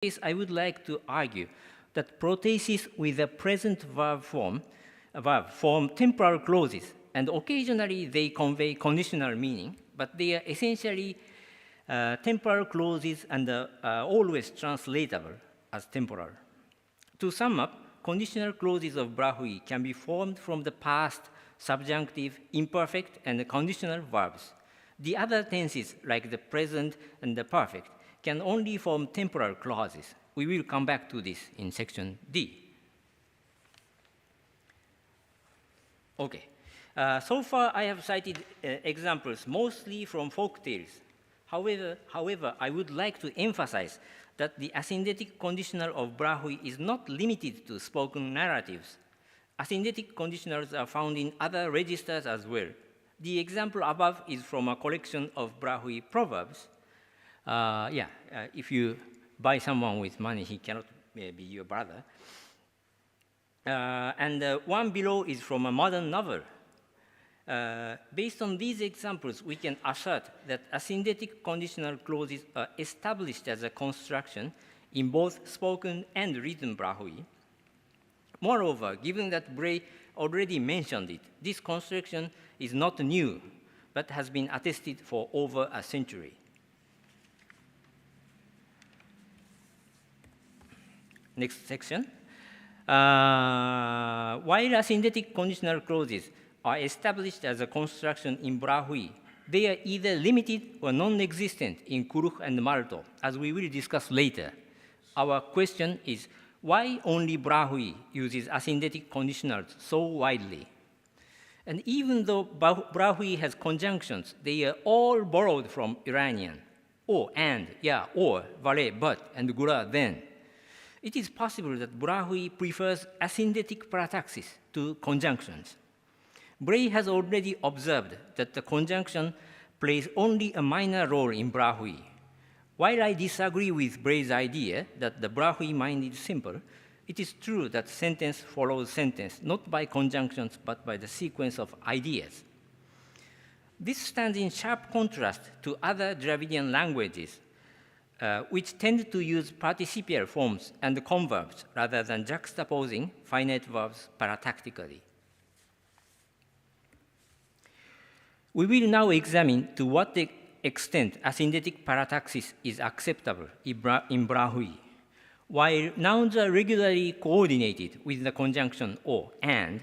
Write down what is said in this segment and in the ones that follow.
case, I would like to argue that protasis with the present verb form temporal clauses, and occasionally they convey conditional meaning, but they are essentially temporal clauses and always translatable as temporal. To sum up, conditional clauses of Brahui can be formed from the past, subjunctive, imperfect, and conditional verbs. The other tenses, like the present and the perfect, can only form temporal clauses. We will come back to this in section D. Okay. So far, I have cited examples mostly from folk tales. However, I would like to emphasize that the asyndetic conditional of Brahui is not limited to spoken narratives. Asyndetic conditionals are found in other registers as well. The example above is from a collection of Brahui proverbs. If you buy someone with money, he cannot be your brother. One below is from a modern novel. Based on these examples, we can assert that asyndetic conditional clauses are established as a construction in both spoken and written Brahui. Moreover, given that Bray already mentioned it, this construction is not new, but has been attested for over a century. Next section. While asyndetic conditional clauses are established as a construction in Brahui, they are either limited or non-existent in Kuruh and Malto, as we will discuss later. Our question is, why only Brahui uses asyndetic conditionals so widely? And even though Brahui has conjunctions, they are all borrowed from Iranian, or, and, yeah, or, vale, but, and gura, then. It is possible that Brahui prefers asyndetic parataxis to conjunctions. Bray has already observed that the conjunction plays only a minor role in Brahui. While I disagree with Bray's idea that the Brahui mind is simple, it is true that sentence follows sentence, not by conjunctions, but by the sequence of ideas. This stands in sharp contrast to other Dravidian languages, which tend to use participial forms and converbs rather than juxtaposing finite verbs paratactically. We will now examine to what extent asyndetic parataxis is acceptable in Brahui. While nouns are regularly coordinated with the conjunction or, and,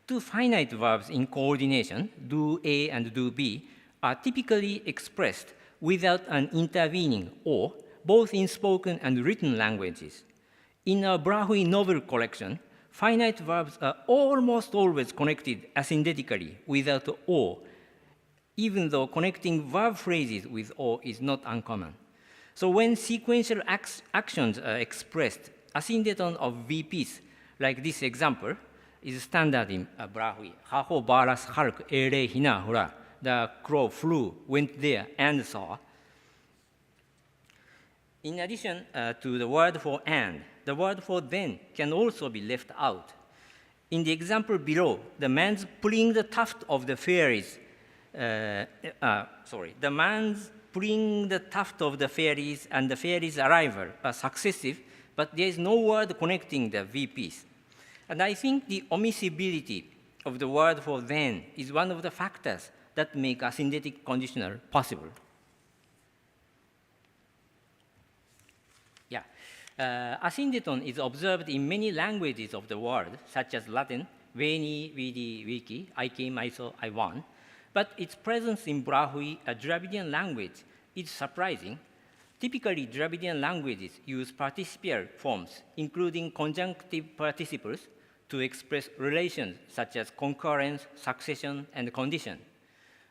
two finite verbs in coordination, do A and do B, are typically expressed without an intervening or, both in spoken and written languages. In our Brahui novel collection, finite verbs are almost always connected asyndetically without or, even though connecting verb phrases with or is not uncommon. So when sequential actions are expressed, asyndeton of VPs, like this example, is standard in Brahui. Haho baras halk ere hina hura. The crow flew, went there, and saw. In addition to the word for and, the word for then can also be left out. In the example below, the man's pulling the tuft of the fairies. The man's pulling the tuft of the fairies and the fairies' arrival are successive, but there is no word connecting the VPs. And I think the omissibility of the word for then is one of the factors that make asyndetic conditional possible. Asyndeton is observed in many languages of the world, such as Latin, veni, vidi, vici, I came, I saw, I won. But its presence in Brahui, a Dravidian language, is surprising. Typically, Dravidian languages use participial forms, including conjunctive participles, to express relations such as concurrence, succession, and condition.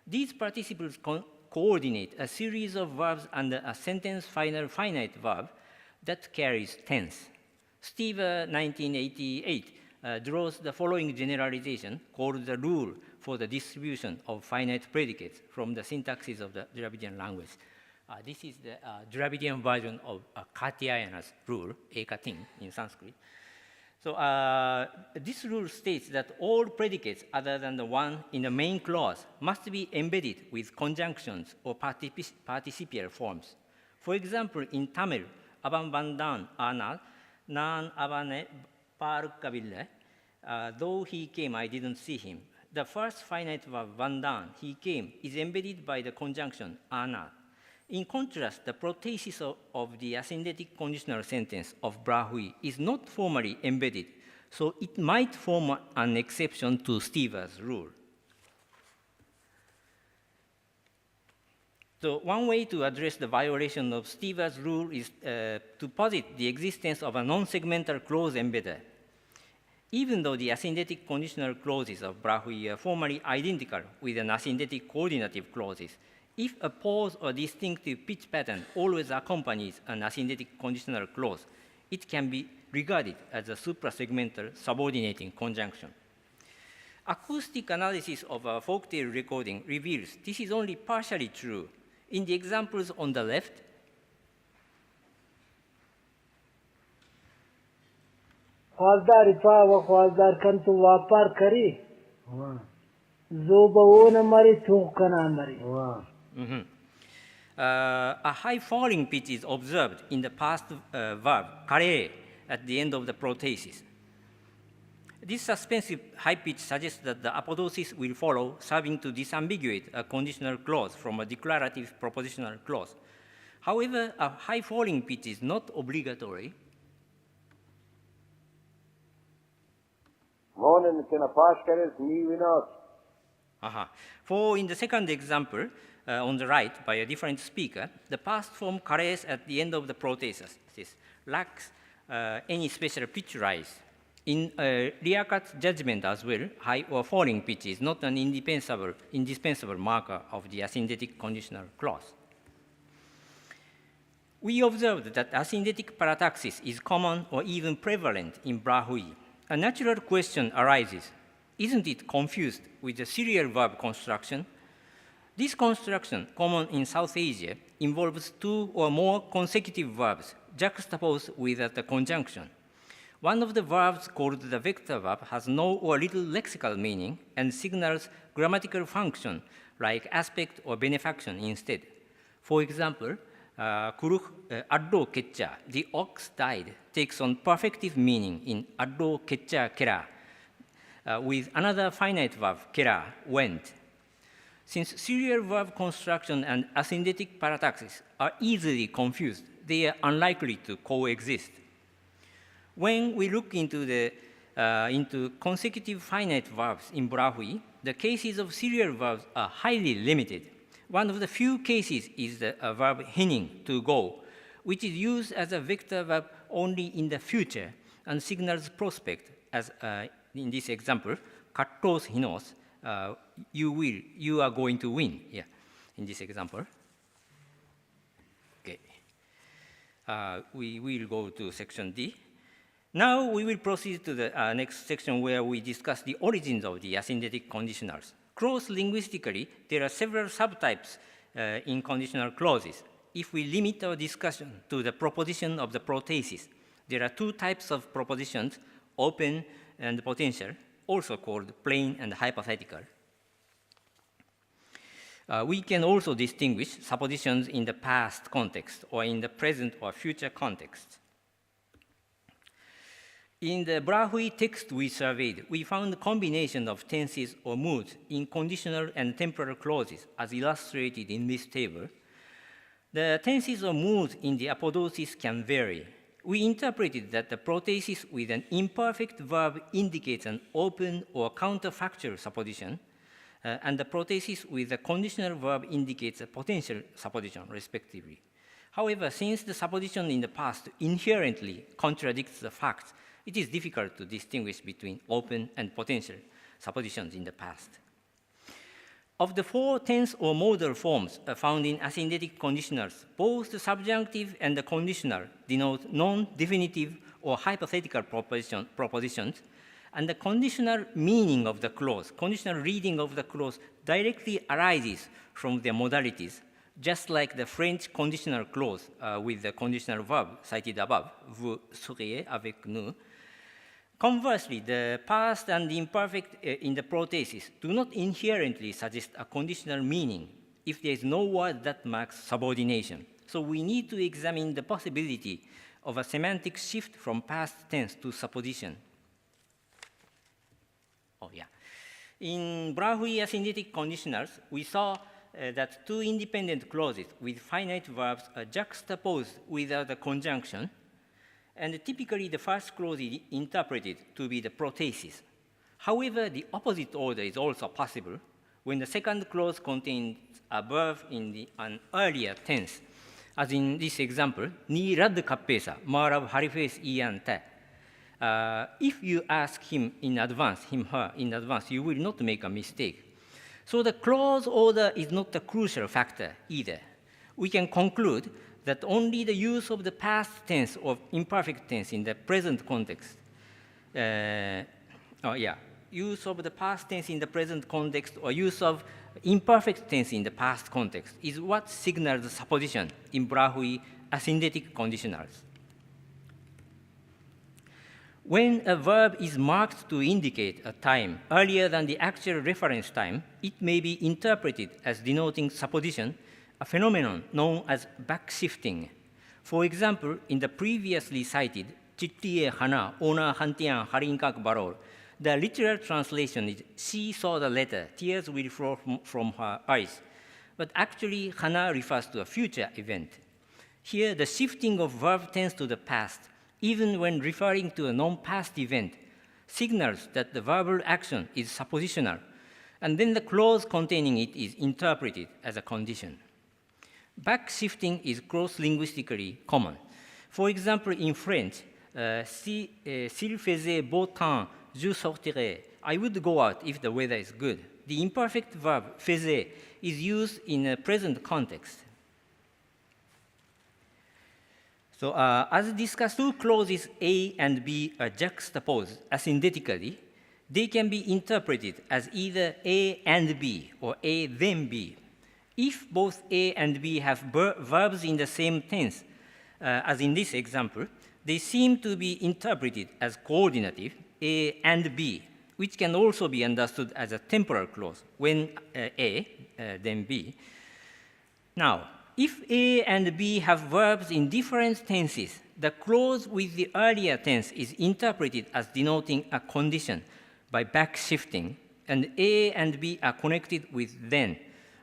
These participles coordinate a series of verbs under a sentence final finite verb that carries tense. Steve, 1988, draws the following generalization called the rule for the distribution of finite predicates from the syntaxes of the Dravidian language. This is the Dravidian version of Katyayana's rule, ekating in Sanskrit. So this rule states that all predicates other than the one in the main clause must be embedded with conjunctions or participial forms. For example, in Tamil, Avant Vandan Anal, Nan Avane Parkaville. Though he came, I didn't see him. The first finite verb Vandan, he came, is embedded by the conjunction Anal. In contrast, the prothesis of the asyndetic conditional sentence of Brahui is not formally embedded, so it might form an exception to Stever's rule. So one way to address the violation of Stever's rule is to posit the existence of a non-segmental clause embedder. Even though the asyndetic conditional clauses of Brahui are formally identical with an asyndetic coordinative clauses, if a pause or distinctive pitch pattern always accompanies an asyndetic conditional clause, it can be regarded as a suprasegmental subordinating conjunction. Acoustic analysis of a folktale recording reveals this is only partially true. In the examples on the left, خالدار پا و خالدار کن تو واپار کری زوبون مری تو کنا مری. A high falling pitch is observed in the past verb kare at the end of the prothesis. This suspensive high pitch suggests that the apodosis will follow, serving to disambiguate a conditional clause from a declarative propositional clause. However, a high falling pitch is not obligatory. For in the second example, on the right, by a different speaker, the past form kares at the end of the prothesis lacks any special pitch rise. In Liakat's judgment as well, high or falling pitch is not an indispensable marker of the asyndetic conditional clause. We observed that asyndetic parataxis is common or even prevalent in Brahui. A natural question arises, isn't it confused with the serial verb construction? This construction, common in South Asia, involves two or more consecutive verbs juxtaposed with a conjunction. One of the verbs called the vector verb has no or little lexical meaning and signals grammatical function like aspect or benefaction instead. For example, kuruh addo ketcha, the ox died, takes on perfective meaning in addo ketcha kera, with another finite verb, kera, went. Since serial verb construction and asyndetic parataxis are easily confused, they are unlikely to coexist. When we look into consecutive finite verbs in Brahui, the cases of serial verbs are highly limited. One of the few cases is the verb hening, to go, which is used as a vector verb only in the future and signals prospect, as in this example, kattos hinos, you are going to win, yeah, in this example. Okay. We will go to section D. Now we will proceed to the next section where we discuss the origins of the asyndetic conditionals. Cross-linguistically, there are several subtypes in conditional clauses. If we limit our discussion to the proposition of the prothesis, there are two types of propositions, open and potential, also called plain and hypothetical. We can also distinguish suppositions in the past context or in the present or future context. In the Brahui text we surveyed, we found a combination of tenses or moods in conditional and temporal clauses, as illustrated in this table. The tenses or moods in the apodosis can vary. We interpreted that the prothesis with an imperfect verb indicates an open or counterfactual supposition, and the prothesis with a conditional verb indicates a potential supposition, respectively. However, since the supposition in the past inherently contradicts the facts, it is difficult to distinguish between open and potential suppositions in the past. Of the four tense or modal forms found in asyndetic conditionals, both the subjunctive and the conditional denote non-definitive or hypothetical propositions, and the conditional meaning of the clause, conditional reading of the clause directly arises from their modalities, just like the French conditional clause with the conditional verb cited above, vous seriez avec nous. Conversely, the past and the imperfect in the prothesis do not inherently suggest a conditional meaning if there is no word that marks subordination, So we need to examine the possibility of a semantic shift from past tense to supposition. Oh, yeah. In Brahui asyndetic conditionals, we saw that two independent clauses with finite verbs are juxtaposed without a conjunction, and typically the first clause is interpreted to be the protasis. However, the opposite order is also possible when the second clause contains a verb in an earlier tense, as in this example, ni rad kappesa, marab harifes iante. If you ask him, her in advance, you will not make a mistake. So the clause order is not a crucial factor either. We can conclude that only the use of the past tense or imperfect tense in the present context, use of the past tense in the present context or use of imperfect tense in the past context is what signals supposition in Brahui asyndetic conditionals. When a verb is marked to indicate a time earlier than the actual reference time, it may be interpreted as denoting supposition, a phenomenon known as backshifting. For example, in the previously cited Chittiye Hana, Ona Hantian Harinkak Barol, the literal translation is she saw the letter, tears will flow from her eyes. But actually, Hana refers to a future event. Here, the shifting of verb tense to the past, even when referring to a non-past event, signals that the verbal action is suppositional, and then the clause containing it is interpreted as a condition. Backshifting is cross-linguistically common. For example, in French, s'il faisait beau temps, je sortirais. I would go out if the weather is good. The imperfect verb faisait is used in a present context. So as discussed, two clauses A and B are juxtaposed asyndetically. They can be interpreted as either A and B or A then B. If both A and B have verbs in the same tense, as in this example, they seem to be interpreted as coordinative, A and B, which can also be understood as a temporal clause, when A, then B. Now, if A and B have verbs in different tenses, the clause with the earlier tense is interpreted as denoting a condition by backshifting, and A and B are connected with then,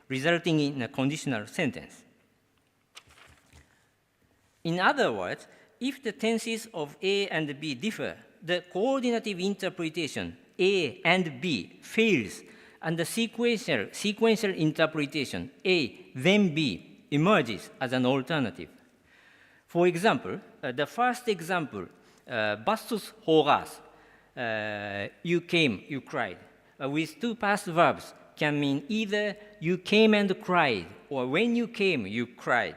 resulting in a conditional sentence. In other words, if the tenses of A and B differ, the coordinative interpretation A and B fails, and the sequential interpretation A then B emerges as an alternative. For example, the first example, bastus hogas, you came, you cried, with two past verbs can mean either you came and cried, or when you came, you cried,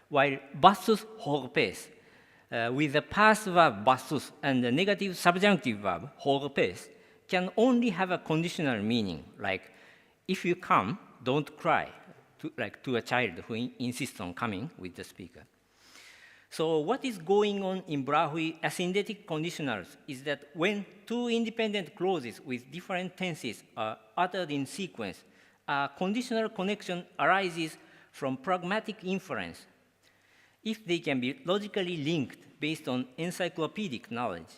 while bastus hogpes, with the past verb bastus and the negative subjunctive verb hogpes, can only have a conditional meaning, like if you come, don't cry, to a child who insists on coming with the speaker. So what is going on in Brahui asyndetic conditionals is that when two independent clauses with different tenses are uttered in sequence, a conditional connection arises from pragmatic inference if they can be logically linked based on encyclopedic knowledge.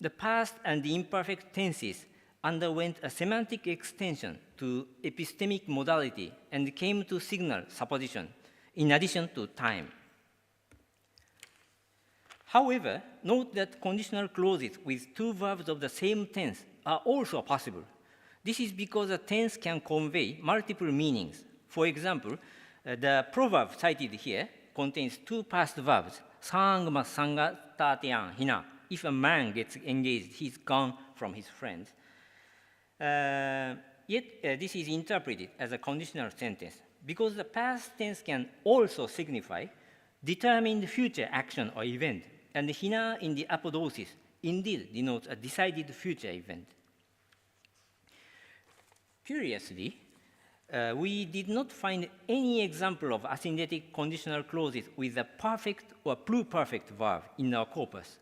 The past and the imperfect tenses underwent a semantic extension to epistemic modality and came to signal supposition in addition to time. However, note that conditional clauses with two verbs of the same tense are also possible. This is because a tense can convey multiple meanings. For example, the proverb cited here contains two past verbs, sang ma sanga tatian hina. If a man gets engaged, he's gone from his friends. Yet this is interpreted as a conditional sentence because the past tense can also signify determined future action or event, and hina in the apodosis indeed denotes a decided future event. Curiously, we did not find any example of asyndetic conditional clauses with a perfect or pluperfect verb in our corpus.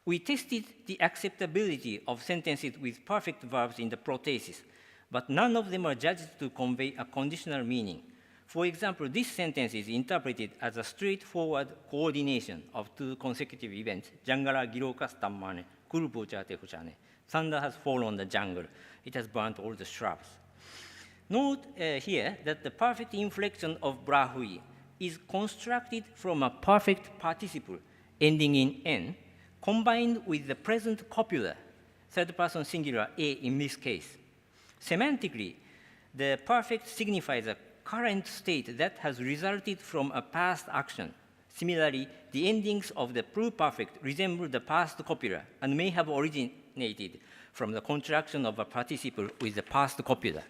We tested the acceptability of sentences with perfect verbs in the protasis, but none of them are judged to convey a conditional meaning. For example, this sentence is interpreted as a straightforward coordination of two consecutive events. Jangala giroka stammane, kulpuchate huchane. Thunder has fallen on the jungle. It has burnt all the shrubs. Note here that the perfect inflection of brahui is constructed from a perfect participle ending in n, combined with the present copula, third person singular a in this case. Semantically, the perfect signifies a current state that has resulted from a past action. Similarly, the endings of the pluperfect resemble the past copula and may have originated from the contraction of a participle with the past copula.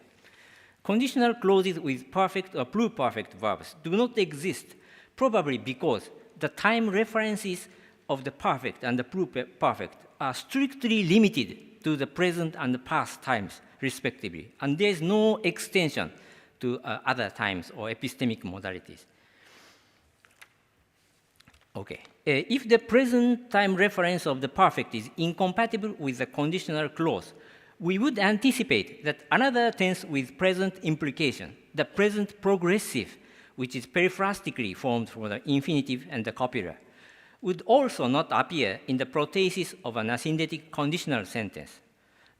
Conditional clauses with perfect or pluperfect verbs do not exist, probably because the time references of the perfect and the pluperfect are strictly limited to the present and the past times, respectively, and there is no extension to other times or epistemic modalities. Okay. If the present time reference of the perfect is incompatible with the conditional clause, we would anticipate that another tense with present implication, the present progressive, which is periphrastically formed from the infinitive and the copula, would also not appear in the protasis of an asyndetic conditional sentence.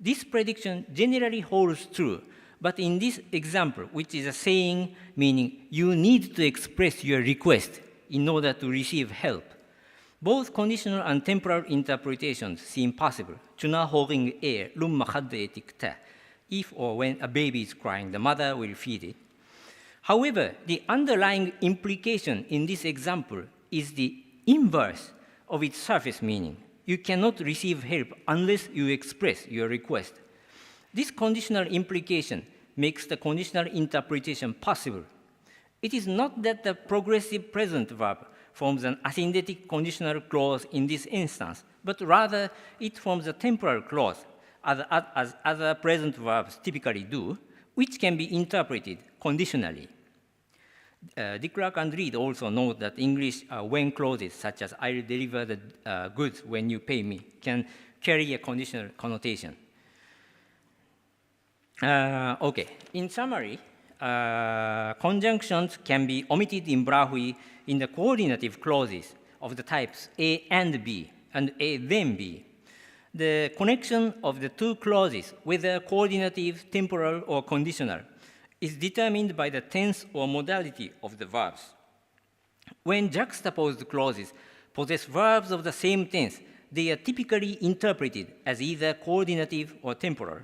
This prediction generally holds true, but in this example, which is a saying meaning you need to express your request in order to receive help, both conditional and temporal interpretations seem possible. Chuna holding air, lumma khadde tikta. If or when a baby is crying, the mother will feed it. However, the underlying implication in this example is the inverse of its surface meaning. You cannot receive help unless you express your request. This conditional implication makes the conditional interpretation possible. It is not that the progressive present verb forms an asyndetic conditional clause in this instance, but rather it forms a temporal clause, as other present verbs typically do, which can be interpreted conditionally. De Klerk and Reed also note that English when clauses such as "I'll deliver the goods when you pay me" can carry a conditional connotation. Okay. In summary, conjunctions can be omitted in brahui in the coordinative clauses of the types A and B and A then B. The connection of the two clauses, whether coordinative, temporal, or conditional, is determined by the tense or modality of the verbs. When juxtaposed clauses possess verbs of the same tense, they are typically interpreted as either coordinative or temporal.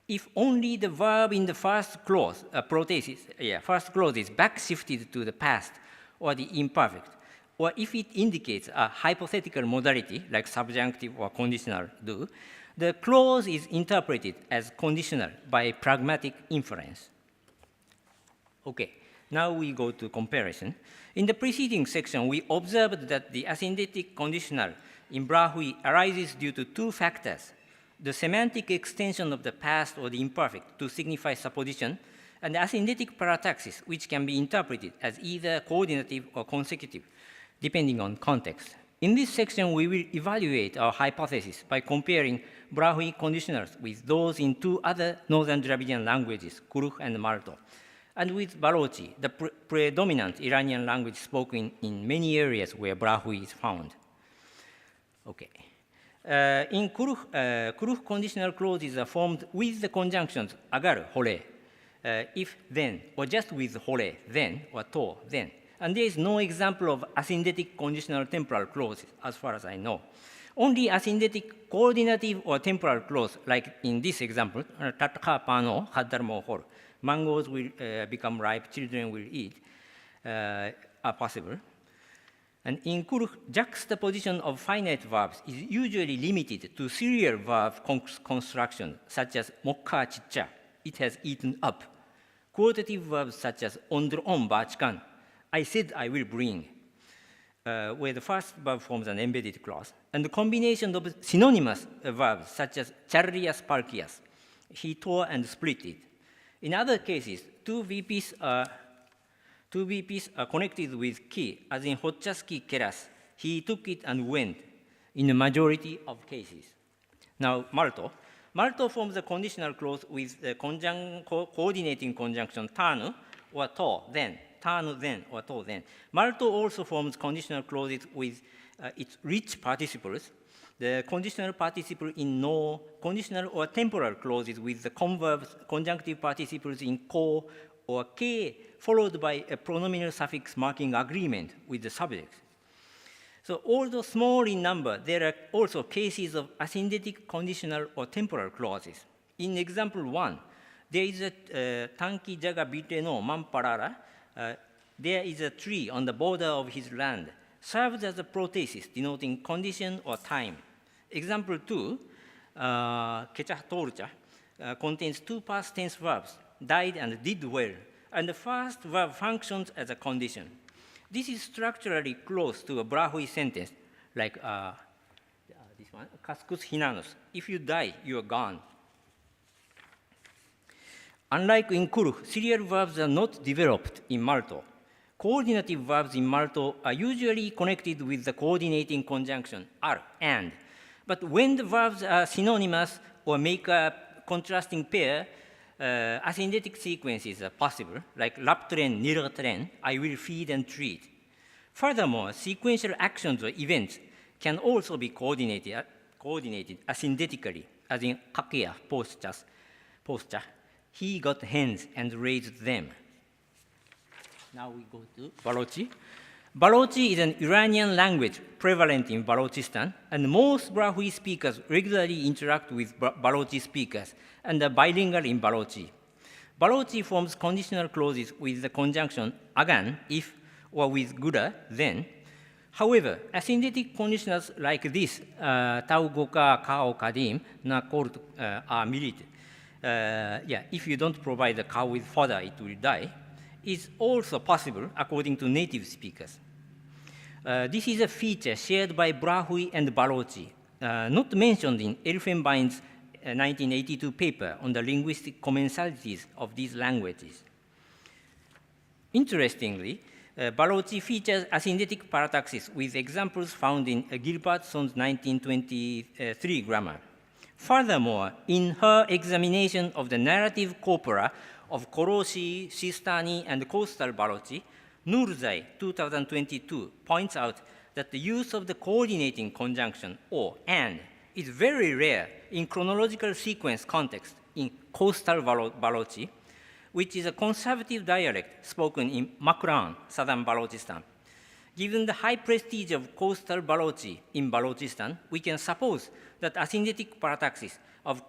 If only the verb in the first clause, first clause is backshifted to the past or the imperfect, or if it indicates a hypothetical modality like subjunctive or conditional do, the clause is interpreted as conditional by pragmatic inference. Okay, now we go to comparison. In the preceding section, we observed that the asyndetic conditional in brahui arises due to two factors: the semantic extension of the past or the imperfect to signify supposition, and the asyndetic parataxis, which can be interpreted as either coordinative or consecutive, depending on context. In this section, we will evaluate our hypothesis by comparing brahui conditionals with those in two other Northern Dravidian languages, Kurukh and Malto, and with Balochi, the predominant Iranian language spoken in many areas where brahui is found. Okay. In Kurukh conditional clauses are formed with the conjunctions agar, hole, if, then, or just with hole, then, or to, then. And there is no example of asyndetic conditional temporal clauses, as far as I know. Only asyndetic coordinative or temporal clause, like in this example, tatka pano, hadarmo hor, mangoes will become ripe, children will eat, are possible. And in Kurukh, juxtaposition of finite verbs is usually limited to serial verb construction, such as mokka chicha, it has eaten up. Quotative verbs such as ondr on bachkan, I said I will bring, where the first verb forms an embedded clause. And the combination of synonymous verbs such as charrias parkias, he tore and split it. In other cases, two VPs are connected with ki, as in Hotchaski keras, he took it and went, in the majority of cases. Now, Malto. Malto forms a conditional clause with the coordinating conjunction tanu, or to, then, turn then, or to, then. Malto also forms conditional clauses with its rich participles. The conditional participle in no, conditional or temporal clauses with the converbs, conjunctive participles in ko or ke, followed by a pronominal suffix marking agreement with the subject. So although small in number, there are also cases of asyndetic conditional or temporal clauses. In example 1, there is a Tanki Jaga Bite no Mamparara. There is a tree on the border of his land, serves as a prothesis denoting condition or time. Example 2, Kechah Torcha, contains two past tense verbs, died and did well, and the first verb functions as a condition. This is structurally close to a Brahui sentence, like this one, Kaskus Hinanos. If you die, you are gone. Unlike in Kuruh, serial verbs are not developed in Malto. Coordinative verbs in Malto are usually connected with the coordinating conjunction, ar, and. But when the verbs are synonymous or make a contrasting pair, asyndetic sequences are possible, like laptren, nirtren, I will feed and treat. Furthermore, sequential actions or events can also be coordinated asyndetically, as in kakea, posture. He got hens and raised them. Now we go to Balochi. Balochi is an Iranian language prevalent in Balochistan, and most Brahui speakers regularly interact with Balochi speakers and are bilingual in Balochi. Balochi forms conditional clauses with the conjunction agan, if, or with guda, then. However, asyndetic conditionals like this, taugoka kao kadim, na called are milite. If you don't provide the cow with fodder, it will die, is also possible according to native speakers. This is a feature shared by Brahui and Balochi, not mentioned in Elfenbein's 1982 paper on the linguistic commensalities of these languages. Interestingly, Balochi features asyndetic parataxis with examples found in Gilbertson's 1923 grammar. Furthermore, in her examination of the narrative corpora of Koroshi, Sistani, and coastal Balochi, Nurzai, 2022, points out that the use of the coordinating conjunction, or, and, is very rare in chronological sequence context in coastal Balochi, which is a conservative dialect spoken in Makran, southern Balochistan. Given the high prestige of coastal Balochi in Balochistan, we can suppose that asyndetic parataxis of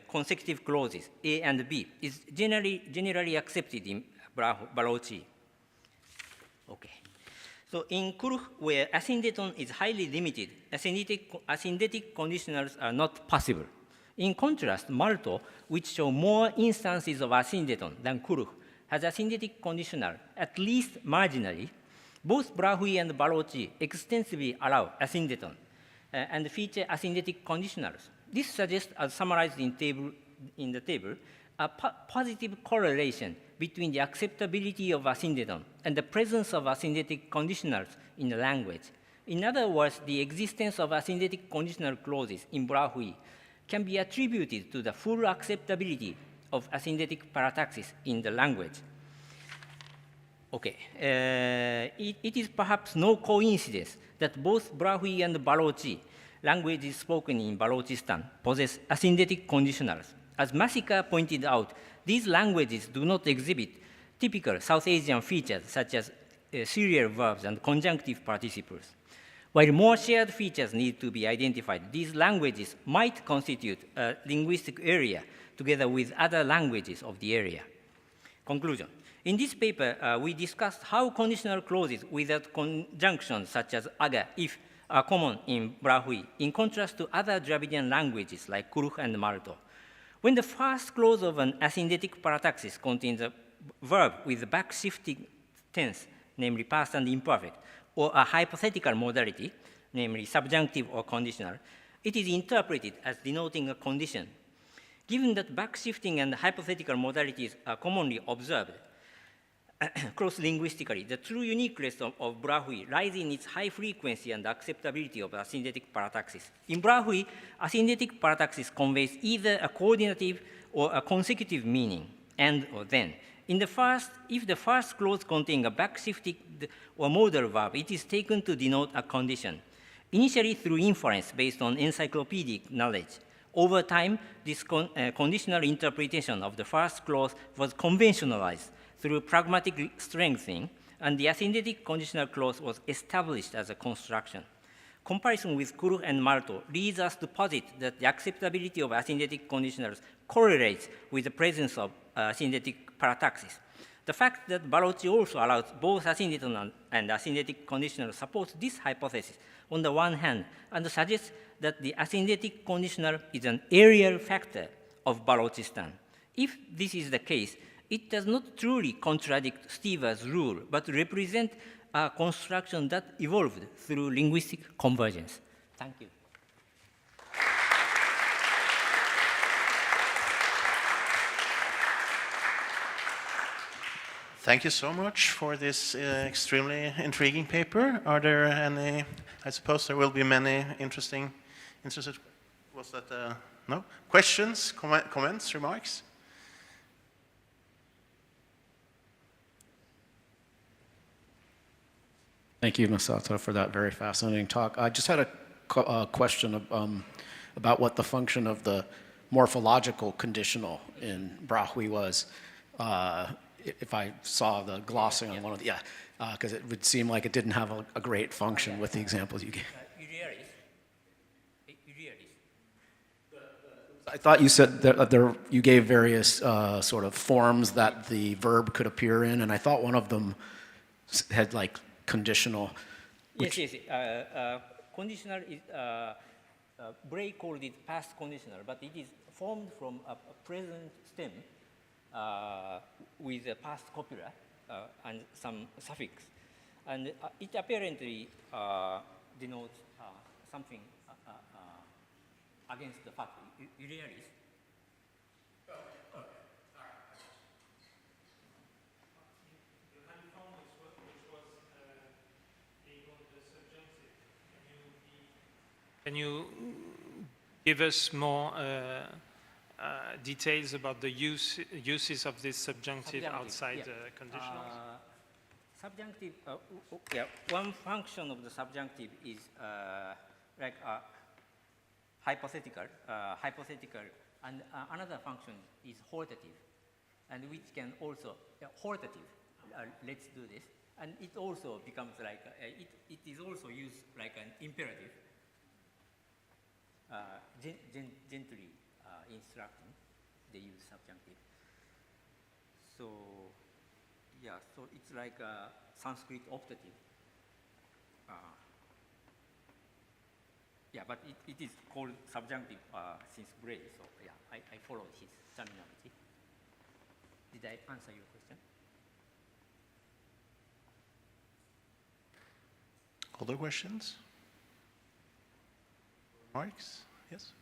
consecutive clauses A and B is generally accepted in Balochi. Okay. So in Kuruh, where asyndeton is highly limited, asyndetic conditionals are not possible. In contrast, Malto, which show more instances of asyndeton than Kuruh, has asyndetic conditional, at least marginally. Both Brahui and Balochi extensively allow asyndeton and feature asyndetic conditionals. This suggests, as summarized in the table, a positive correlation between the acceptability of asyndeton and the presence of asyndetic conditionals in the language. In other words, the existence of asyndetic conditional clauses in Brahui can be attributed to the full acceptability of asyndetic parataxis in the language. Okay, it is perhaps no coincidence that both Brahui and Balochi, languages spoken in Balochistan, possess asyndetic conditionals. As Masika pointed out, these languages do not exhibit typical South Asian features such as serial verbs and conjunctive participles. While more shared features need to be identified, these languages might constitute a linguistic area together with other languages of the area. Conclusion. In this paper, we discussed how conditional clauses without conjunctions such as aga, if, are common in Brahui, in contrast to other Dravidian languages like Kuruh and Malto. When the first clause of an asyndetic parataxis contains a verb with a back-shifting tense, namely past and imperfect, or a hypothetical modality, namely subjunctive or conditional, it is interpreted as denoting a condition. Given that back-shifting and hypothetical modalities are commonly observed cross-linguistically, the true uniqueness of Brahui lies in its high frequency and acceptability of asyndetic parataxis. In Brahui, asyndetic parataxis conveys either a coordinative or a consecutive meaning, and or then. If the first clause contains a backshifted or modal verb, it is taken to denote a condition. Initially through inference based on encyclopedic knowledge. Over time, this conditional interpretation of the first clause was conventionalized through pragmatic strengthening, and the asyndetic conditional clause was established as a construction. Comparison with Kuruch and Malto leads us to posit that the acceptability of asyndetic conditionals correlates with the presence of asyndetic parataxis. The fact that Barocci also allows both asyndeton and asyndetic conditional supports this hypothesis on the one hand, and suggests that the asyndetic conditional is an areal factor of Barocci stan. If this is the case, it does not truly contradict Stever's rule, but represent a construction that evolved through linguistic convergence. Thank you. Thank you so much for this extremely intriguing paper. Are there any, I suppose there will be many interested, was that, no? Questions, comments, remarks? Thank you, Masato, for that very fascinating talk. I just had a question about what the function of the morphological conditional in Brahui was. If I saw the glossing on one of the, because it would seem like it didn't have a great function with the examples you gave. I thought you said that you gave various sort of forms that the verb could appear in, and I thought one of them had like conditional. Yes. Conditional is, Bray called it past conditional, but it is formed from a present stem with a past copula and some suffix. And it apparently denotes something against the fact, Urialis. Can you give us more details about the uses of this subjunctive outside conditionals? Subjunctive, one function of the subjunctive is like hypothetical, and another function is hortative, and which can also, hortative, let's do this, and it also becomes like, it is also used like an imperative. Gently instructing, they use subjunctive. So, so it's like a Sanskrit optative. But it is called subjunctive since Bray, so I follow his terminology. Did I answer your question? Other questions? Marks? Yes?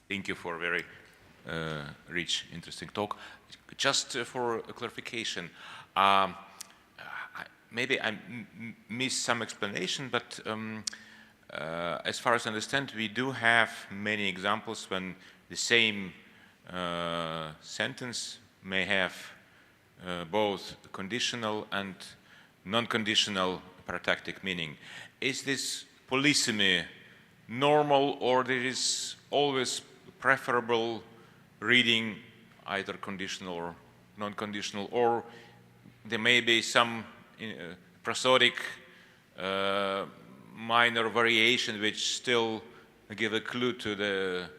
Thank you for a very rich, interesting talk. Just for a clarification, maybe I missed some explanation, but as far as I understand, we do have many examples when the same sentence may have both conditional and non-conditional paratactic meaning. Is this polysemy normal, or there is always preferable reading either conditional or non-conditional, or there may be some prosodic minor variation which still give a clue to the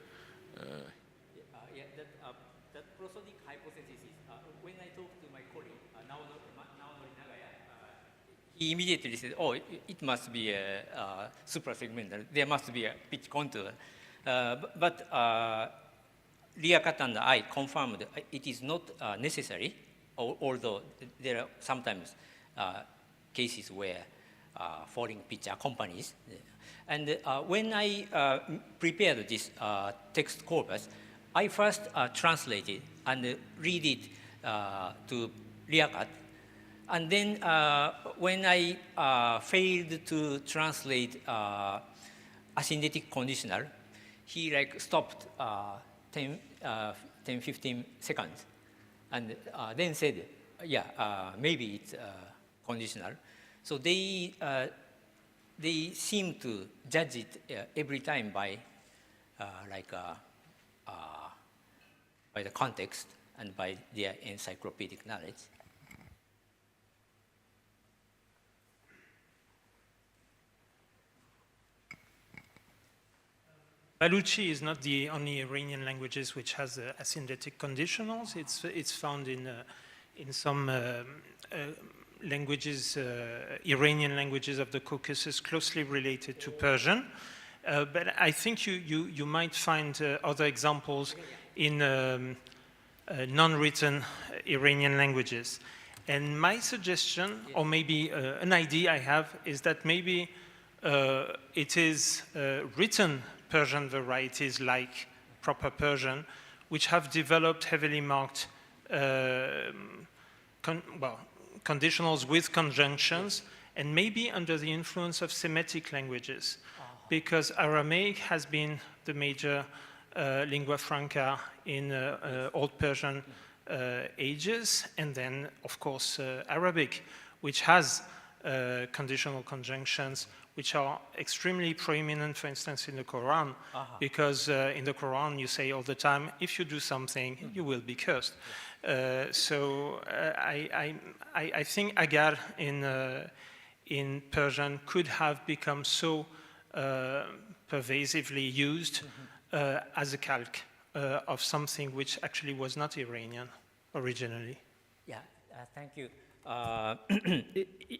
that prosodic hypothesis is, when I talked to my colleague, he immediately said, oh, it must be a suprasegmental. There must be a pitch contour. But Liaquat and I confirmed it is not necessary, although there are sometimes cases where falling pitch accompanies. And when I prepared this text corpus, I first translated and read it to Liaquat. And then when I failed to translate asyndetic conditional, he like stopped 10, 15 seconds, and then said, maybe it's conditional. So they seem to judge it every time by by the context and by their encyclopedic knowledge. Baluchi is not the only Iranian languages which has asyndetic conditionals. It's found in some languages, Iranian languages of the Caucasus, closely related to Persian. But I think you might find other examples in non-written Iranian languages. And my suggestion, or maybe an idea I have, is that maybe it is written Persian varieties like proper Persian, which have developed heavily marked conditionals with conjunctions, and maybe under the influence of Semitic languages, because Aramaic has been the major lingua franca in Old Persian ages, and then, of course, Arabic, which has conditional conjunctions, which are extremely prominent, for instance, in the Quran, because in the Quran you say all the time, if you do something, you will be cursed. So I think agar in Persian could have become so pervasively used as a calque of something which actually was not Iranian originally. Yeah, thank you.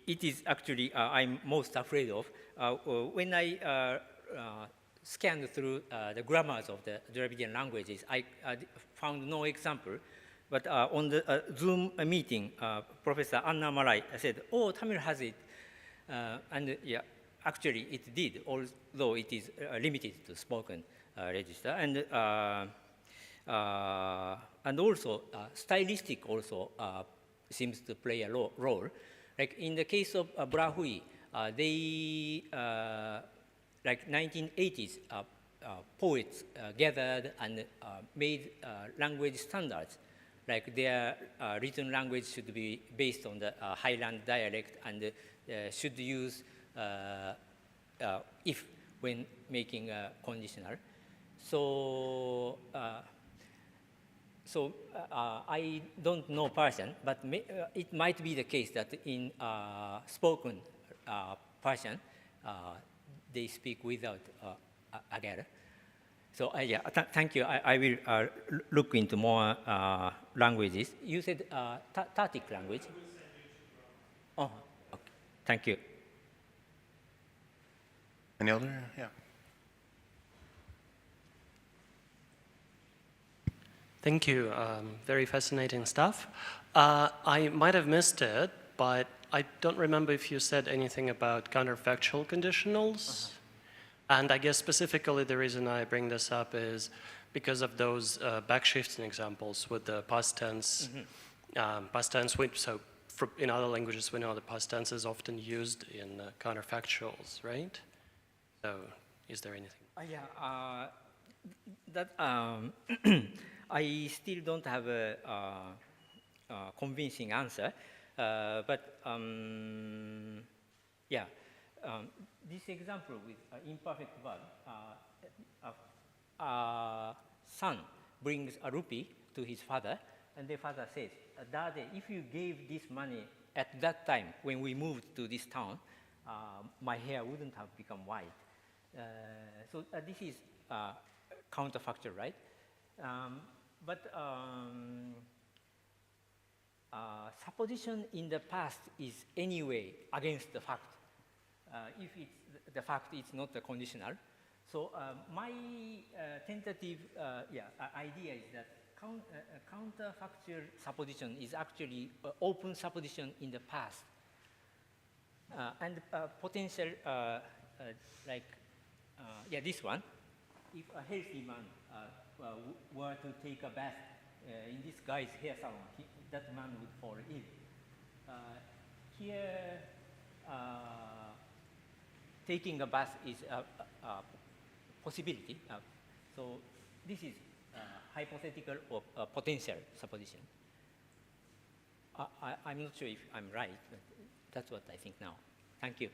It is actually I'm most afraid of. When I scanned through the grammars of the Dravidian languages, I found no example. But on the Zoom meeting, Professor Anna Malai said, "Oh, Tamil has it," and yeah, actually it did, although it is limited to spoken register, and also stylistic also seems to play a role. Like in the case of Brahui, they like 1980s poets gathered and made language standards. Like their written language should be based on the Highland dialect and should use if when making a conditional. So, I don't know Persian, but it might be the case that in spoken Persian, they speak without agar. So yeah, thank you. I will look into more languages. You said Tatic language? Oh, okay. Thank you. Any other? Yeah. Thank you. Very fascinating stuff. I might have missed it, but I don't remember if you said anything about counterfactual conditionals. And I guess specifically the reason I bring this up is because of those backshifting examples with the past tense. Past tense, so in other languages we know the past tense is often used in counterfactuals, right? So is there anything? I still don't have a convincing answer, but yeah. This example with imperfect verb, son brings a rupee to his father, and the father says, "Daddy, if you gave this money at that time when we moved to this town, my hair wouldn't have become white." So this is counterfactual, right? But supposition in the past is anyway against the fact. If the fact is not a conditional. So my tentative idea is that counterfactual supposition is actually open supposition in the past. And potential, this one, if a healthy man were to take a bath in this guy's hair salon, that man would fall ill. Here, taking a bath is a possibility. So this is hypothetical or potential supposition. I'm not sure if I'm right, but that's what I think now. Thank you.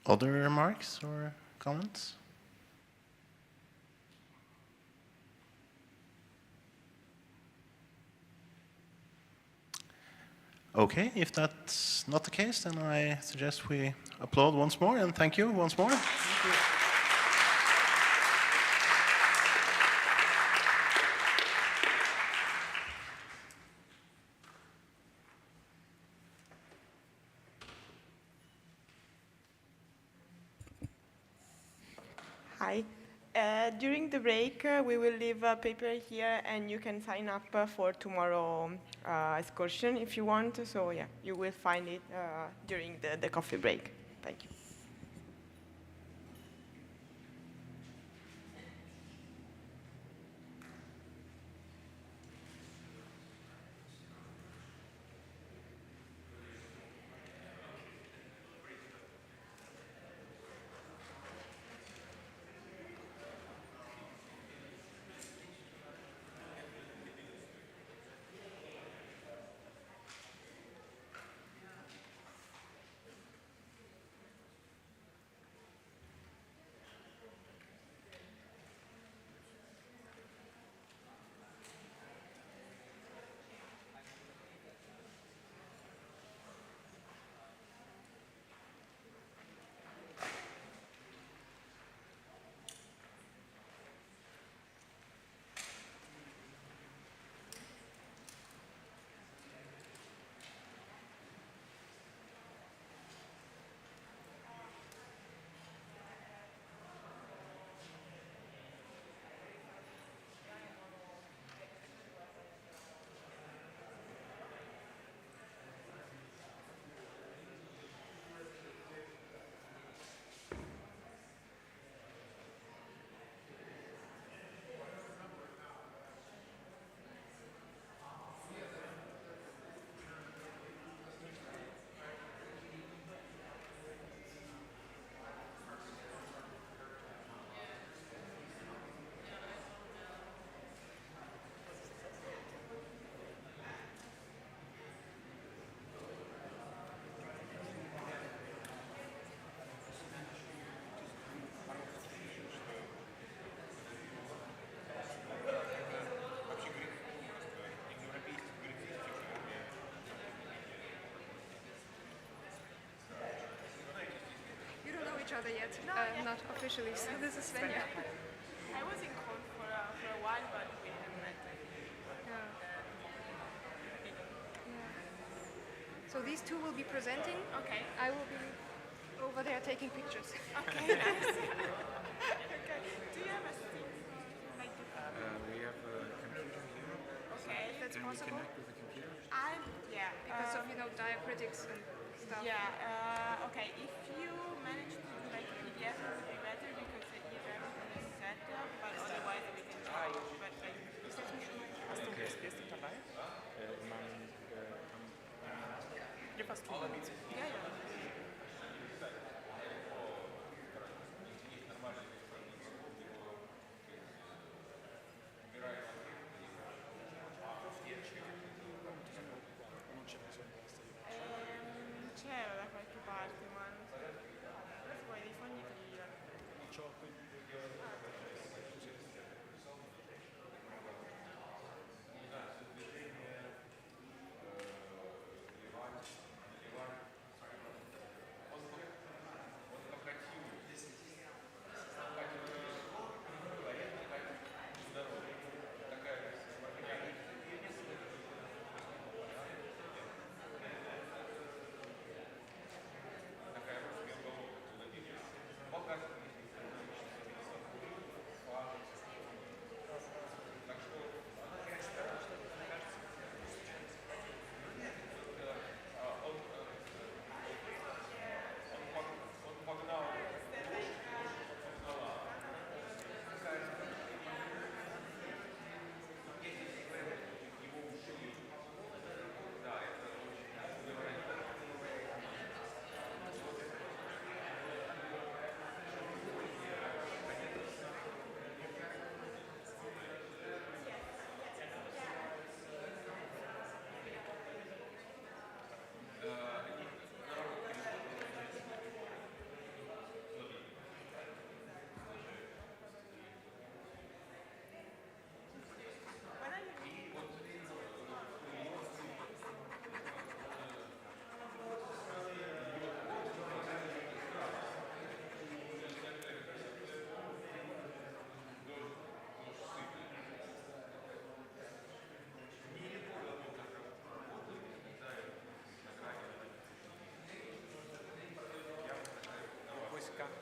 Other remarks or comments? Okay, if that's not the case, then I suggest we applaud once more and thank you once more. Thank you. Hi. During the break, we will leave a paper here, and you can sign up for tomorrow excursion if you want. So yeah, you will find it during the coffee break. Thank you. Each other yet, not officially. So this is Svenja. I was in call for a while, but we haven't met. Yeah. So these two will be presenting. Okay. I will be over there taking pictures. Okay, nice. Okay. Do you have a stick? Like We have a computer here. okay. That's Can possible. we connect with the computer? Yeah. Because of diacritics and stuff. Yeah. Okay. If you manage to do like a PDF, it would be better because if everything is set up, but otherwise we can try. But like, Hast du USB-Stick dabei? Gib was tun damit. yeah, yeah. C'era da qualche parte, ma non so. Se vuoi dei fogni te li do.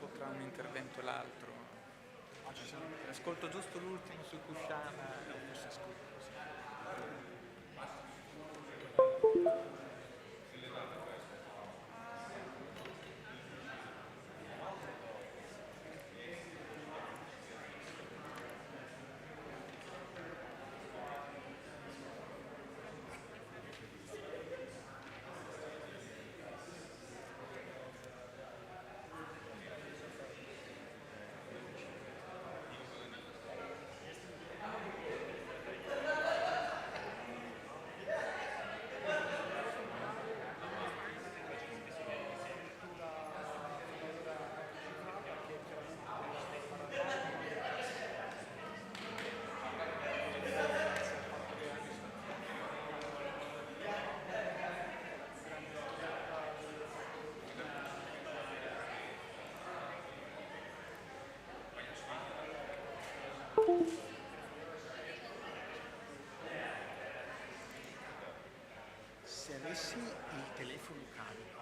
dopo tra un intervento e l'altro. Ascolto giusto l'ultimo su Kushan e forse ascolto così. Se avessi il telefono carico,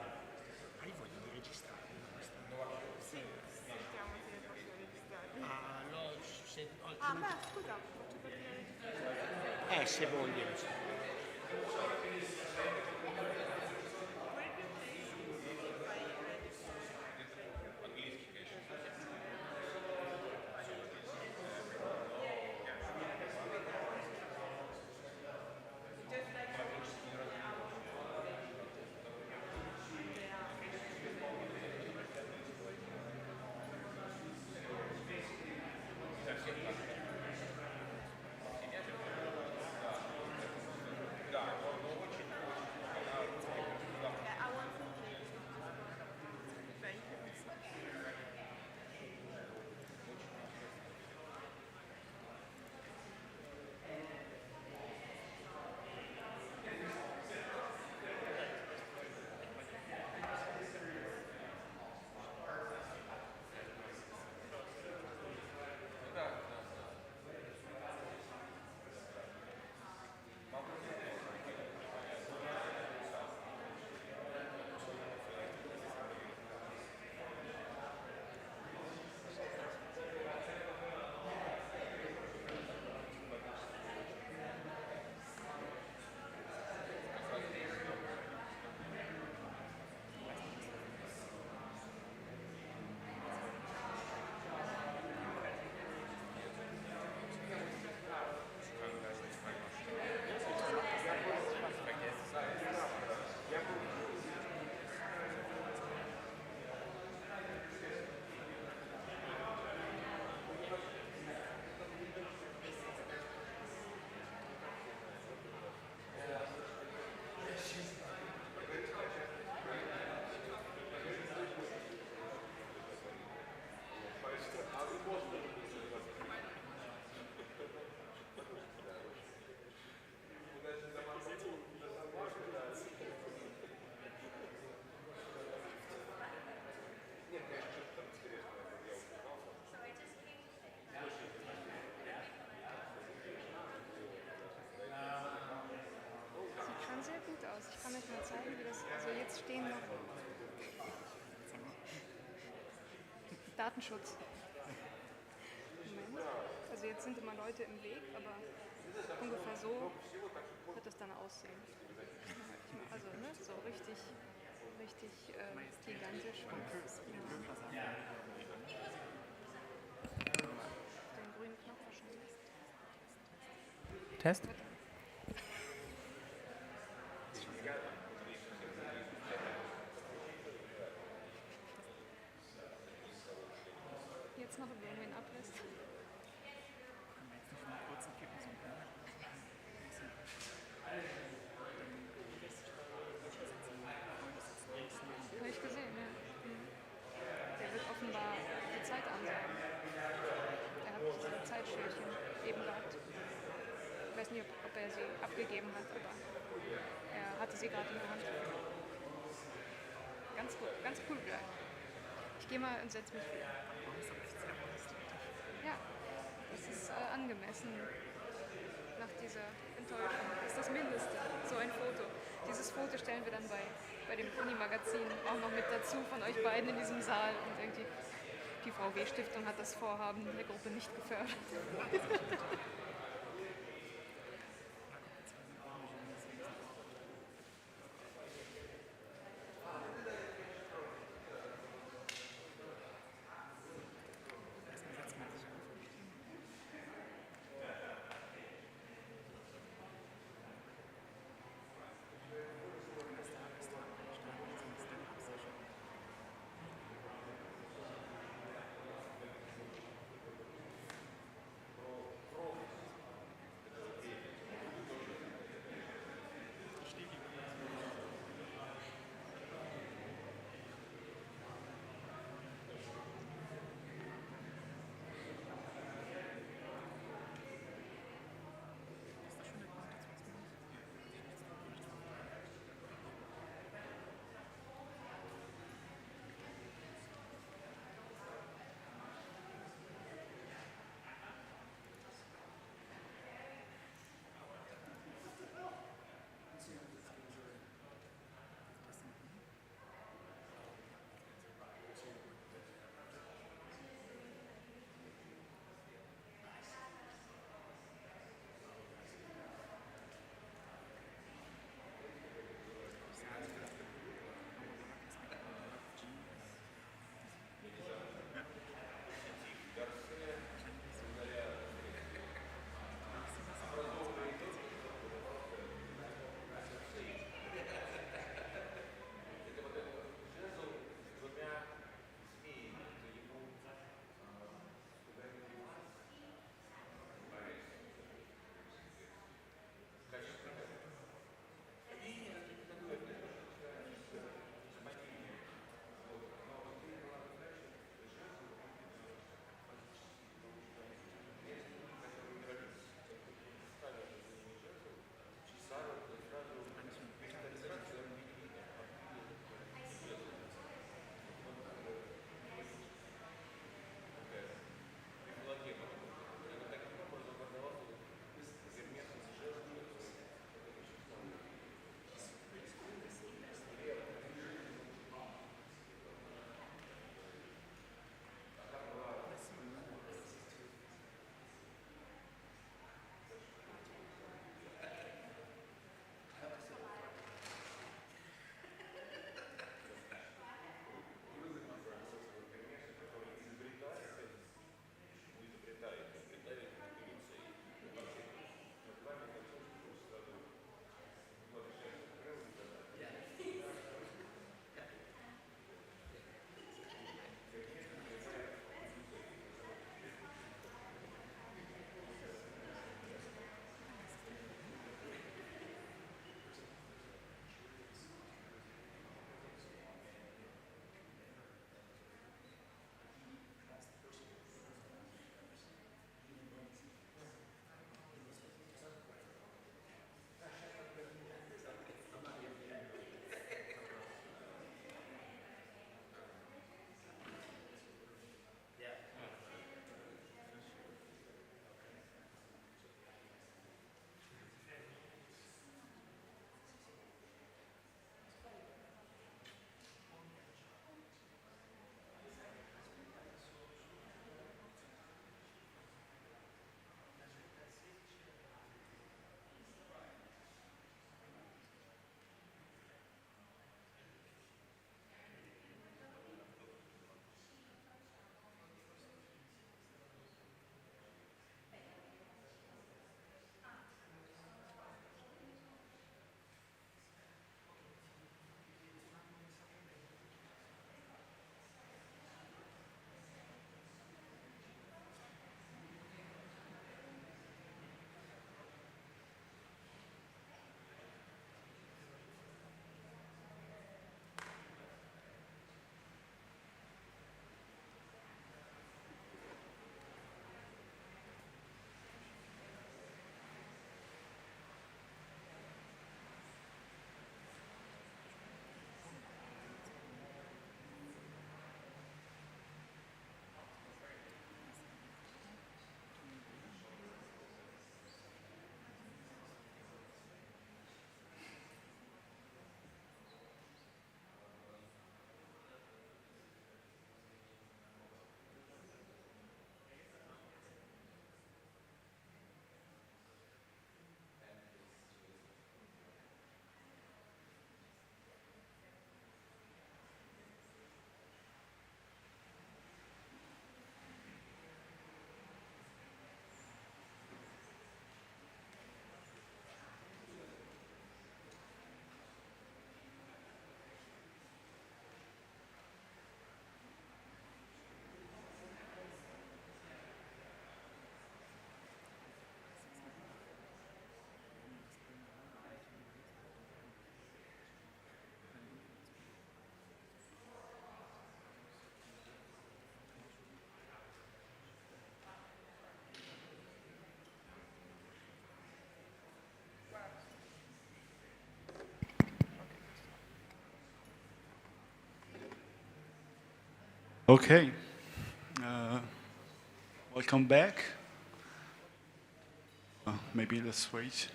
hai voglia di registrare questa? Sì, sentiamo se posso registrare. Ah, no, se, Beh, scusa, faccio partire. se voglio. Sehr gut aus. Ich kann euch mal zeigen, wie das. Also jetzt stehen noch Datenschutz. Moment. Also jetzt sind immer Leute im Weg, aber ungefähr so wird das dann aussehen. Also ne, so richtig gigantisch. Und, ja. Den grünen Knopf wahrscheinlich. Test? Jetzt noch über irgendwen ablässt. Habe ich gesehen, ja. Der wird offenbar die Zeit ansagen. Er hat diese Zeitschildchen eben gehabt. Ich weiß nicht, ob er sie abgegeben hat, aber er hatte sie gerade in der Hand. Ganz cool bleiben. Ich gehe mal und setze mich wieder. Ja, das ist angemessen nach dieser Enttäuschung. Das ist das Mindeste, so ein Foto. Dieses Foto stellen wir dann bei dem Uni-Magazin auch noch mit dazu von euch beiden in diesem Saal. Und irgendwie Die VW-Stiftung hat das Vorhaben der Gruppe nicht gefördert. Okay. Welcome back. Maybe let's wait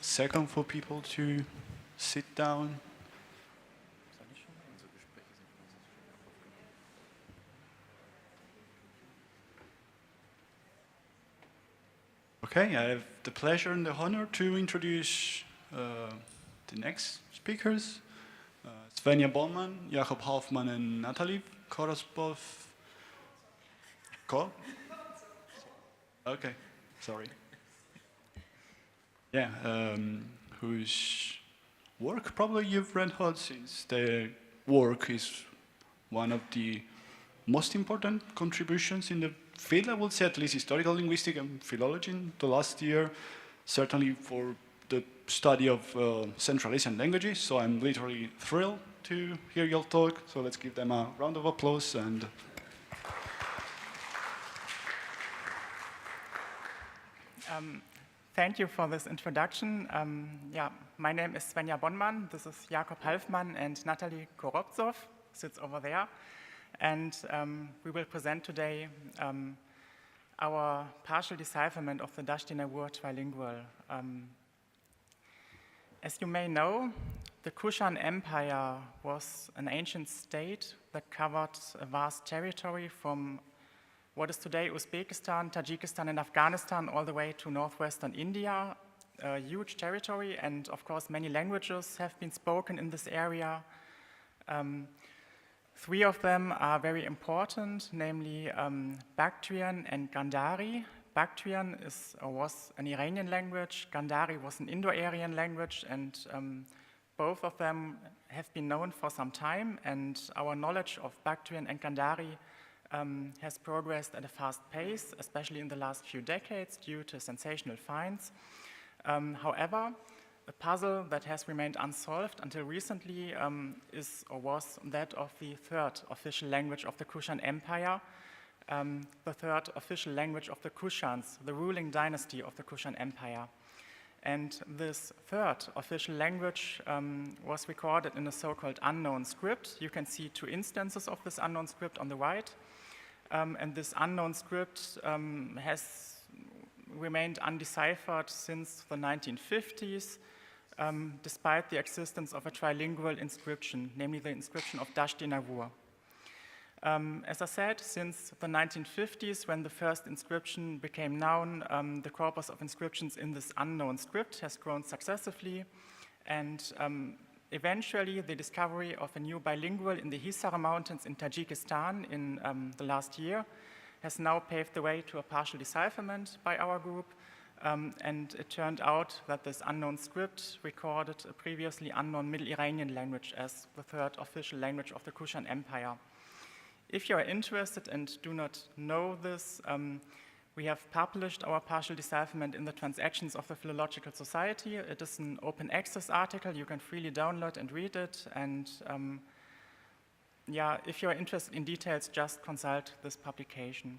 a second for people to sit down. Okay, I have the pleasure and the honor to introduce the next speakers. Svenja Bollmann, Jakob Halfmann, and Natalie Korosbov. Okay, sorry. Yeah, whose work probably you've read about, since their work is one of the most important contributions in the field, I would say, at least historical linguistics and philology in the last year, certainly for the study of Central Asian languages. So I'm literally thrilled to hear your talk. So let's give them a round of applause. And thank you for this introduction. My name is Svenja Bollmann. This is Jakob Halfmann and Natalie Korobzov, sits over there. And we will present today our partial decipherment of the Dashti-Nawur trilingual. As you may know, the Kushan Empire was an ancient state that covered a vast territory from what is today Uzbekistan, Tajikistan, and Afghanistan, all the way to northwestern India. A huge territory, and of course many languages have been spoken in this area. Three of them are very important, namely Bactrian and Gandhari. Bactrian was an Iranian language, Gandhari was an Indo-Aryan language, and both of them have been known for some time, and our knowledge of Bactrian and Gandhari has progressed at a fast pace, especially in the last few decades due to sensational finds. However, a puzzle that has remained unsolved until recently was that of the third official language of the Kushan Empire, the third official language of the Kushans, the ruling dynasty of the Kushan Empire. And this third official language was recorded in a so-called unknown script. You can see two instances of this unknown script on the right. And this unknown script has remained undeciphered since the 1950s, despite the existence of a trilingual inscription, namely the inscription of Dashti-Nawur. As I said, since the 1950s, when the first inscription became known, the corpus of inscriptions in this unknown script has grown successively, and eventually the discovery of a new bilingual in the Hisar Mountains in Tajikistan in the last year has now paved the way to a partial decipherment by our group, and it turned out that this unknown script recorded a previously unknown Middle Iranian language as the third official language of the Kushan Empire. If you are interested and do not know this, we have published our partial decipherment in the Transactions of the Philological Society. It is an open access article. You can freely download and read it, and if you are interested in details, just consult this publication.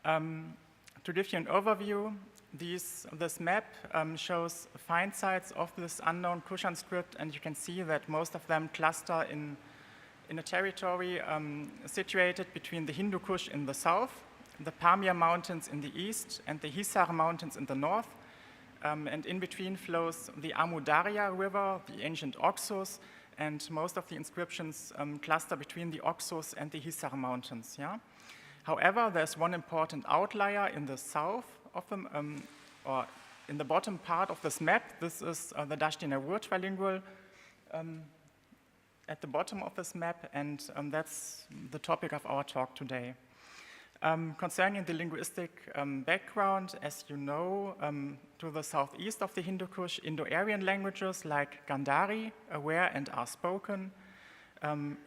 To give you an overview, this map shows find sites of this unknown Kushan script, and you can see that most of them cluster in a territory situated between the Hindu Kush in the south, the Pamir Mountains in the east, and the Hisar Mountains in the north. And in between flows the Amu Darya River, the ancient Oxus, and most of the inscriptions cluster between the Oxus and the Hisar Mountains. Yeah? However, there's one important outlier in the south of them, or in the bottom part of this map. This is the Dashti-Nawur trilingual at the bottom of this map, and that's the topic of our talk today. Concerning the linguistic background, as you know, to the southeast of the Hindu Kush, Indo-Aryan languages like Gandhari were and are spoken.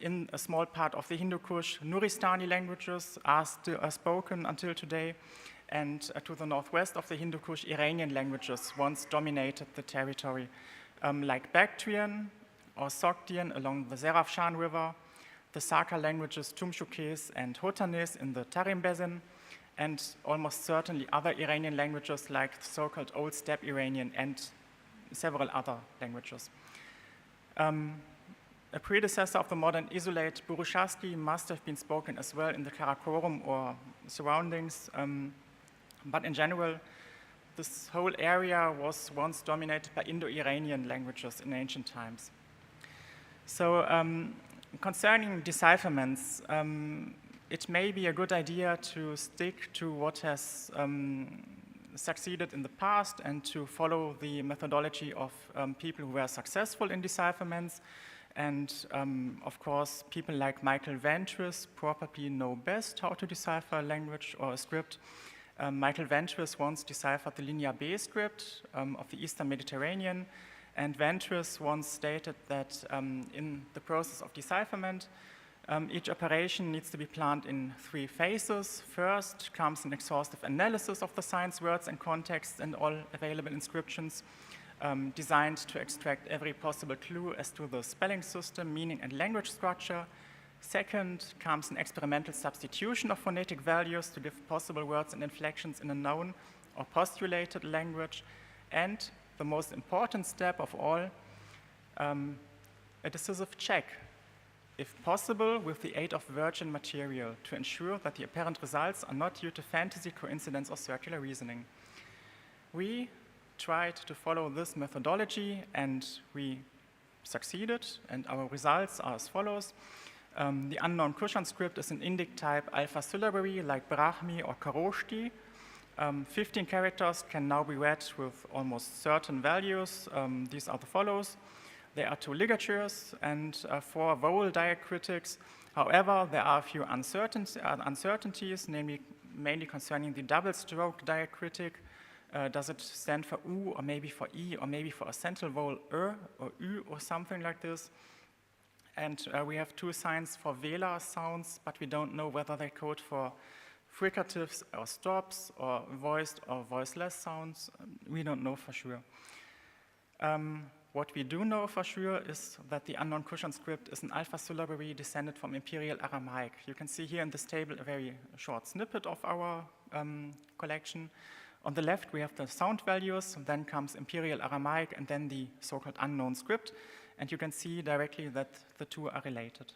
In a small part of the Hindu Kush, Nuristani languages are spoken until today. And to the northwest of the Hindu Kush, Iranian languages once dominated the territory, like Bactrian or Sogdian along the Zarafshan River, the Saka languages Tumshukes and Hotanes in the Tarim Basin, and almost certainly other Iranian languages like the so-called Old Steppe Iranian and several other languages. A predecessor of the modern isolate, Burushaski, must have been spoken as well in the Karakorum or surroundings, but in general, this whole area was once dominated by Indo-Iranian languages in ancient times. So concerning decipherments, it may be a good idea to stick to what has succeeded in the past and to follow the methodology of people who were successful in decipherments. And of course, people like Michael Ventris probably know best how to decipher a language or a script. Michael Ventris once deciphered the Linear B script of the Eastern Mediterranean, and Ventris once stated that in the process of decipherment, each operation needs to be planned in 3 phases. First comes an exhaustive analysis of the science words and contexts and all available inscriptions, designed to extract every possible clue as to the spelling system, meaning, and language structure. Second comes an experimental substitution of phonetic values to give possible words and inflections in a known or postulated language. And the most important step of all, a decisive check, if possible with the aid of virgin material, to ensure that the apparent results are not due to fantasy, coincidence, or circular reasoning. We tried to follow this methodology and we succeeded, and our results are as follows. The unknown Kushan script is an Indic type alpha syllabary like Brahmi or Kharoshti. 15 characters can now be read with almost certain values. These are the follows. There are 2 ligatures and 4 vowel diacritics. However, there are a few uncertainties, namely mainly concerning the double stroke diacritic. Does it stand for U or maybe for E or maybe for a central vowel or Ü or something like this? And we have 2 signs for velar sounds, but we don't know whether they code for fricatives or stops or voiced or voiceless sounds. We don't know for sure. What we do know for sure is that the unknown Kushan script is an alpha syllabary descended from Imperial Aramaic. You can see here in this table a very short snippet of our collection. On the left, we have the sound values, then comes Imperial Aramaic, and then the so-called unknown script. And you can see directly that the 2 are related.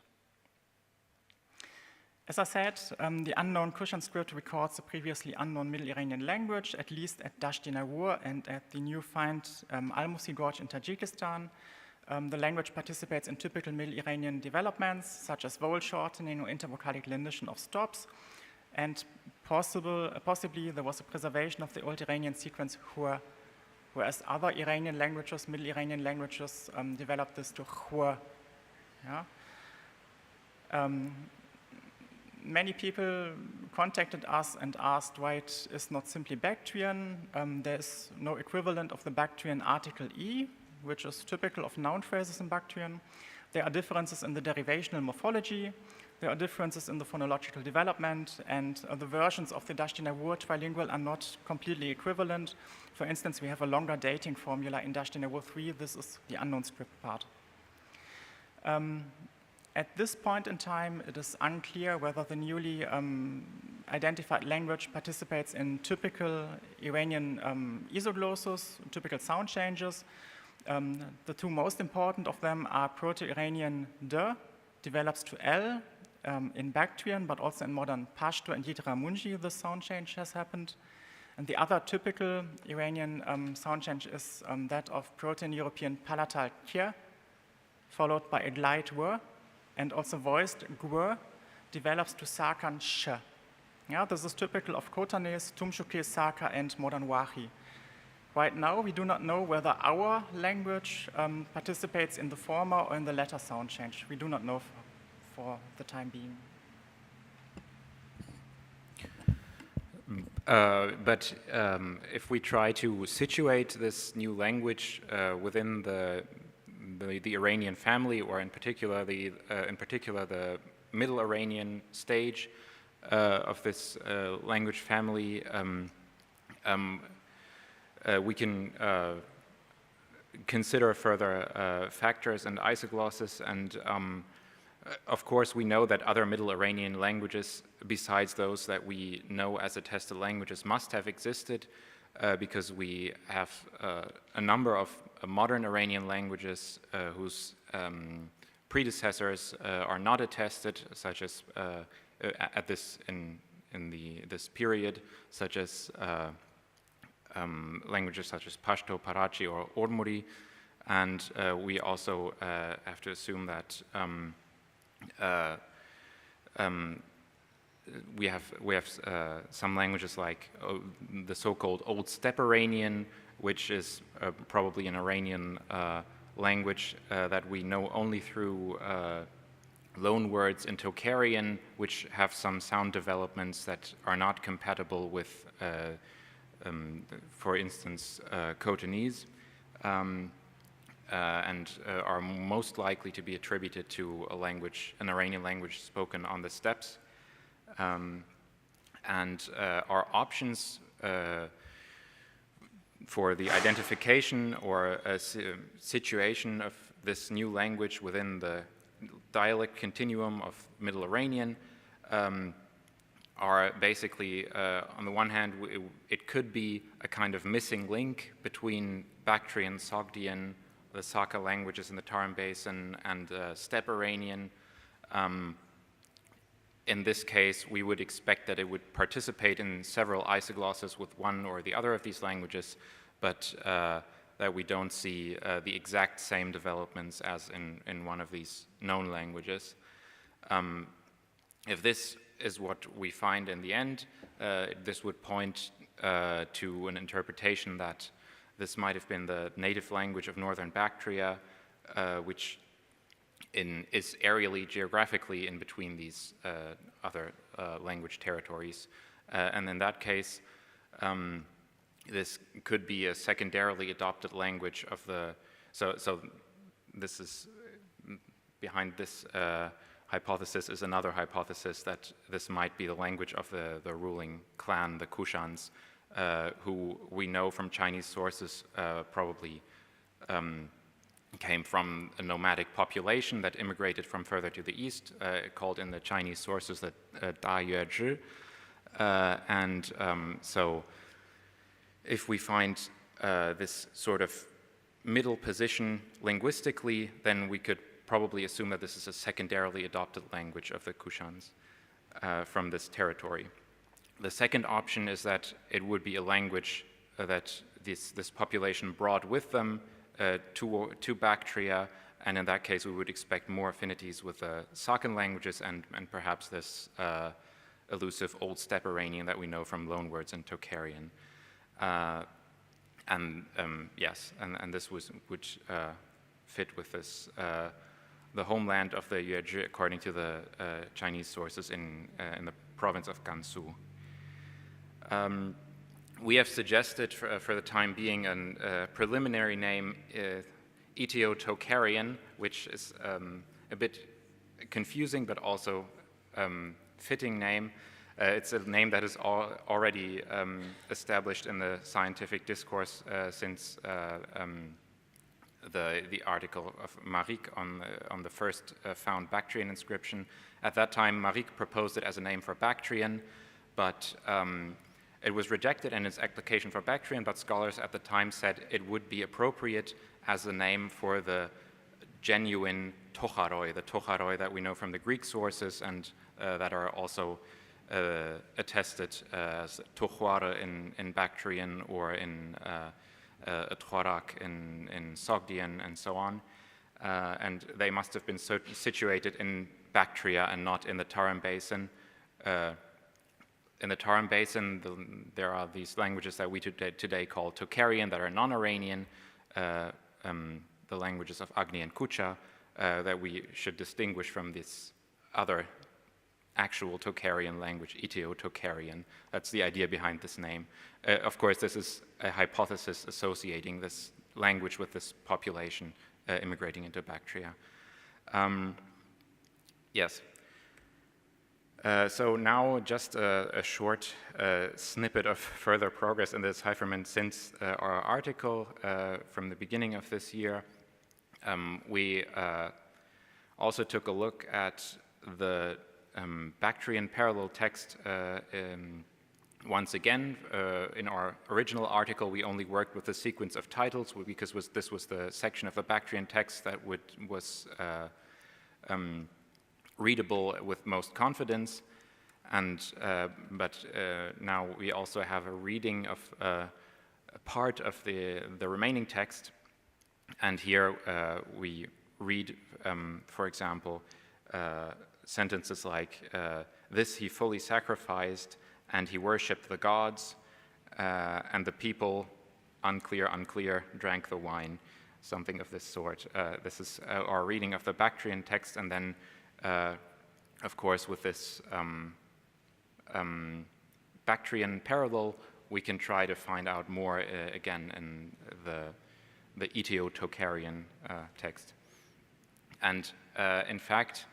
As I said, the unknown Kushan script records the previously unknown Middle Iranian language, at least at Dasht-i-Nawur and at the new find Almusi Gorge in Tajikistan. The language participates in typical Middle Iranian developments, such as vowel shortening or intervocalic lineation of stops. And possibly there was a preservation of the Old Iranian sequence Hur, whereas other Iranian languages, Middle Iranian languages, developed this to Hur. Yeah? Many people contacted us and asked why it is not simply Bactrian. There is no equivalent of the Bactrian article E, which is typical of noun phrases in Bactrian. There are differences in the derivational morphology. There are differences in the phonological development, and the versions of the Dasht-i-Nawur trilingual are not completely equivalent. For instance, we have a longer dating formula in Dasht-i-Nawur 3. This is the unknown script part. At this point in time, it is unclear whether the newly identified language participates in typical Iranian isoglosses, typical sound changes. The 2 most important of them are Proto-Iranian D, develops to L in Bactrian, but also in modern Pashto and Yidramunji, the sound change has happened. And the other typical Iranian sound change is that of Proto-European palatal Kye, followed by a glide W, and also voiced Gw develops to Sakan Sh. Yeah, this is typical of Khotanese, Tumshuke, Saka, and modern Wahi. Right now, we do not know whether our language participates in the former or in the latter sound change. We do not know for the time being. But if we try to situate this new language within the Iranian family, or in particular the Middle Iranian stage of this language family, we can consider further factors and isoglosses, and of course we know that other Middle Iranian languages besides those that we know as attested languages must have existed, because we have a number of modern Iranian languages whose predecessors are not attested, such as at this this period, such as languages such as Pashto, Parachi, or Ormuri, and we also have to assume that we have some languages like the so-called Old Steppe Iranian, which is probably an Iranian language that we know only through loan words in Tocharian, which have some sound developments that are not compatible with, for instance, Khotanese, and are most likely to be attributed to a language, an Iranian language spoken on the steppes. And our options for the identification or situation of this new language within the dialect continuum of Middle Iranian are basically, on the one hand, it could be a kind of missing link between Bactrian, Sogdian, the Saka languages in the Tarim Basin, and Steppe Iranian. In this case, we would expect that it would participate in several isoglosses with one or the other of these languages, but that we don't see the exact same developments as in one of these known languages. If this is what we find in the end, this would point to an interpretation that this might have been the native language of northern Bactria, which is areally, geographically in between these other language territories. And in that case, this could be a secondarily adopted language of the, so this is, behind this hypothesis is another hypothesis that this might be the language of the ruling clan, the Kushans, who we know from Chinese sources probably came from a nomadic population that immigrated from further to the east, called in the Chinese sources the Da Yue Zhi. So if we find this sort of middle position linguistically, then we could probably assume that this is a secondarily adopted language of the Kushans from this territory. The second option is that it would be a language that this population brought with them to Bactria, and in that case we would expect more affinities with the Sakan languages and perhaps this elusive Old Steppe Iranian that we know from loanwords in Tocharian. Yes, and this would fit with this, the homeland of the Yuezhi according to the Chinese sources in the province of Gansu. We have suggested for the time being a preliminary name, Etio-Tocharian, which is a bit confusing but also fitting name. It's a name that is already established in the scientific discourse since the article of Maric on the first found Bactrian inscription. At that time, Maric proposed it as a name for Bactrian, but it was rejected in its application for Bactrian, but scholars at the time said it would be appropriate as a name for the genuine Tocharoi, the Tocharoi that we know from the Greek sources and that are also attested as Tochwara in Bactrian or in Tchorak in Sogdian and so on. And they must have been situated in Bactria and not in the Tarim Basin. In the Tarim Basin, there are these languages that we today call Tocharian that are non-Iranian, the languages of Agni and Kucha, that we should distinguish from this other actual Tocharian language, Etio-Tocharian. That's the idea behind this name. Of course, this is a hypothesis associating this language with this population immigrating into Bactria. Yes. So now just a short snippet of further progress in the decipherment since our article from the beginning of this year. We also took a look at the Bactrian parallel text once again. In our original article, we only worked with the sequence of titles because this was the section of the Bactrian text that was readable with most confidence. And but now we also have a reading of a part of the remaining text, and here we read, for example, sentences like, this he fully sacrificed, and he worshipped the gods, and the people, unclear, unclear, drank the wine, something of this sort. This is our reading of the Bactrian text, and then, of course, with this Bactrian parallel, we can try to find out more again in the Etio-Tocharian text. And in fact,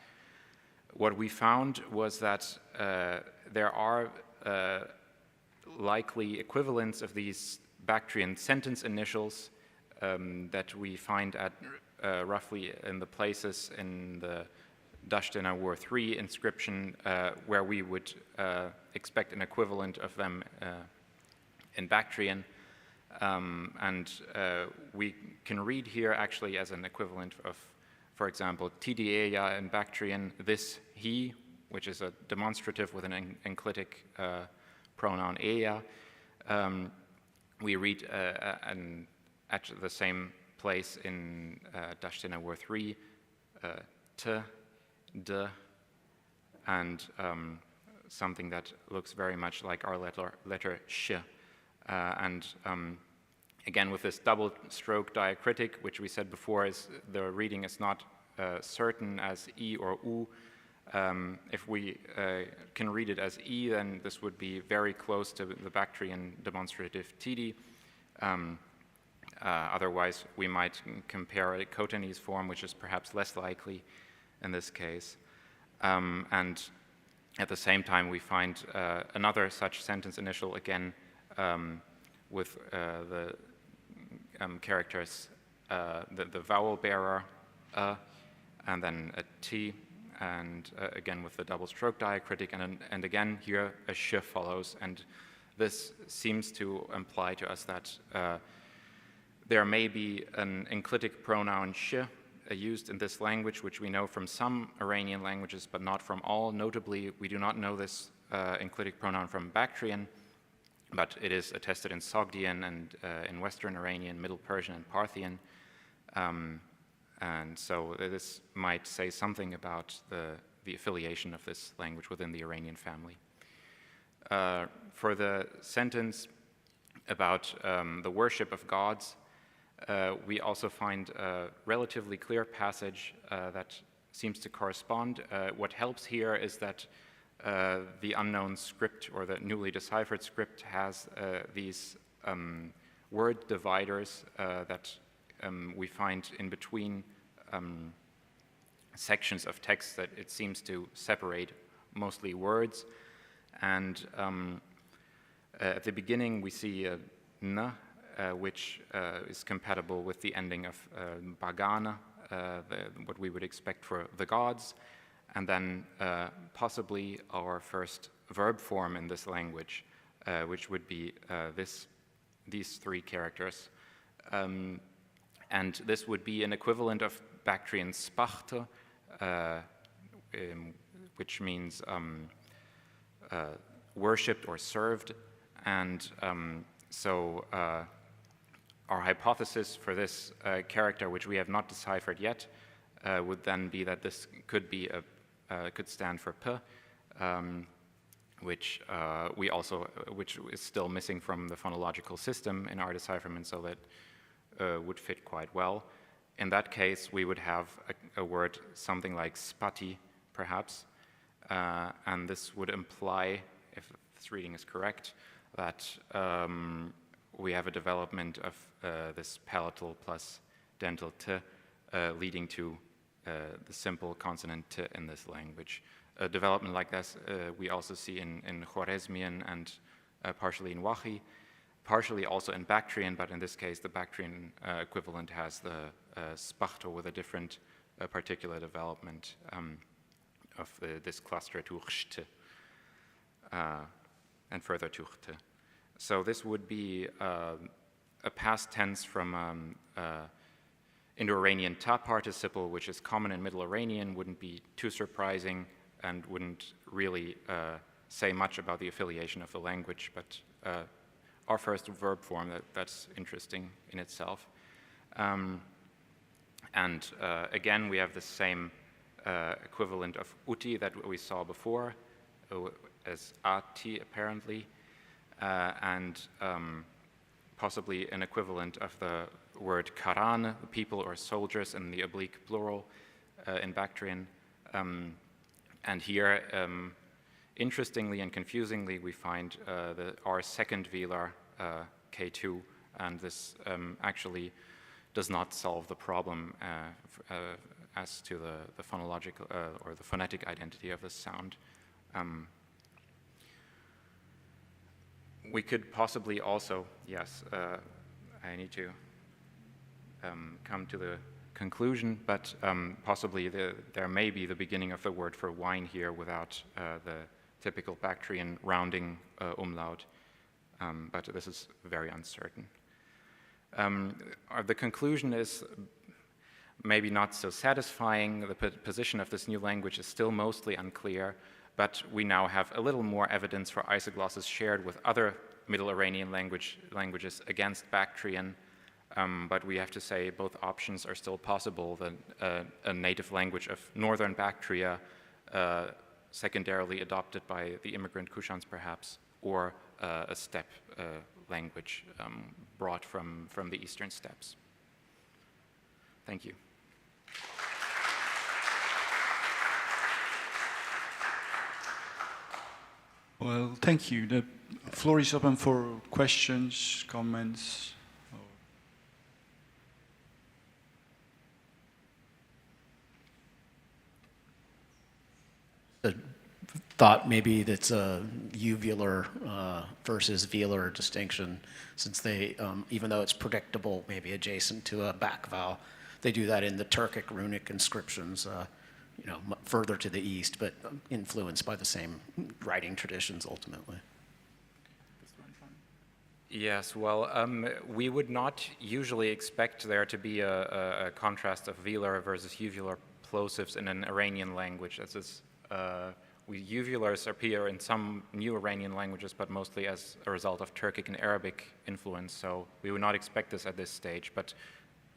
what we found was that there are likely equivalents of these Bactrian sentence initials that we find at roughly in the places in the Dashtina War III inscription where we would expect an equivalent of them in Bactrian. And we can read here actually as an equivalent of, for example, tideia in Bactrian, this, he, which is a demonstrative with an enclitic pronoun ea. We read at the same place in Dashtina War III, t, d, and something that looks very much like our letter sh. Again, with this double stroke diacritic, which we said before, is the reading is not certain as e or u. If we can read it as e, then this would be very close to the Bactrian demonstrative tidi. Otherwise, we might compare a Cotanese form, which is perhaps less likely in this case. And at the same time, we find another such sentence initial again with the characters, the vowel bearer, and then a t, and again with the double stroke diacritic, and again here a sh follows, and this seems to imply to us that there may be an enclitic pronoun sh used in this language, which we know from some Iranian languages, but not from all. Notably, we do not know this enclitic pronoun from Bactrian, but it is attested in Sogdian and in Western Iranian, Middle Persian, and Parthian. And so this might say something about the affiliation of this language within the Iranian family. For the sentence about the worship of gods, we also find a relatively clear passage that seems to correspond. What helps here is that the unknown script or the newly deciphered script has these word dividers that we find in between sections of text that it seems to separate mostly words. And at the beginning we see a n, which is compatible with the ending of bagana, what we would expect for the gods, and then possibly our first verb form in this language, which would be these three characters. And this would be an equivalent of Bactrian spachte, which means worshipped or served. And so our hypothesis for this character, which we have not deciphered yet, would then be that this could be could stand for p, which is still missing from the phonological system in our decipherment, so that would fit quite well. In that case, we would have a word something like spati, perhaps, and this would imply, if this reading is correct, that we have a development of this palatal plus dental t, leading to the simple consonant t in this language. A development like this we also see in Khwarezmian and partially in Wahi, partially also in Bactrian, but in this case the Bactrian equivalent has the spachto with a different particular development of this cluster tuchte and further tuchte. So this would be a past tense from Indo-Iranian ta participle, which is common in Middle Iranian, wouldn't be too surprising and wouldn't really say much about the affiliation of the language, but our first verb form, that's interesting in itself. And again, we have the same equivalent of uti that we saw before, as ati apparently, and possibly an equivalent of the word karan, people or soldiers, in the oblique plural in Bactrian. And here, interestingly and confusingly, we find our second velar, K2, and this actually does not solve the problem as to the phonological or the phonetic identity of the sound. We could possibly also, yes, I need to come to the conclusion, but possibly there may be the beginning of the word for wine here without the typical Bactrian rounding umlaut, but this is very uncertain. The conclusion is maybe not so satisfying. The position of this new language is still mostly unclear, but we now have a little more evidence for isoglosses shared with other Middle Iranian languages against Bactrian, but we have to say both options are still possible. A native language of northern Bactria, secondarily adopted by the immigrant Kushans perhaps, or a steppe language brought from the eastern steppes. Thank you. Well, thank you. The floor is open for questions, comments. The thought maybe that's a uvular versus velar distinction, since they, even though it's predictable, maybe adjacent to a back vowel, they do that in the Turkic runic inscriptions, further to the east, but influenced by the same writing traditions ultimately. Yes, well, we would not usually expect there to be a contrast of velar versus uvular plosives in an Iranian language. As is, uvulars appear in some new Iranian languages, but mostly as a result of Turkic and Arabic influence, so we would not expect this at this stage, but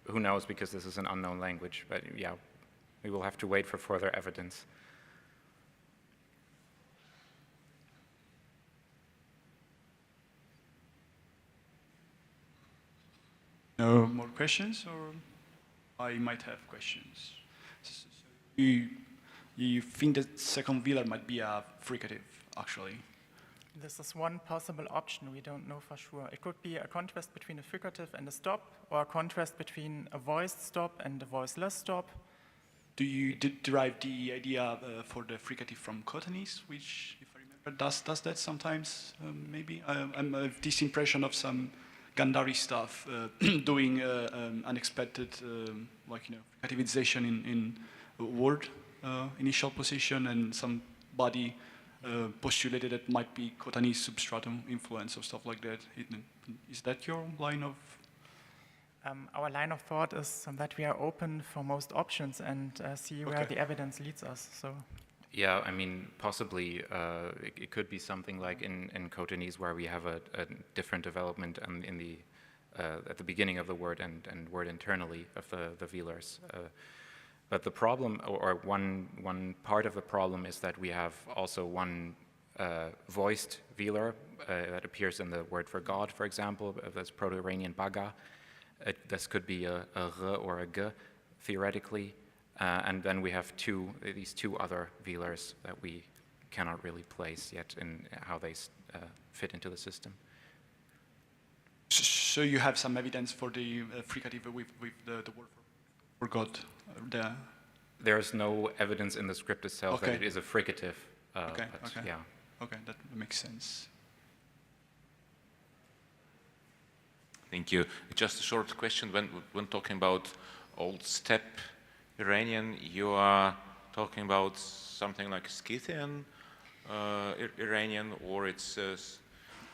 who knows, because this is an unknown language. But yeah, we will have to wait for further evidence. No more questions, or I might have questions. So you think that second velar might be a fricative, actually? This is one possible option. We don't know for sure. It could be a contrast between a fricative and a stop, or a contrast between a voiced stop and a voiceless stop. Do you derive the idea for the fricative from Cotonese, which, if I remember, does that sometimes, maybe? I have this impression of some Gandhari stuff doing unexpected, fricativization in a word initial position, and somebody postulated that might be Cotonese substratum influence or stuff like that. Is that your line of? Our line of thought is that we are open for most options and see where the evidence leads us. So. Yeah, I mean, possibly it could be something like in Cotonese, where we have a different development in the at the beginning of the word and word internally of the velars. But the problem, or one part of the problem, is that we have also one voiced velar that appears in the word for God, for example. That's Proto-Iranian baga. This could be a r or a g, theoretically. And then we have these two other velars that we cannot really place yet in how they fit into the system. So you have some evidence for the fricative with the word for God there? There's no evidence in the script itself that it is a fricative. Okay. Yeah. Okay, that makes sense. Thank you. Just a short question. When talking about old steppe Iranian, you are talking about something like Scythian Iranian, or it's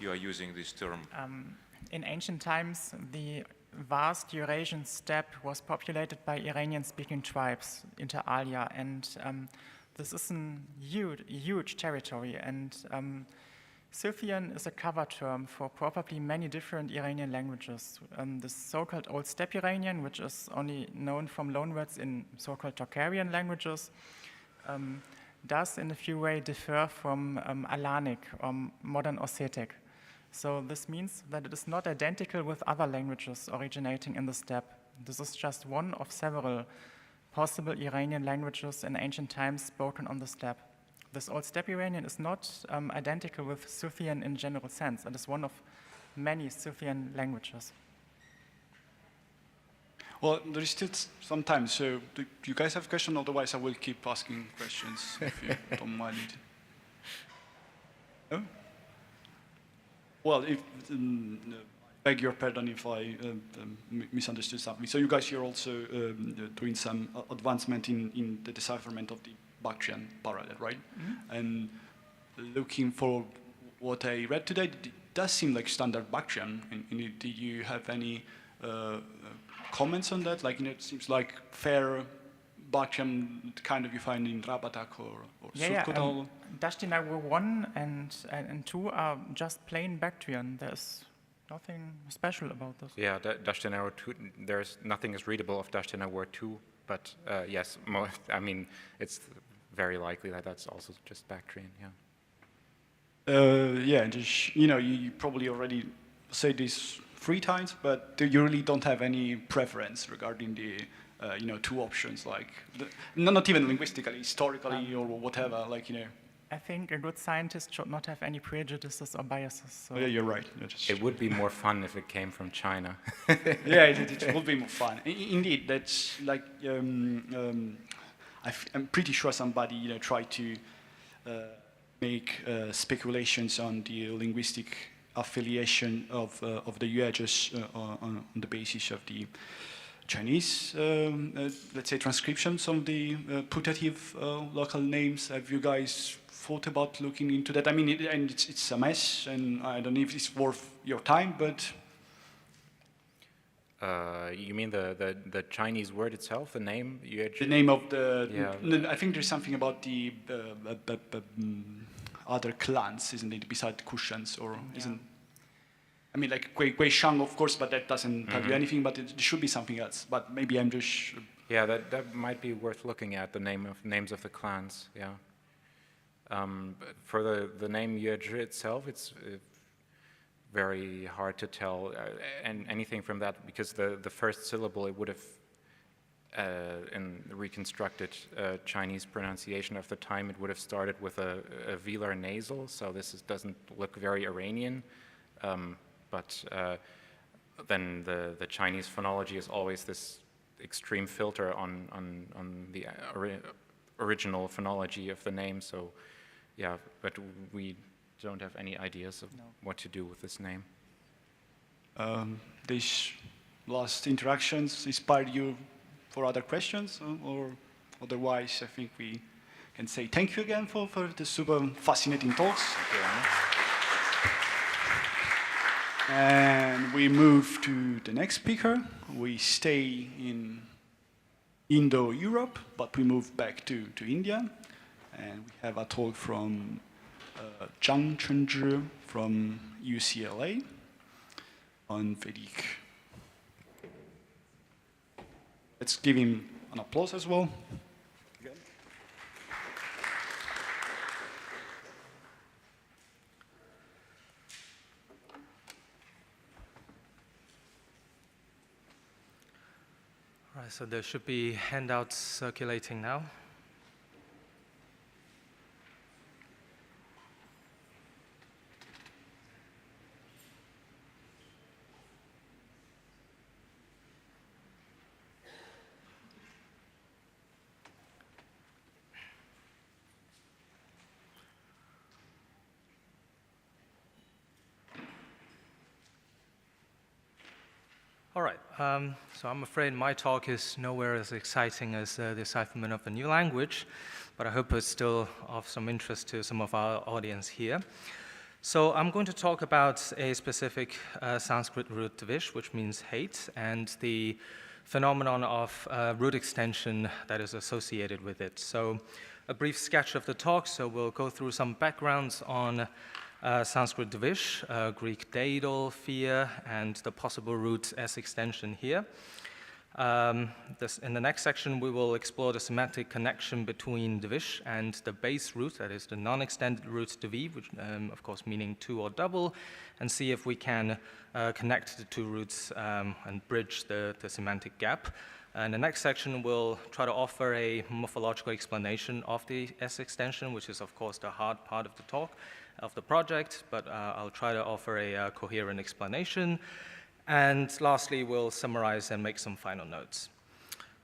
you are using this term? In ancient times, the vast Eurasian steppe was populated by Iranian-speaking tribes, inter alia, and this is a huge territory, and Scythian is a cover term for probably many different Iranian languages. The so-called Old Steppe Iranian, which is only known from loanwords in so-called Tocharian languages, does in a few ways differ from Alanic or modern Ossetic. So this means that it is not identical with other languages originating in the steppe. This is just one of several possible Iranian languages in ancient times spoken on the steppe. This Old Steppe Iranian is not identical with Scythian in general sense. It is one of many Scythian languages. Well, there is still some time, so do you guys have questions? Otherwise, I will keep asking questions if you don't mind it. No? Well, beg your pardon if I misunderstood something. So you guys are also doing some advancement in the decipherment of the Bactrian parallel, right? Mm-hmm. And looking for what I read today, it does seem like standard Bactrian. And did you have any comments on that? Like, it seems like fair Bactrian kind of you find in Rabatak or Surkotal. Dashtinagor 1 and 2 are just plain Bactrian. There's nothing special about this. Yeah, Dashtinagor 2, there's nothing is readable of Dashtinagor 2, but yes, I mean, it's very likely that that's also just Bactrian, yeah. Yeah, just, you probably already said this 3 times, but you really don't have any preference regarding the, 2 options, like, not even linguistically, historically, or whatever, like, I think a good scientist should not have any prejudices or biases. So. Yeah, you're right. It would be more fun if it came from China. Yeah, it would be more fun. Indeed, that's like, I'm pretty sure somebody, tried to make speculations on the linguistic affiliation of the UEGs on the basis of the Chinese, let's say, transcriptions of the putative local names. Have you guys thought about looking into that? I mean, it's a mess, and I don't know if it's worth your time, but... You mean the Chinese word itself, the name? The name of the... Yeah. I think there's something about the other clans, isn't it, beside Kushans, or isn't... I mean, like Gui Shang, of course, but that doesn't tell you anything, but it should be something else. But maybe I'm just... Yeah, that might be worth looking at, the names of the clans, yeah. For the name Yuezhi itself, it's very hard to tell and anything from that, because the first syllable, it would have, in the reconstructed Chinese pronunciation of the time, it would have started with a velar nasal, so this doesn't look very Iranian. But then the Chinese phonology is always this extreme filter on the original phonology of the name. So, yeah, but we don't have any ideas of what to do with this name. These last interactions inspired you for other questions, or otherwise, I think we can say thank you again for the super fascinating talks. Thank you very much. And we move to the next speaker. We stay in Indo-Europe, but we move back to India. And we have a talk from Zhang Chunzhi from UCLA on Vedic. Let's give him an applause as well. Right, so there should be handouts circulating now. All right, so I'm afraid my talk is nowhere as exciting as the decipherment of a new language, but I hope it's still of some interest to some of our audience here. So I'm going to talk about a specific Sanskrit root dvish, which means hate, and the phenomenon of root extension that is associated with it. So a brief sketch of the talk. So we'll go through some backgrounds on Sanskrit dvish, Greek daedal, fear, and the possible root S extension here. In the next section, we will explore the semantic connection between dvish and the base root, that is the non-extended root dvi, which of course meaning two or double, and see if we can connect the two roots and bridge the semantic gap. In the next section, we'll try to offer a morphological explanation of the S extension, which is of course the hard part of the talk, of the project, but I'll try to offer a coherent explanation. And lastly, we'll summarize and make some final notes.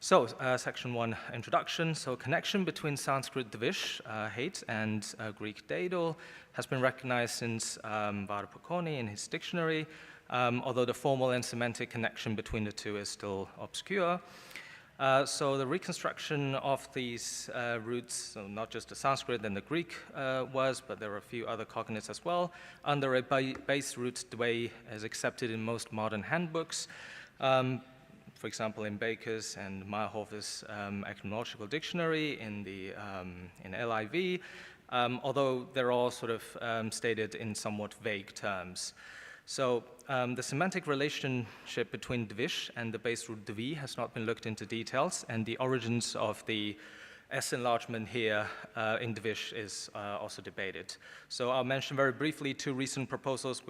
So, section 1, introduction. So, connection between Sanskrit dvish, hate, and Greek daedal has been recognized since Vajrapakoni in his dictionary, although the formal and semantic connection between the two is still obscure. So the reconstruction of these roots, so not just the Sanskrit and the Greek was, but there are a few other cognates as well, under a base root dvei as accepted in most modern handbooks. For example, in Baker's and Meyerhofer's etymological dictionary, in LIV, although they're all sort of stated in somewhat vague terms. So the semantic relationship between dvish and the base root dvi has not been looked into details, and the origins of the S enlargement here in dvish is also debated. So I'll mention very briefly two recent proposals,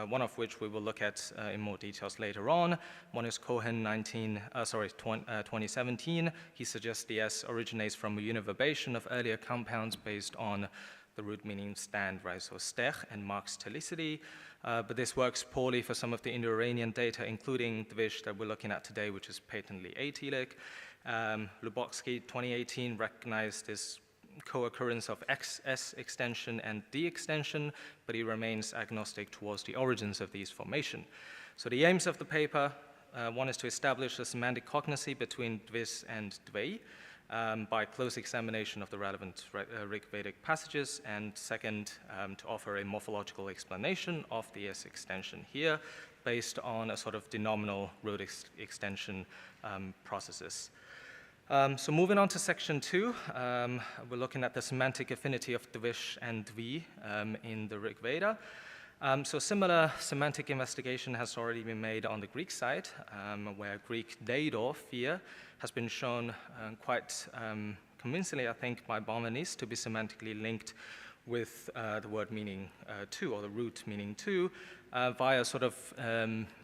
one of which we will look at in more details later on. One is Cohen 2017. He suggests the S originates from a univerbation of earlier compounds based on the root meaning stand, right? So stech and marks telicity. But this works poorly for some of the Indo-Iranian data, including dvish that we're looking at today, which is patently atelic. Lubotsky, 2018, recognized this co-occurrence of S extension and D extension, but he remains agnostic towards the origins of these formations. So the aims of the paper, one is to establish a semantic cognacy between dvish and dvei, by close examination of the relevant Rig Vedic passages, and second, to offer a morphological explanation of the S extension here based on a sort of denominal root extension processes. So moving on to section 2, we're looking at the semantic affinity of dvish and dvi in the Rig Veda. So similar semantic investigation has already been made on the Greek side, where Greek daedal, fear, has been shown quite convincingly, I think, by Bomanis to be semantically linked with the word meaning two, or the root meaning two, via sort of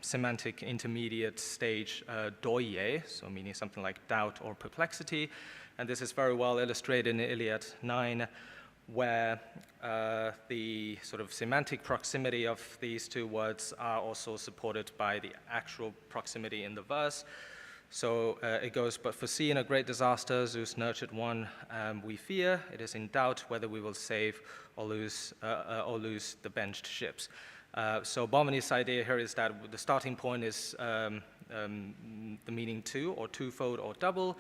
semantic intermediate stage doye, so meaning something like doubt or perplexity. And this is very well illustrated in Iliad 9, where the sort of semantic proximity of these two words are also supported by the actual proximity in the verse. So it goes, but foreseeing a great disaster, Zeus nurtured one we fear. It is in doubt whether we will save or lose the benched ships. So Bomani's idea here is that the starting point is the meaning two, or twofold, or double.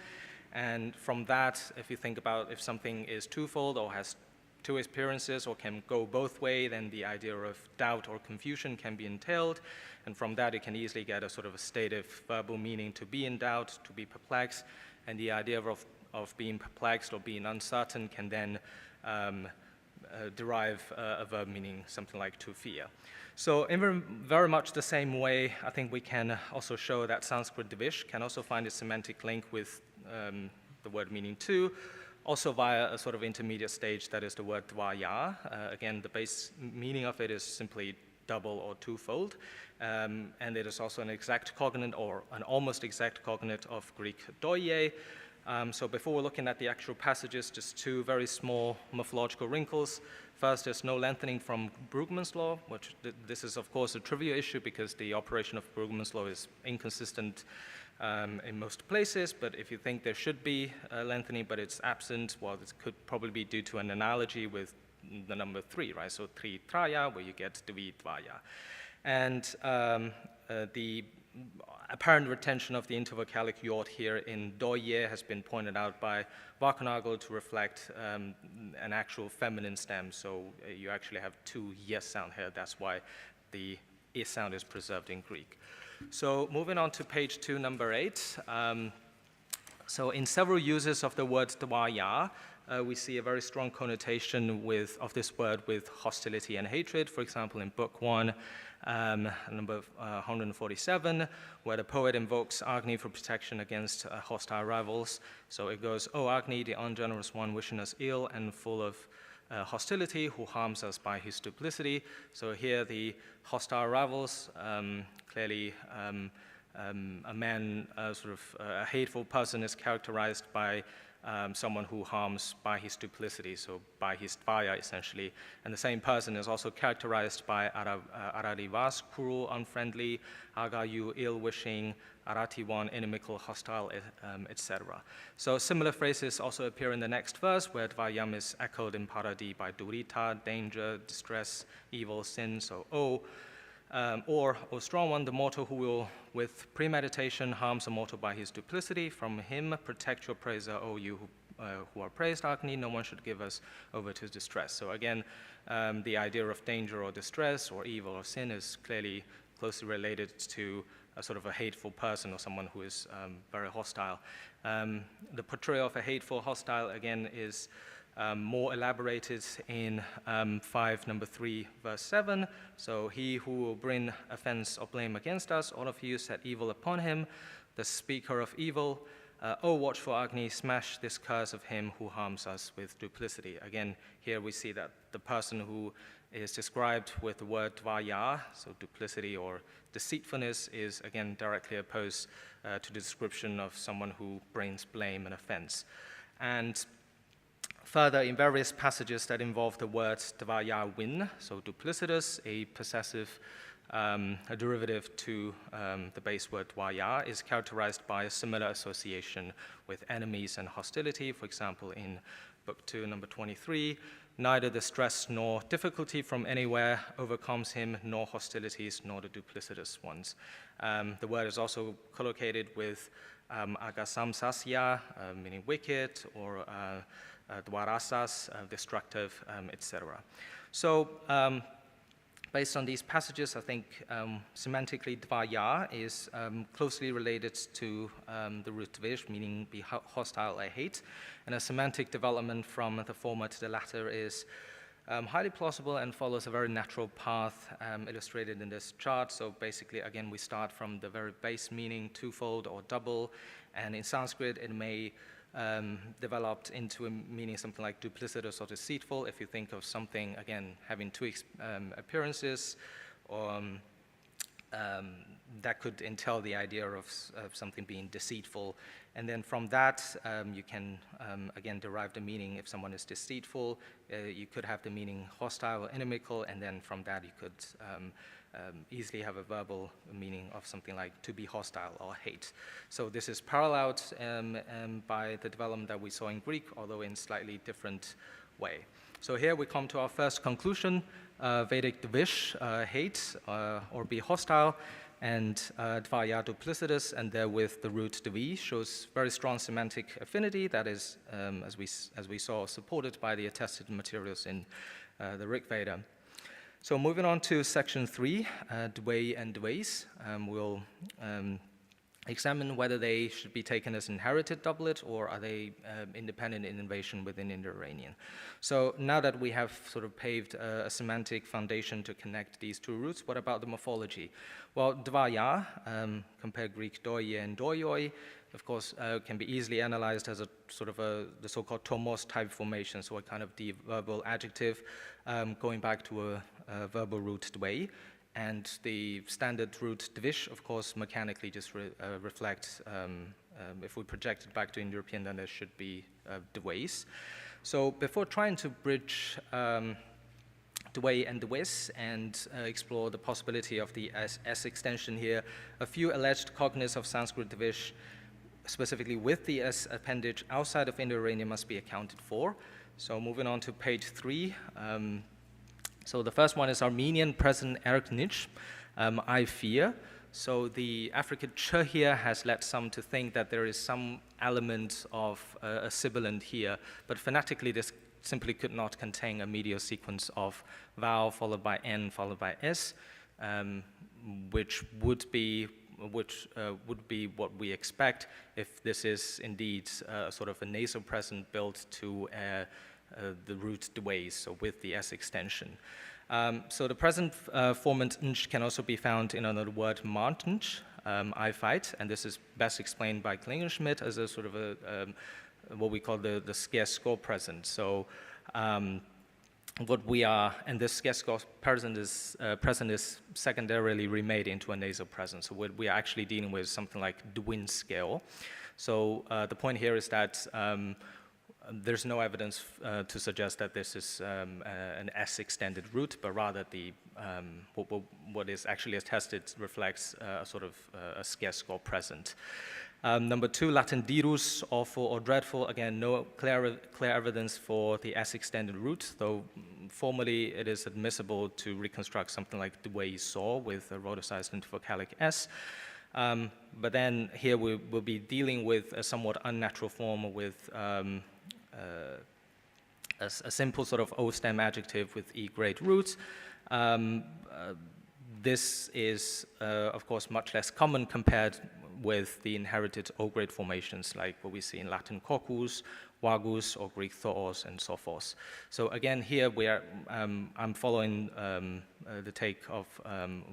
And from that, if you think about if something is twofold or has two appearances or can go both ways, then the idea of doubt or confusion can be entailed. And from that, you can easily get a sort of a stative verbal meaning to be in doubt, to be perplexed. And the idea of being perplexed or being uncertain can then derive a verb meaning something like to fear. So in very much the same way, I think we can also show that Sanskrit dvish can also find a semantic link with the word meaning two, also via a sort of intermediate stage that is the word dvaya. Again, the base meaning of it is simply double or twofold. And it is also an exact cognate or an almost exact cognate of Greek doye. So before we're looking at the actual passages, just two very small morphological wrinkles. First, there's no lengthening from Brueggemann's law, which this is of course a trivial issue because the operation of Brueggemann's law is inconsistent in most places, but if you think there should be lengthening but it's absent, well, this could probably be due to an analogy with the number 3, right? So 3 traya, where you get dvi dvaya. And the apparent retention of the intervocalic yod here in doye has been pointed out by Wachenagel to reflect an actual feminine stem. So you actually have two yes sound here. That's why the e sound is preserved in Greek. So moving on to page 2, number 8. So in several uses of the word dvaya, we see a very strong connotation of this word with hostility and hatred. For example, in book 1, number 147, where the poet invokes Agni for protection against hostile rivals. So it goes, "O Agni, the ungenerous one, wishing us ill and full of hostility, who harms us by his duplicity." So here the hostile rivals, clearly a man, a hateful person is characterized by someone who harms by his duplicity, so by his dvaya, essentially. And the same person is also characterized by aradivas, cruel, unfriendly, agayu, ill-wishing, aratiwan, inimical, hostile, etc. So similar phrases also appear in the next verse, where dvayam is echoed in paradi by durita, danger, distress, evil, sin, so or, O strong one, the mortal who will, with premeditation, harms a mortal by his duplicity. From him, protect your praiser, O you who are praised, Agni. No one should give us over to distress. So again, the idea of danger or distress or evil or sin is clearly closely related to a sort of a hateful person or someone who is very hostile. The portrayal of a hateful hostile, again, is more elaborated in 5, number 3, verse 7. So he who will bring offense or blame against us, all of you set evil upon him, the speaker of evil. O watchful Agni, smash this curse of him who harms us with duplicity. Again, here we see that the person who is described with the word dvaya, so duplicity or deceitfulness, is again directly opposed to the description of someone who brings blame and offense. And further, in various passages that involve the word dvaya win, so duplicitous, a possessive, a derivative to the base word dvaya, is characterized by a similar association with enemies and hostility. For example, in book 2, number 23, neither the stress nor difficulty from anywhere overcomes him, nor hostilities, nor the duplicitous ones. The word is also collocated with agasamsasya, meaning wicked, or dwarasas, destructive, etc. So based on these passages, I think semantically dvaya is closely related to the root dvish, meaning be hostile or hate. And a semantic development from the former to the latter is highly plausible and follows a very natural path illustrated in this chart. So basically, again, we start from the very base meaning, twofold or double. And in Sanskrit, it may developed into a meaning something like duplicitous or deceitful. If you think of something, again, having two appearances, or that could entail the idea of something being deceitful. And then from that, you can, again, derive the meaning. If someone is deceitful, you could have the meaning hostile or inimical, and then from that you could easily have a verbal meaning of something like to be hostile or hate. So this is paralleled by the development that we saw in Greek, although in slightly different way. So here we come to our first conclusion. Vedic dvish, hate or be hostile, and dvaya duplicitous, and therewith the root dvi shows very strong semantic affinity that is, as we saw, supported by the attested materials in the Rig Veda. So moving on to section 3, dvei and dveis, we'll examine whether they should be taken as inherited doublet or are they independent innovation within Indo-Iranian. So now that we have sort of paved a semantic foundation to connect these two roots, what about the morphology? Well, dvaya, compare Greek doye and doyoi, of course, can be easily analyzed as a sort of the so-called tomos type formation, so a kind of verbal adjective going back to a verbal root dvei. And the standard root dvish, of course, mechanically just reflects, if we project it back to Indo-European, then there should be dveis. So before trying to bridge dvei and dveis and explore the possibility of the S extension here, a few alleged cognates of Sanskrit dvish, specifically with the S appendage outside of Indo-Iranian, must be accounted for. So moving on to page 3. So the first one is Armenian present ergnich, I fear. So the affricate ch here has led some to think that there is some element of a sibilant here, but phonetically this simply could not contain a medial sequence of vowel followed by n followed by s, which would be what we expect if this is indeed sort of a nasal present built to the root dways, so with the s extension. So the present formant nch can also be found in another word, martnch, I fight, and this is best explained by Klingenschmidt as a sort of a what we call the scarce score present. So what we are, and this scarce score present is secondarily remade into a nasal present. So what we are actually dealing with is something like Dwin scale. So the point here is that there's no evidence to suggest that this is an S-extended root, but rather the what is actually attested reflects a sort of a scarce score present. Number two, Latin dirus, awful or dreadful. Again, no clear evidence for the S-extended root, though formally it is admissible to reconstruct something like the way you saw with a rhoticized intervocalic S. But then here we will be dealing with a somewhat unnatural form with a simple sort of O-stem adjective with E-grade roots. This is, of course, much less common compared with the inherited O-grade formations like what we see in Latin coccus, vagus, or Greek thoos, and so forth. So again, here we are, I'm following the take of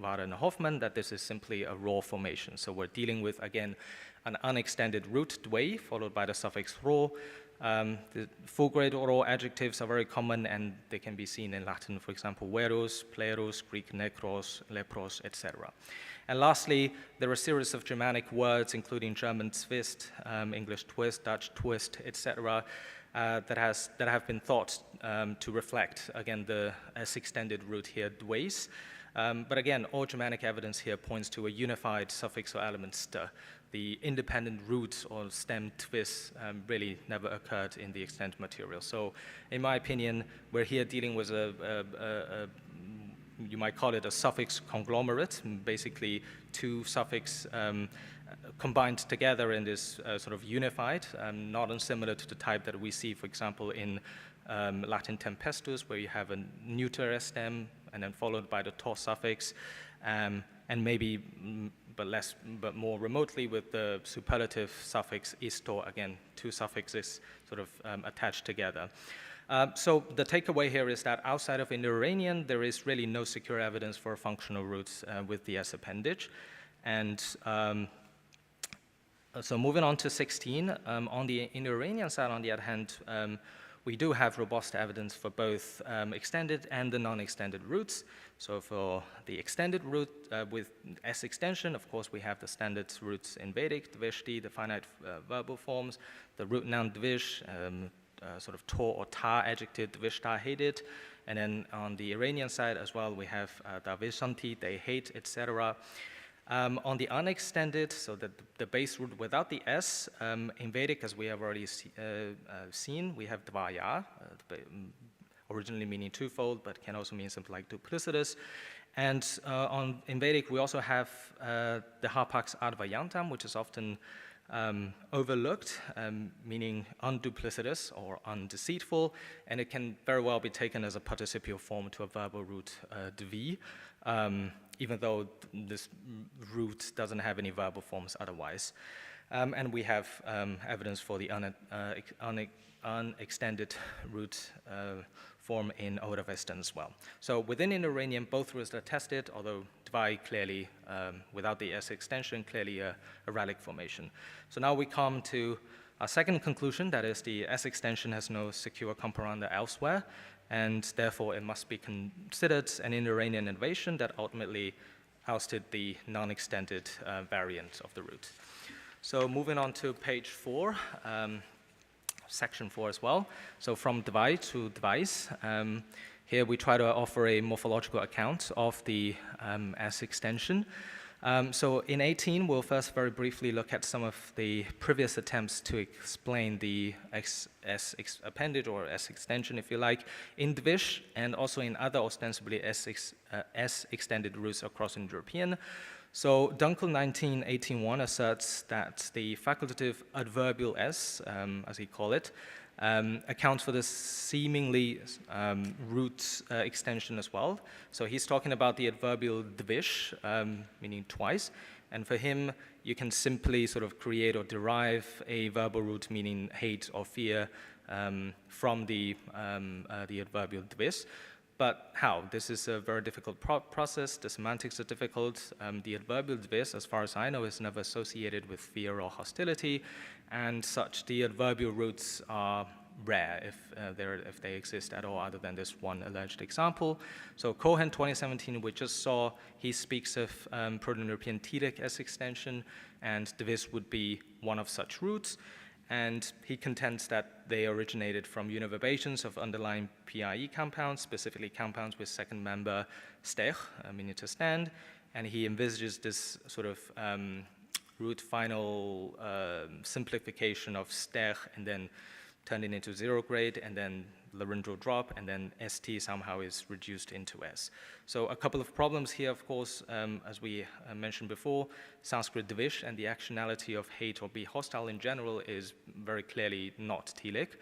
Wada and Hoffman that this is simply a raw formation. So we're dealing with, again, an unextended root dway followed by the suffix raw. The full-grade oral adjectives are very common, and they can be seen in Latin, for example, verus, plerus, Greek nekros, lepros, etc. And lastly, there are a series of Germanic words, including German twist, English twist, Dutch twist, etc., that have been thought to reflect, again, the S-extended root here, dways. But again, all Germanic evidence here points to a unified suffix or element st. The independent root or stem twist really never occurred in the extant material. So in my opinion, we're here dealing with you might call it a suffix conglomerate, basically two suffix combined together in this sort of unified, not unsimilar to the type that we see, for example, in Latin tempestus, where you have a neuter stem and then followed by the tor suffix, and maybe, but more remotely with the superlative suffix istor, again, two suffixes sort of attached together. So the takeaway here is that outside of Indo-Iranian, there is really no secure evidence for functional roots with the S appendage. And so moving on to 16, on the Indo-Iranian side, on the other hand, we do have robust evidence for both extended and the non-extended roots. So for the extended root with S extension, of course, we have the standard roots in Vedic, dvishti, the finite verbal forms, the root noun dvish, sort of tor or tar adjective, dvishta, hated. And then on the Iranian side as well, we have davishanti, they hate, etc. On the unextended, so the base root without the S, in Vedic, as we have already seen, we have dvaya, originally meaning twofold, but can also mean something like duplicitous. And in Vedic, we also have the hapax advayantam, which is often overlooked, meaning unduplicitous or undeceitful, and it can very well be taken as a participial form to a verbal root dvi, even though this root doesn't have any verbal forms otherwise. And we have evidence for the unextended root form in Older Western as well. So within Indo-Iranian, both roots are tested, although Dvai clearly, without the S extension, clearly a relic formation. So now we come to our second conclusion, that is the S extension has no secure comparanda elsewhere, and therefore it must be considered an Indo-Iranian innovation that ultimately ousted the non-extended variant of the root. So moving on to page 4, section 4 as well. So from Dvai to Dvais, here we try to offer a morphological account of the S extension. So in 18, we'll first very briefly look at some of the previous attempts to explain the S appendage or S extension, if you like, in Dvish and also in other ostensibly S extended roots across Indo-European. So Dunkel 1981 asserts that the facultative adverbial s, as he call it, accounts for the seemingly root extension as well. So he's talking about the adverbial dvish, meaning twice, and for him, you can simply sort of create or derive a verbal root meaning hate or fear from the adverbial dvis. But how? This is a very difficult process. The semantics are difficult. The adverbial dvis, as far as I know, is never associated with fear or hostility, and such the adverbial roots are rare if they exist at all, other than this one alleged example. So Cohen 2017, we just saw, he speaks of Proto-European Telic S extension, and dvis would be one of such roots. And he contends that they originated from univerbations of underlying PIE compounds, specifically compounds with second member stech, meaning to stand, and he envisages this sort of root final simplification of stech and then turning into zero grade, and then laryngeal drop, and then ST somehow is reduced into S. So a couple of problems here, of course, as we mentioned before, Sanskrit dvish and the actionality of hate or be hostile in general is very clearly not telic.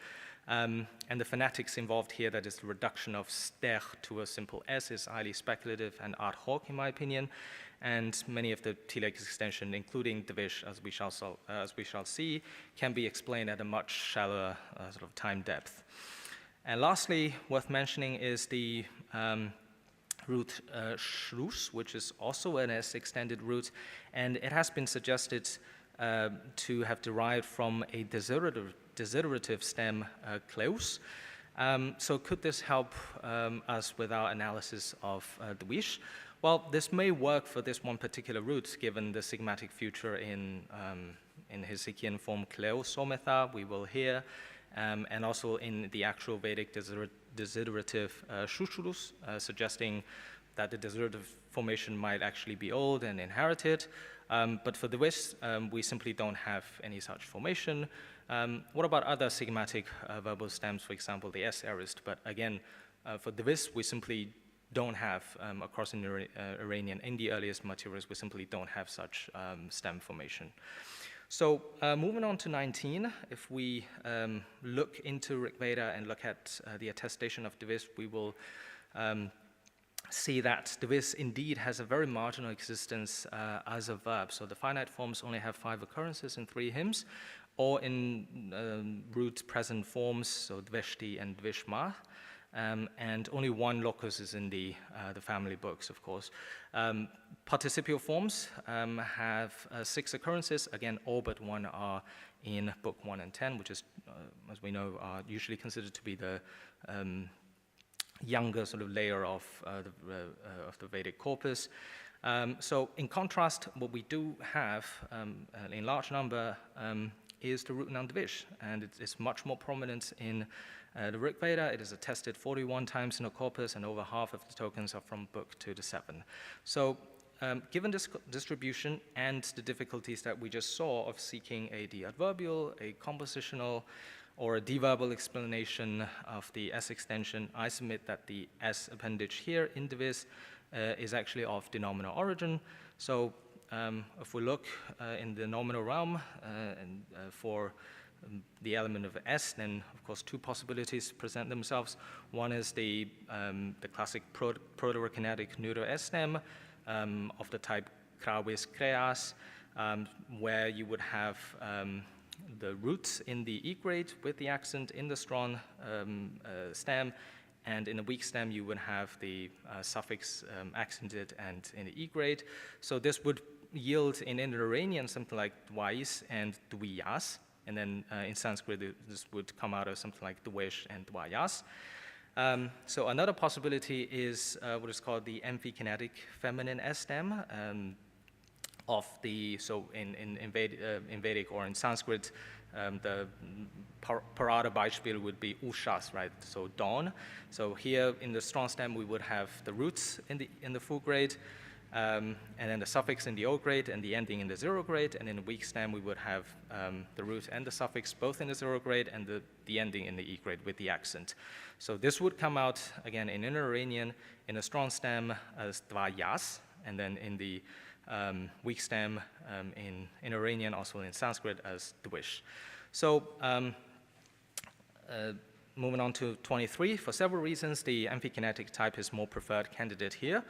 And the phonetics involved here, that is the reduction of stech to a simple S, is highly speculative and ad hoc, in my opinion. And many of the telic extension, including dvish, as we shall see, can be explained at a much shallower sort of time depth. And lastly, worth mentioning is the root shrus, which is also an S-extended root, and it has been suggested to have derived from a desiderative stem kleus. So could this help us with our analysis of dvish? Well, this may work for this one particular root, given the sigmatic future in Hesychian form kleus sometha, we will hear, and also in the actual Vedic desiderative shushrus, suggesting that the desiderative formation might actually be old and inherited. But for the dvish, we simply don't have any such formation. What about other sigmatic verbal stems, for example, the S aorist? But again, for the dvish, we simply don't have, across Iranian in the earliest materials, we simply don't have such stem formation. So moving on to 19, if we look into Rig Veda and look at the attestation of dvish, we will see that dvish indeed has a very marginal existence as a verb. So the finite forms only have 5 occurrences in 3 hymns, or in root present forms, so dveshti and dvishma. And only 1 locus is in the family books, of course. Participial forms have 6 occurrences. Again, all but 1 are in book 1 and 10, which is, as we know, are usually considered to be the younger sort of layer of the Vedic corpus. So in contrast, what we do have in large number is the root noun dvish, and it's much more prominent in the Rig Veda. It is attested 41 times in the corpus, and over half of the tokens are from book 2 to 7. So given this distribution and the difficulties that we just saw of seeking a de-adverbial, a compositional, or a deverbal explanation of the S extension, I submit that the S appendage here in dvish is actually of denominal origin. So if we look in the nominal realm and for the element of S, then of course 2 possibilities present themselves. One is the classic proto-kinetic neuter S stem of the type kravis kreas, where you would have the root in the E grade with the accent in the strong stem, and in the weak stem you would have the suffix accented and in the E grade. So this would yield in Indo-Iranian something like dwais and dwiyas, and then in Sanskrit this would come out of something like dwish and dwayas. So another possibility is what is called the amphikinetic feminine S stem of the, so in Vedic or in Sanskrit, the parada Beispiel would be ushas, right? So dawn. So here in the strong stem we would have the roots in the full grade, and then the suffix in the O grade and the ending in the 0 grade, and in the weak stem we would have the root and the suffix both in the 0 grade and the ending in the E grade with the accent. So this would come out again in Indo-Iranian in a strong stem as dvayas, and then in the weak stem in Iranian, also in Sanskrit as Dvish. So moving on to 23, for several reasons, the amphikinetic type is more preferred candidate here.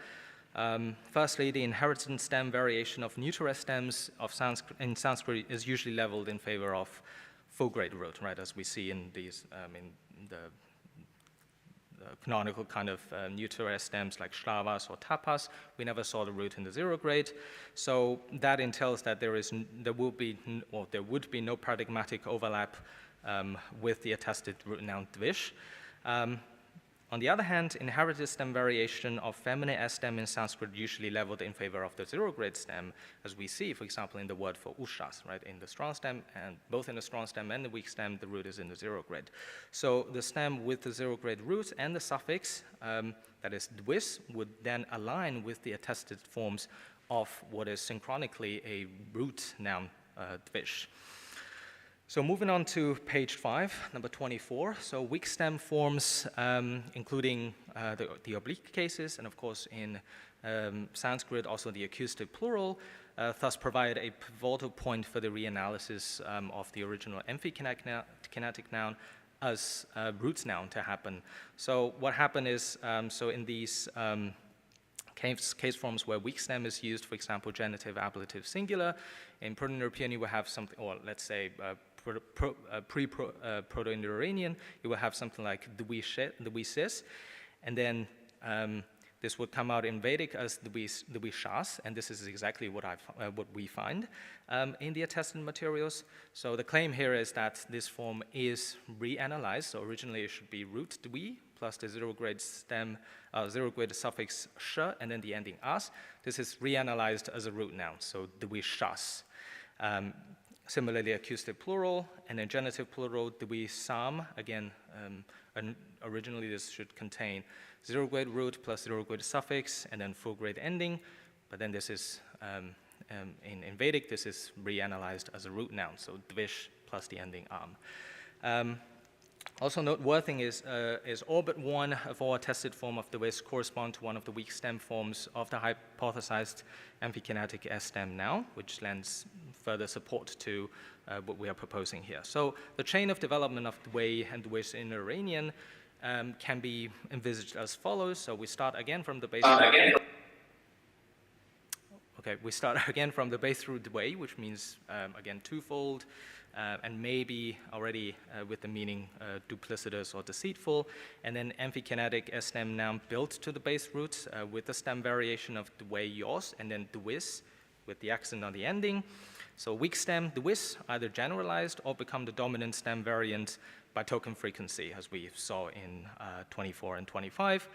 Firstly, the inherited stem variation of neuter stems in Sanskrit is usually leveled in favor of full-grade root, right, as we see in these, in the canonical kind of neuter stems like shravas or tapas. We never saw the root in the zero grade. So that entails that there would be no paradigmatic overlap with the attested root noun dvish. On the other hand, inherited stem variation of feminine S stem in Sanskrit usually leveled in favor of the zero grade stem, as we see, for example, in the word for ushas, right? In the strong stem, and both in the strong stem and the weak stem, the root is in the zero grade. So the stem with the zero grade root and the suffix, that is dwis, would then align with the attested forms of what is synchronically a root noun, dvish. So moving on to page 5, number 24. So weak stem forms, including the oblique cases, and of course in Sanskrit also the acoustic plural, thus provide a pivotal point for the reanalysis of the original amphikinetic noun as a root noun to happen. So what happened is, so in these case forms where weak stem is used, for example, genitive, ablative, singular, in Proto-European you will have something, or let's say pre-Proto-Indo-Iranian, you will have something like dvisis, and then this would come out in Vedic as dvishas, and this is exactly what we find in the attested materials. So the claim here is that this form is reanalyzed. So originally it should be root dvi plus the zero grade stem, zero grade suffix sh, and then the ending as. This is reanalyzed as a root noun, so dvishas. Similarly, acoustic plural, and then genitive plural, dvisam, again, originally this should contain zero grade root plus zero grade suffix, and then full grade ending, but then this is, in Vedic, this is reanalyzed as a root noun, so dvish plus the ending am. Also noteworthy is all but one of all attested form of dvis correspond to one of the weak stem forms of the hypothesized amphikinetic S stem noun, which lends further support to what we are proposing here. So the chain of development of dvei and dvis in Iranian can be envisaged as follows. So we start again from the base. Okay, we start again from the base root dvei, which means again twofold. And maybe already with the meaning duplicitous or deceitful, and then amphikinetic S stem noun built to the base root with the stem variation of dvei yos, and then dvis with the accent on the ending. So weak stem dvis either generalized or become the dominant stem variant by token frequency, as we saw in 24 and 25.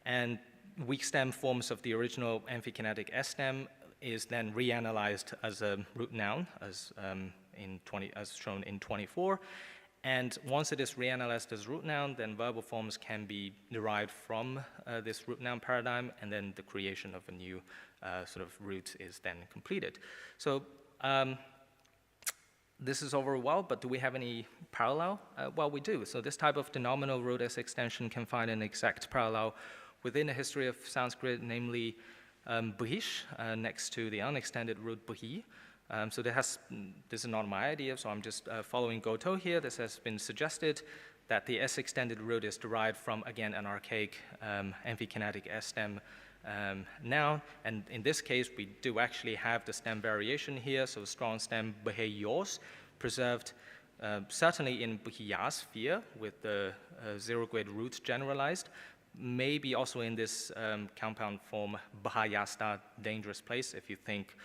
And weak stem forms of the original amphikinetic S stem is then reanalyzed as a root noun, as shown in 24. And once it is reanalyzed as root noun, then verbal forms can be derived from this root noun paradigm, and then the creation of a new sort of root is then completed. So this is all very well, but do we have any parallel? Well, we do. So this type of denominal root S extension can find an exact parallel within the history of Sanskrit, namely Bhish, next to the unextended root Bhi. So this is not my idea, so I'm just following Goto here. This has been suggested that the S extended root is derived from, again, an archaic amphikinetic S stem noun. And in this case, we do actually have the stem variation here. So strong stem Bheyos preserved certainly in Bhiyas sphere with the zero grade root generalized. Maybe also in this compound form Bhayasta, dangerous place, if you think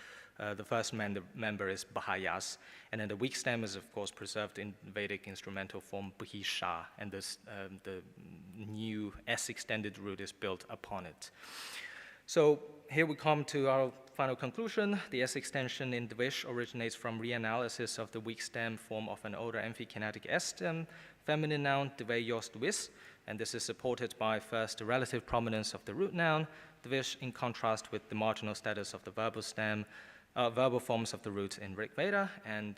the first member is Bhayas, and then the weak stem is, of course, preserved in Vedic instrumental form Bhisha, and this, the new S extended root is built upon it. So here we come to our final conclusion. The S extension in Dvish originates from reanalysis of the weak stem form of an older amphikinetic S stem, feminine noun Dveyos Dvis, and this is supported by first the relative prominence of the root noun Dvish in contrast with the marginal status of the verbal stem, verbal forms of the root in Rig Veda, and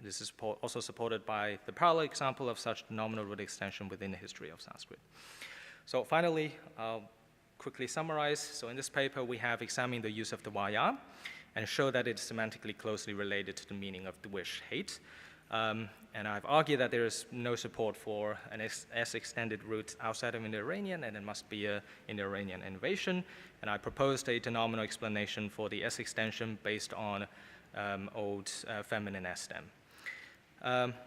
this is also supported by the parallel example of such nominal root extension within the history of Sanskrit. So finally, I'll quickly summarize. So in this paper, we have examined the use of the YR and show that it's semantically closely related to the meaning of the wish, hate. And I've argued that there is no support for an S-extended root outside of Indo-Iranian, and it must be an Indo-Iranian innovation. And I proposed a denominal explanation for the S extension based on old feminine S stem.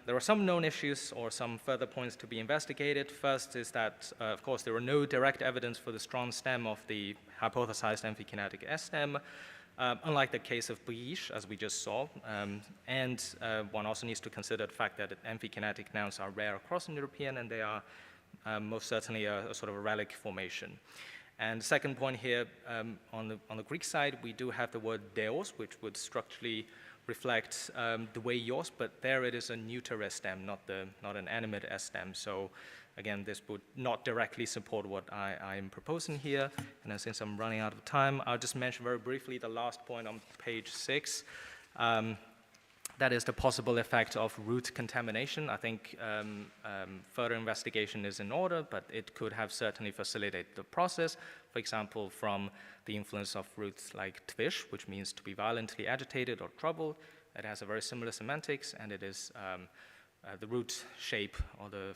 There are some known issues or some further points to be investigated. First is that, of course, there were no direct evidence for the strong stem of the hypothesized amphikinetic S stem, unlike the case of Briche, as we just saw. And one also needs to consider the fact that amphikinetic nouns are rare across Indo-European, and they are most certainly a sort of a relic formation. And the second point here, on the Greek side, we do have the word deos, which would structurally reflect the way yours, but there it is a neuter S stem, not an animate S stem. So again, this would not directly support what I am proposing here. And since I'm running out of time, I'll just mention very briefly the last point on page 6. That is the possible effect of root contamination. I think further investigation is in order, but it could have certainly facilitated the process. For example, from the influence of roots like tvish, which means to be violently agitated or troubled. It has a very similar semantics, and it is the root shape or the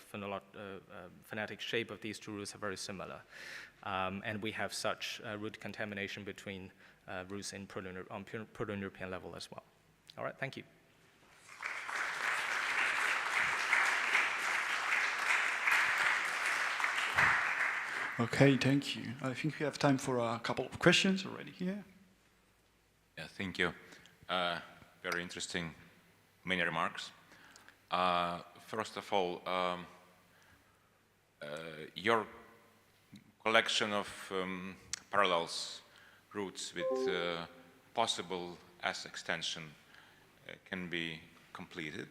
phonetic shape of these two roots are very similar. And we have such root contamination between roots on Proto-European level as well. All right, thank you. Okay, thank you. I think we have time for a couple of questions already here. Yeah, thank you. Very interesting, many remarks. First of all, your collection of parallels, roots with possible S extension can be completed.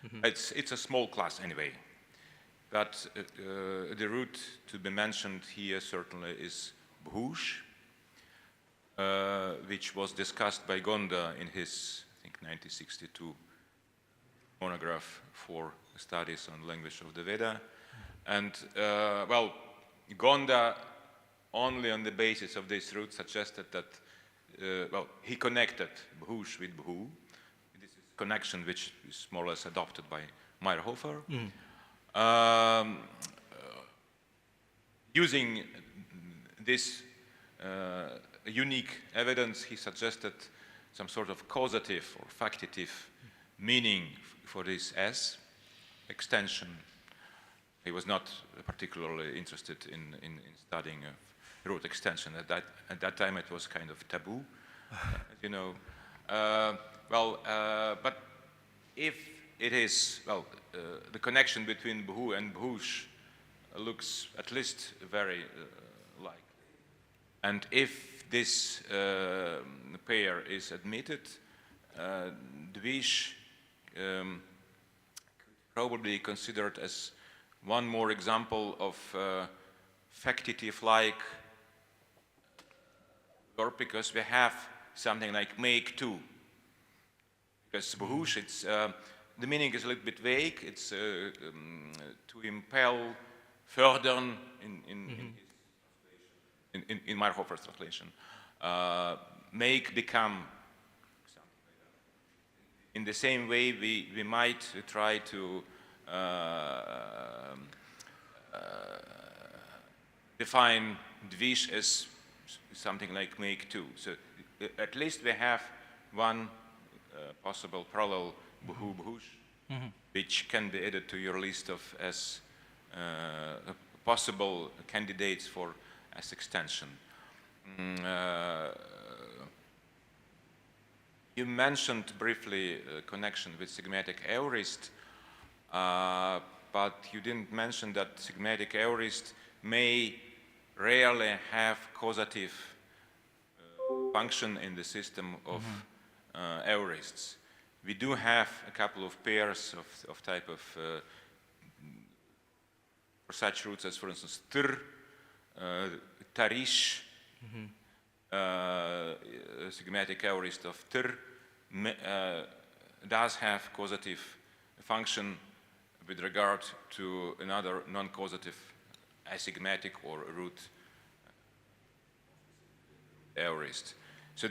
Mm-hmm. It's a small class anyway. But the root to be mentioned here certainly is bhush, which was discussed by Gonda in his, I think, 1962 monograph for studies on language of the Veda. And, well, Gonda, only on the basis of this root, suggested that, well, he connected bhush with bhu. This is a connection which is more or less adopted by Meyerhofer. Mm. Using this unique evidence, he suggested some sort of causative or factitive meaning for this S extension. He was not particularly interested in studying root extension. At that time, it was kind of taboo, you know. But if it is, well, the connection between bhu and bhush looks at least very likely. And if this pair is admitted, dvish could probably be considered as one more example of factitive-like verb, because we have something like make to. Because bhush, it's the meaning is a little bit vague. It's to impel, fördern in Meyerhofer's translation. Make, become. In the same way, we might try to define dvish as something like make to. So at least we have one possible parallel bhu bhush, which can be added to your list of as possible candidates for S extension. You mentioned briefly a connection with sigmatic aorist, but you didn't mention that sigmatic aorist may rarely have causative function in the system of aorists. We do have a couple of pairs of type of for such roots as, for instance, tir, tarish, sigmatic aorist of tir does have causative function with regard to another non-causative asigmatic or root aorist. So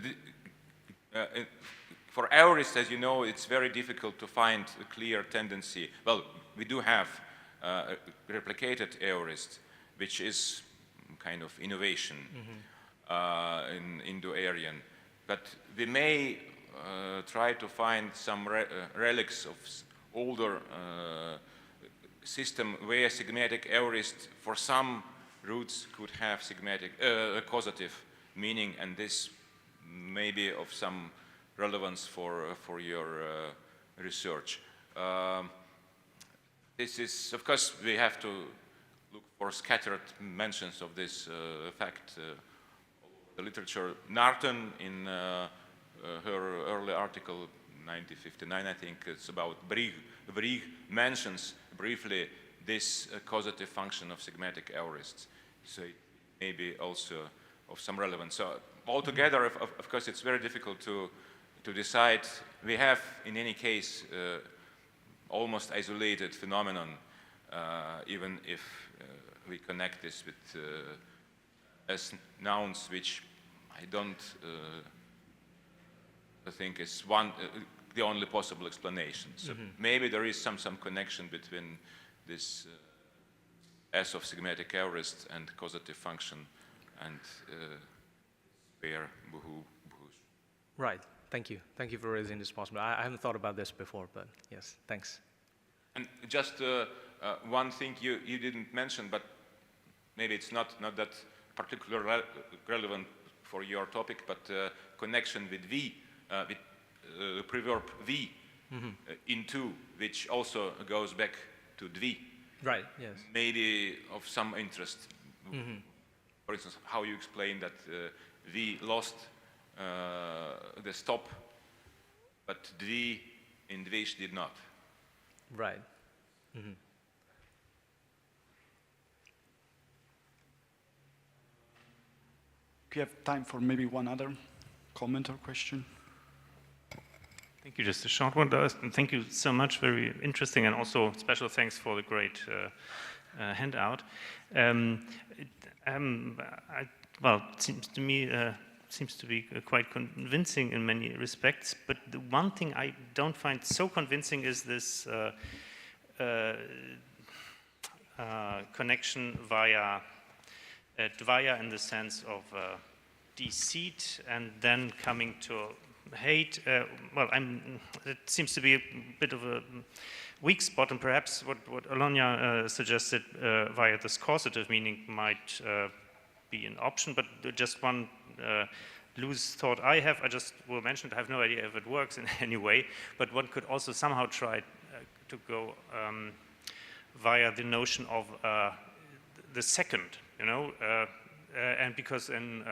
for aorists, as you know, it's very difficult to find a clear tendency. Well, we do have a replicated aorist, which is kind of innovation in Indo-Aryan. But we may try to find some relics of older system where sigmatic aorist for some roots could have sigmatic causative meaning, and this may be of some relevance for your research. This is, of course, we have to look for scattered mentions of this fact. The literature, Narton, in her early article, 1959, I think, it's about Brigg mentions briefly this causative function of sigmatic aorists. So it may be also of some relevance. So altogether, of course, it's very difficult to decide. We have, in any case, almost isolated phenomenon, even if we connect this with as nouns, which I don't think is the only possible explanation. So maybe there is some connection between this S of sigmatic aorist and causative function and where Buhu. Right. Thank you. Thank you for raising this possibility. I haven't thought about this before, but yes, thanks. And just one thing you didn't mention, but maybe it's not that particularly relevant for your topic, but connection with V, with preverb V into, which also goes back to dvi. Right, yes. Maybe of some interest. For instance, how you explain that V lost the stop, but dvi in dvish did not. Right. We have time for maybe one other comment or question. Thank you. Just a short one. Thank you so much. Very interesting, and also special thanks for the great handout. Well, it seems to me seems to be quite convincing in many respects. But the one thing I don't find so convincing is this connection via dvaya in the sense of deceit and then coming to hate. Well, it seems to be a bit of a weak spot, and perhaps what Alonia suggested via this causative meaning might be an option, but just one loose thought I have, I just will mention it, I have no idea if it works in any way, but one could also somehow try to go via the notion of the second, you know, and because in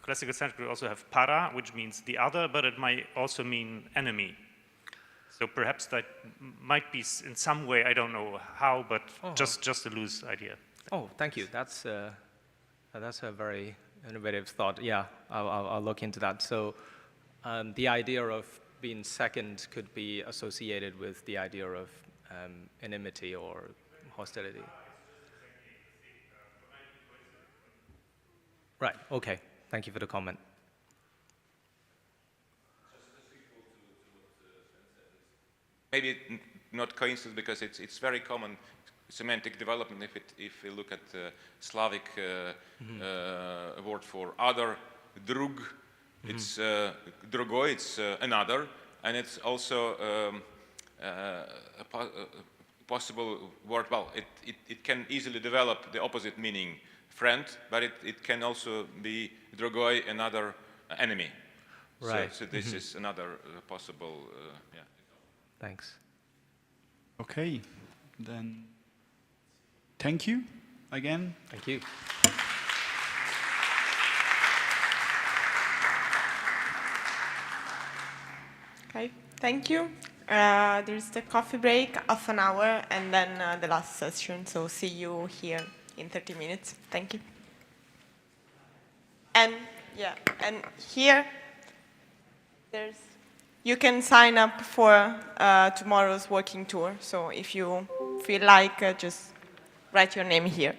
classical Sanskrit we also have para, which means the other, but it might also mean enemy. So perhaps that might be in some way, I don't know how, but just a loose idea. Oh, thank you. That's a very innovative thought. Yeah, I'll look into that. So the idea of being second could be associated with the idea of enmity or hostility. Right, okay. Thank you for the comment. Maybe not coincidence, because it's very common semantic development if we look at Slavic word for other, drug, it's drugo, it's another, and it's also a possible word. Well, it can easily develop the opposite meaning, friend, but it can also be drugoi, another enemy. Right. So this is another possible, yeah. Thanks. Okay, then thank you again. Thank you. Okay, thank you. There's the coffee break, half an hour, and then the last session. So see you here in 30 minutes. Thank you. And yeah, and here you can sign up for tomorrow's walking tour. So if you feel like, just write your name here.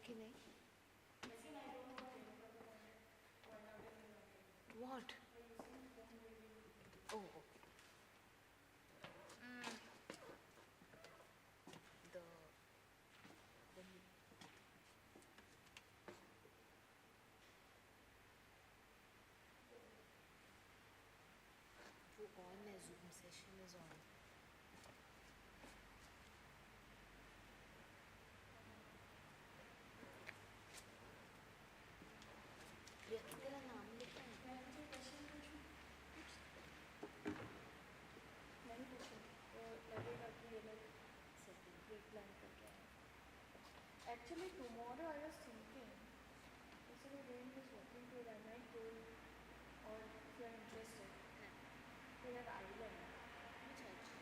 कि नहीं? What? Oh, okay. The वो on है, Zoom session is on. प्रिया, तेरा नाम लिखा है? नहीं पूछो, वो लगेगा कि ये लोग प्री प्लान करके आए. Actually, tomorrow I was thinking, instead of doing this walking tour, I might go, or if you are interested, to that island. Which island?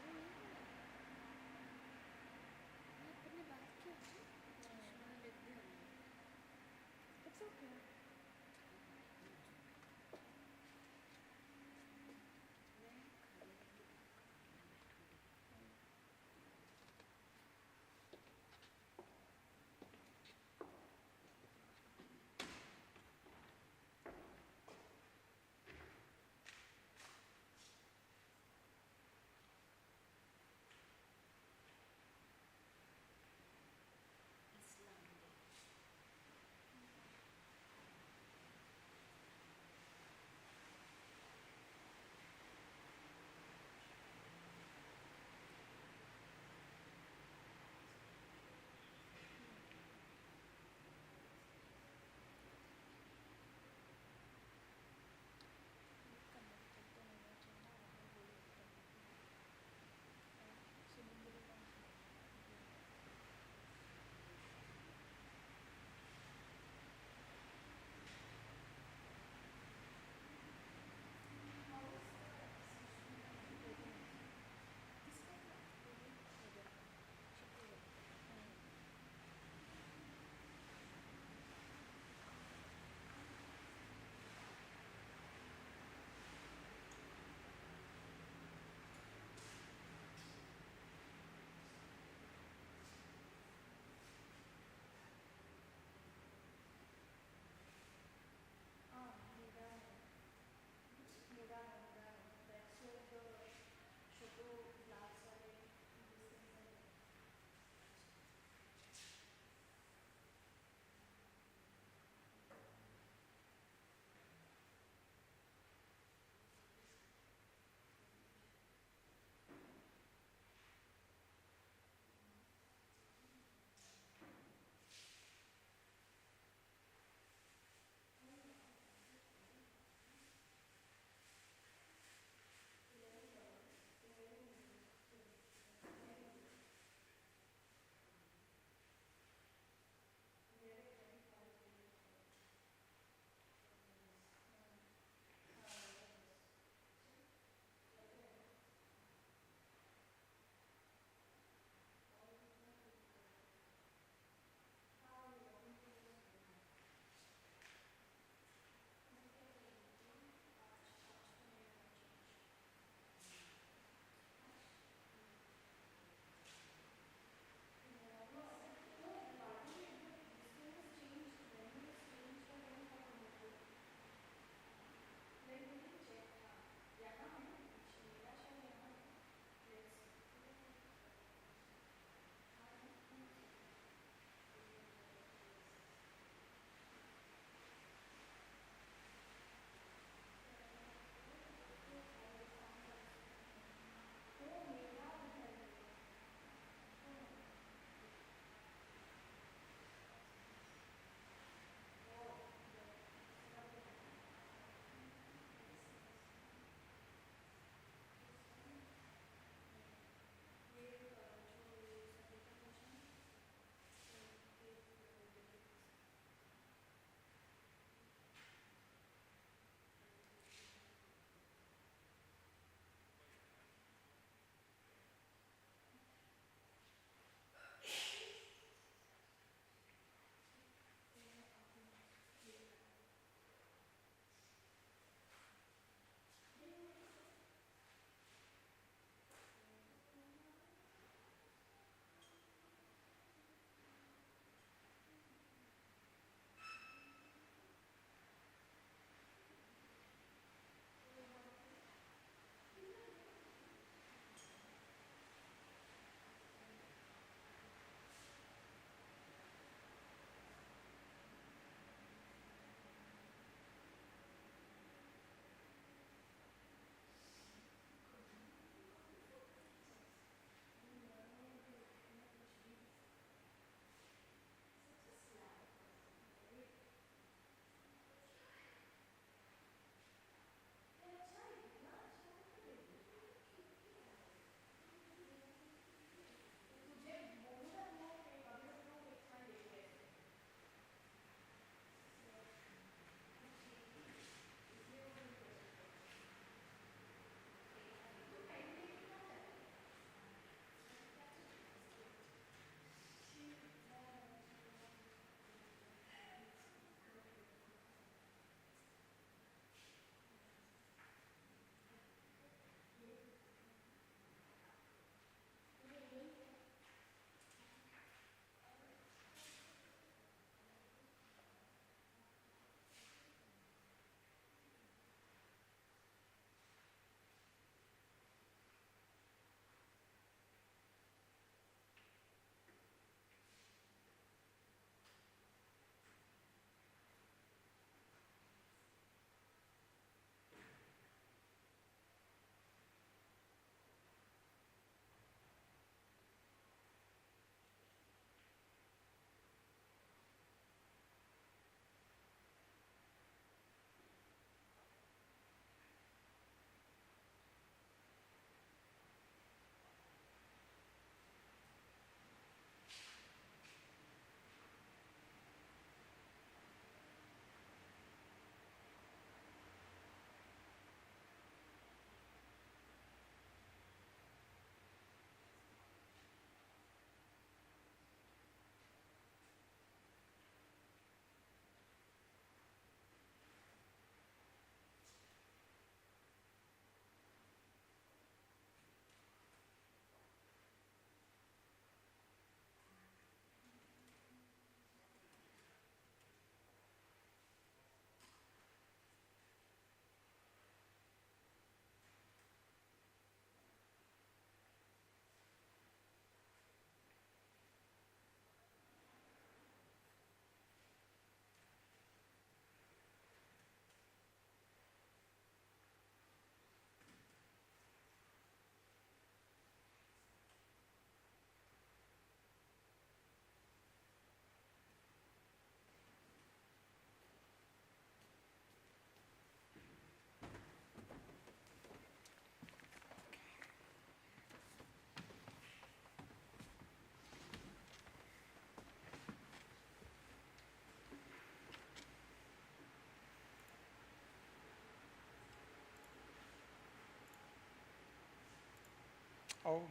Oh.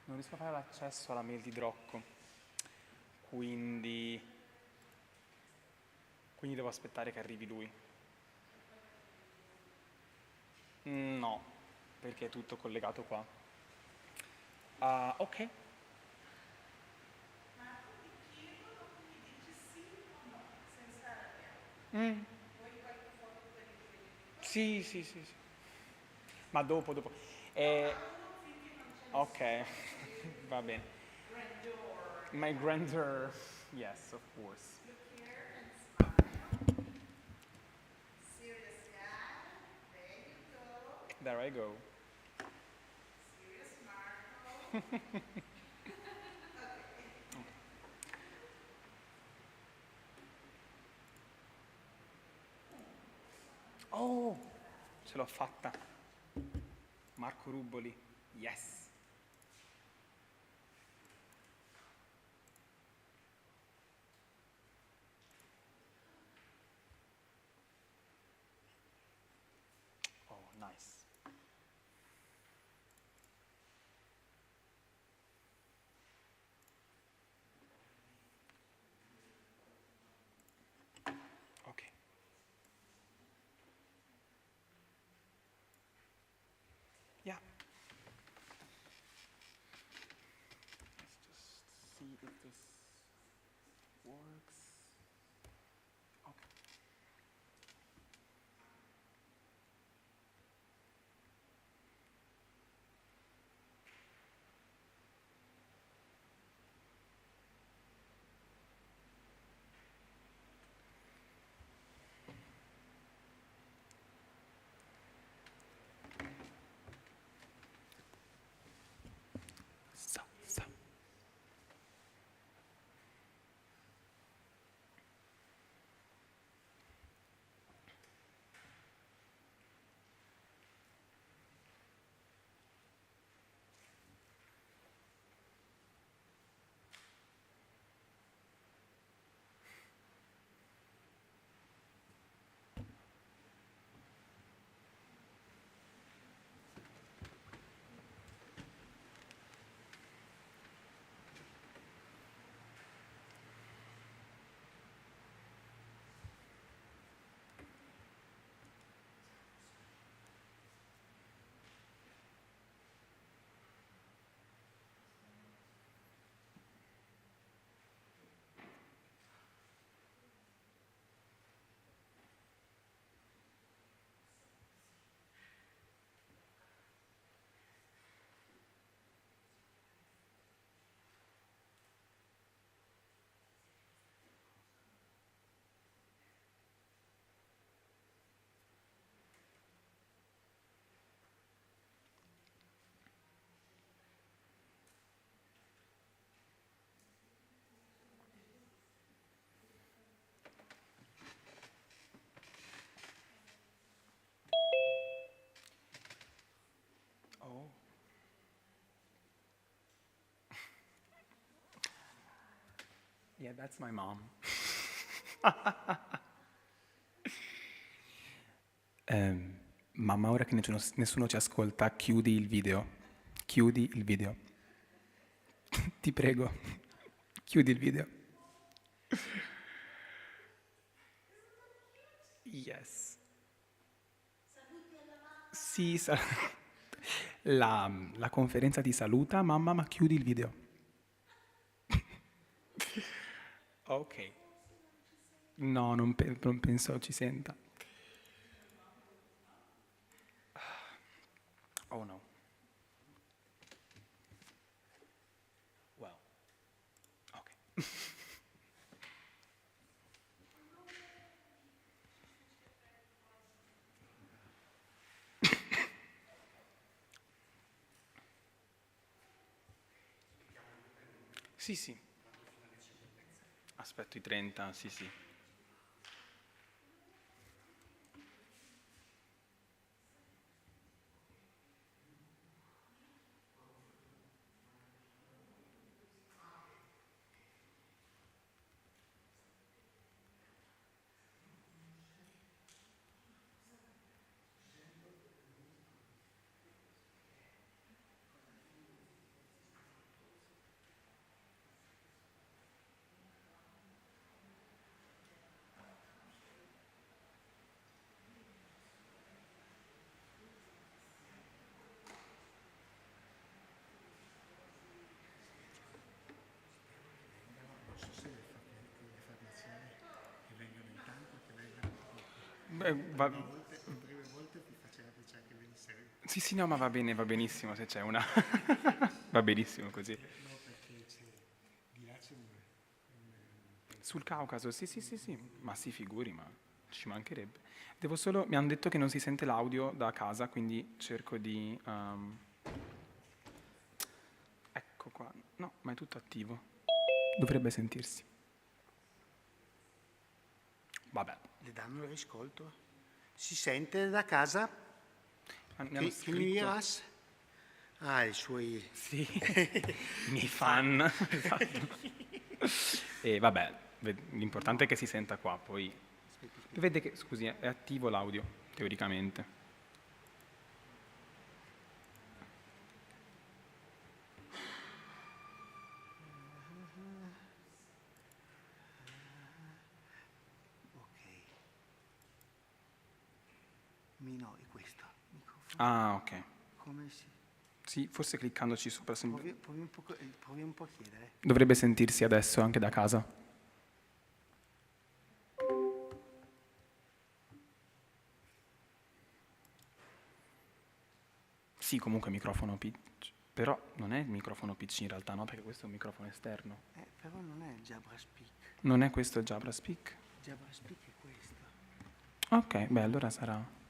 Non riesco a fare l'accesso alla mail di Drocco, quindi devo aspettare che arrivi lui. No, perché è tutto collegato qua. Ok. Sì, sì, sì, sì. Ma dopo. Ok, va bene. My grandeur, yes, of course. There I go. Oh, ce l'ho fatta. Marco Rubboli, yes. Oh, nice. Okay. Yeah. Let's just see if this works. Okay. So. Oh. Yeah, that's my mom. Mamma, ora che nessuno ci ascolta, chiudi il video. Chiudi il video. Ti prego, chiudi il video. Yes. Sì, la conferenza ti saluta, mamma, ma chiudi il video. Ok. No, non penso ci senta. Oh no. Well. Ok. Sì, sì. Aspetto i 30, sì, sì. Va... Sì, sì, no, ma va bene, va benissimo se c'è una... va benissimo così. Sul Caucaso, sì, sì, sì, sì, ma si figuri, ma ci mancherebbe. Devo solo... Mi hanno detto che non si sente l'audio da casa, quindi cerco di... Ecco qua. No, ma è tutto attivo. Dovrebbe sentirsi. Vabbè. Le danno il riscolto? Si sente da casa? Mi hanno Can you hear us? Ah, i suoi... Sì, i miei fan. Esatto. E vabbè, l'importante è che si senta qua, poi... Vede che, scusi, è attivo l'audio, teoricamente. No, è questo. Ah, ok. Come si... Sì, forse cliccandoci sopra. Provi un po' a chiedere. Dovrebbe sentirsi adesso anche da casa. Sì, comunque microfono PC. Però non è il microfono PC in realtà, no? Perché questo è un microfono esterno. Però non è il Jabra Speak. Non è questo il Jabra Speak? Jabra Speak è questo. Ok, beh, allora sarà...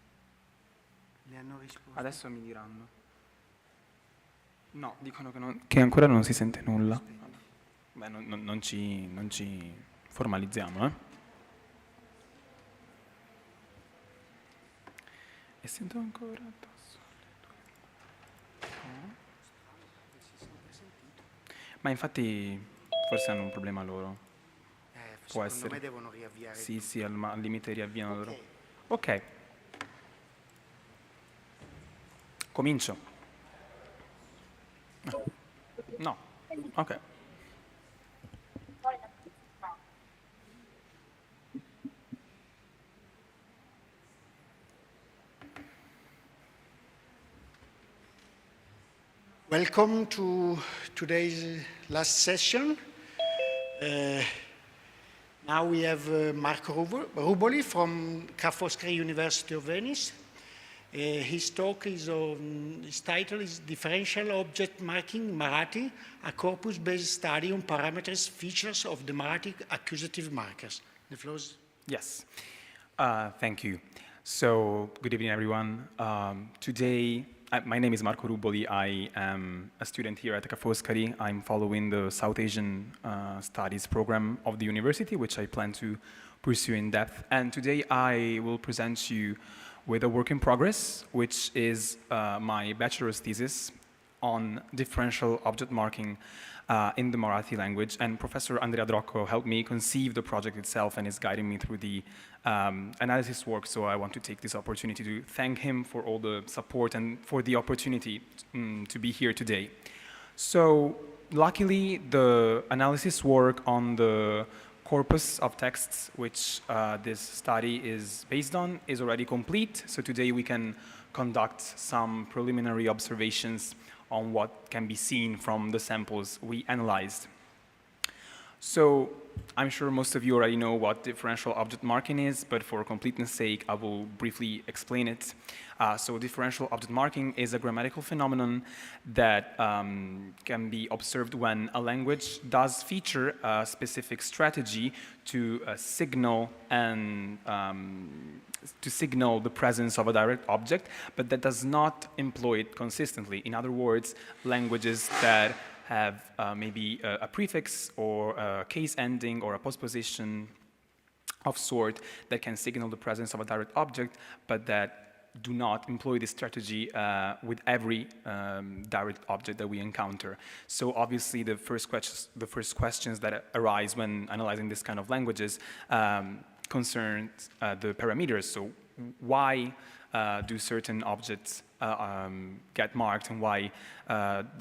Le hanno risposto? Adesso mi diranno. No, dicono che ancora non si sente nulla. Beh, non ci formalizziamo, eh? E sento ancora addosso. Ma infatti forse hanno un problema loro. Può essere. Secondo me devono riavviare. Sì, sì, al limite riavviano loro. Ok. Comincio. No. Ok. Welcome to today's last session. Now we have Marco Ruboli from Foscari University of Venice. His talk is his title is Differential Object Marking Marathi, a corpus-based study on parameters features of the Marathi accusative markers. The floor is... Yes. Thank you. So, good evening, everyone. Today, my name is Marco Ruboli. I am a student here at Foscari. I'm following the South Asian Studies program of the university, which I plan to pursue in depth. And today I will present you with a work in progress, which is my bachelor's thesis on differential object marking in the Marathi language. And Professor Andrea Drocco helped me conceive the project itself and is guiding me through the analysis work. So I want to take this opportunity to thank him for all the support and for the opportunity to be here today. So luckily, the analysis work on the corpus of texts which this study is based on is already complete. So today we can conduct some preliminary observations on what can be seen from the samples we analyzed. So I'm sure most of you already know what differential object marking is, but for completeness sake, I will briefly explain it. So differential object marking is a grammatical phenomenon that can be observed when a language does feature a specific strategy to signal the presence of a direct object, but that does not employ it consistently. In other words, languages that have maybe a prefix or a case ending or a postposition of sort that can signal the presence of a direct object, but that do not employ this strategy with every direct object that we encounter. So obviously the first questions that arise when analyzing this kind of languages concern the parameters. So why do certain objects get marked, and why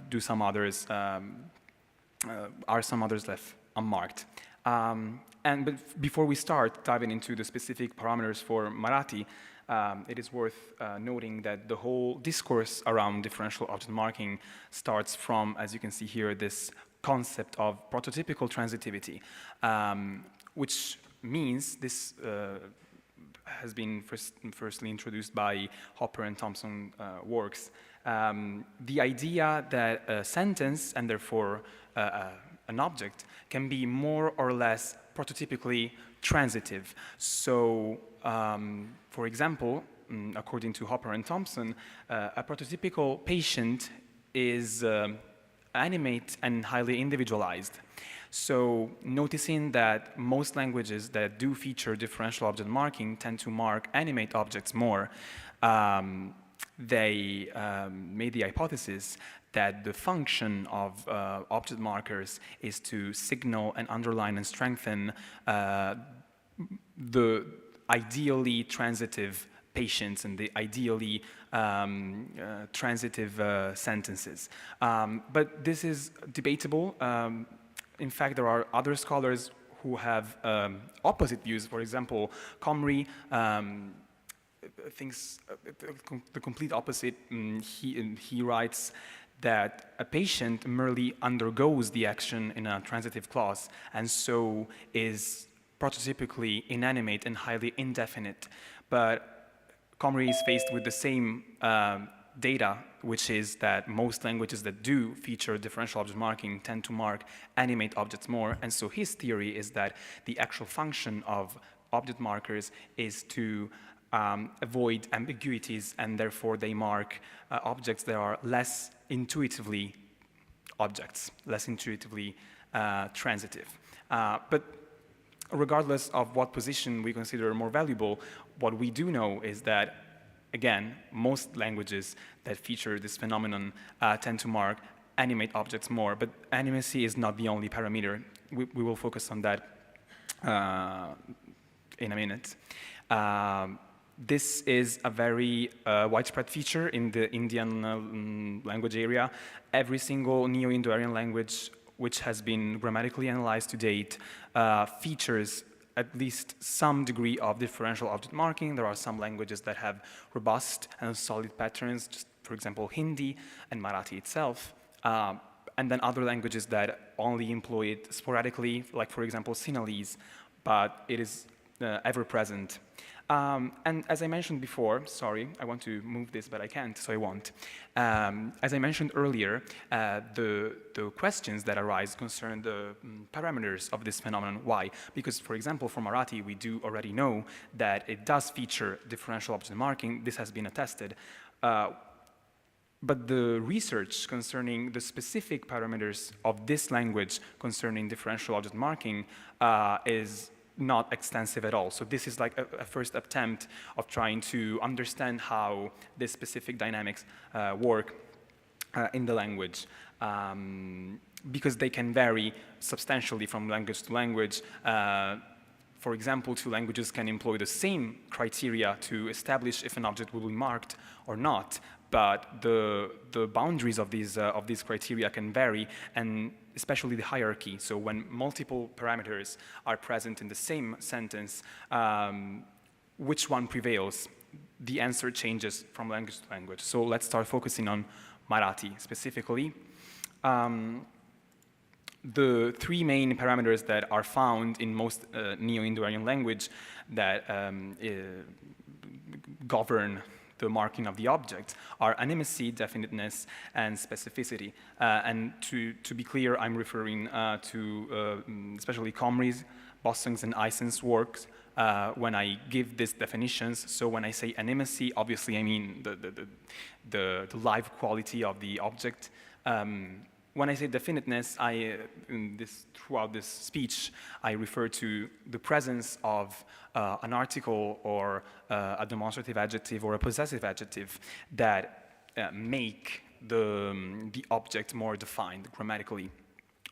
do some others are some others left unmarked? But before we start diving into the specific parameters for Marathi, it is worth noting that the whole discourse around differential object marking starts from, as you can see here, this concept of prototypical transitivity, which means this has been firstly introduced by Hopper and Thompson works. The idea that a sentence, and therefore an object, can be more or less prototypically transitive. So, for example, according to Hopper and Thompson, a prototypical patient is animate and highly individualized. So noticing that most languages that do feature differential object marking tend to mark animate objects more, they made the hypothesis that the function of object markers is to signal and underline and strengthen the ideally transitive patients and the ideally transitive sentences. But this is debatable. In fact, there are other scholars who have opposite views. For example, Comrie thinks the complete opposite. He writes that a patient merely undergoes the action in a transitive clause and so is prototypically inanimate and highly indefinite. But Comrie is faced with the same data, which is that most languages that do feature differential object marking tend to mark animate objects more. And so his theory is that the actual function of object markers is to avoid ambiguities, and therefore they mark objects that are less intuitively transitive. But regardless of what position we consider more valuable, what we do know is that, again, most languages that feature this phenomenon tend to mark animate objects more, but animacy is not the only parameter. We will focus on that in a minute. This is a very widespread feature in the Indian language area. Every single Neo-Indo-Aryan language which has been grammatically analyzed to date features at least some degree of differential object marking. There are some languages that have robust and solid patterns, just for example, Hindi and Marathi itself. And then other languages that only employ it sporadically, like for example, Sinhalese, but it is ever present. And as I mentioned before, sorry, I want to move this, but I can't, so I won't. As I mentioned earlier, the questions that arise concern the parameters of this phenomenon. Why? Because, for example, for Marathi, we do already know that it does feature differential object marking. This has been attested. But the research concerning the specific parameters of this language concerning differential object marking is not extensive at all. So this is like a first attempt of trying to understand how this specific dynamics work in the language, because they can vary substantially from language to language. For example, two languages can employ the same criteria to establish if an object will be marked or not, but the boundaries of these criteria can vary, and especially the hierarchy. So when multiple parameters are present in the same sentence, which one prevails? The answer changes from language to language. So let's start focusing on Marathi specifically. the three main parameters that are found in most Neo-Indo-Aryan language that govern the marking of the object are animacy, definiteness, and specificity. And to be clear, I'm referring to especially Comrie's, Bossung's, and Eysen's works when I give these definitions. So when I say animacy, obviously I mean the live quality of the object. When I say definiteness, throughout this speech, I refer to the presence of an article or a demonstrative adjective or a possessive adjective that make the object more defined grammatically.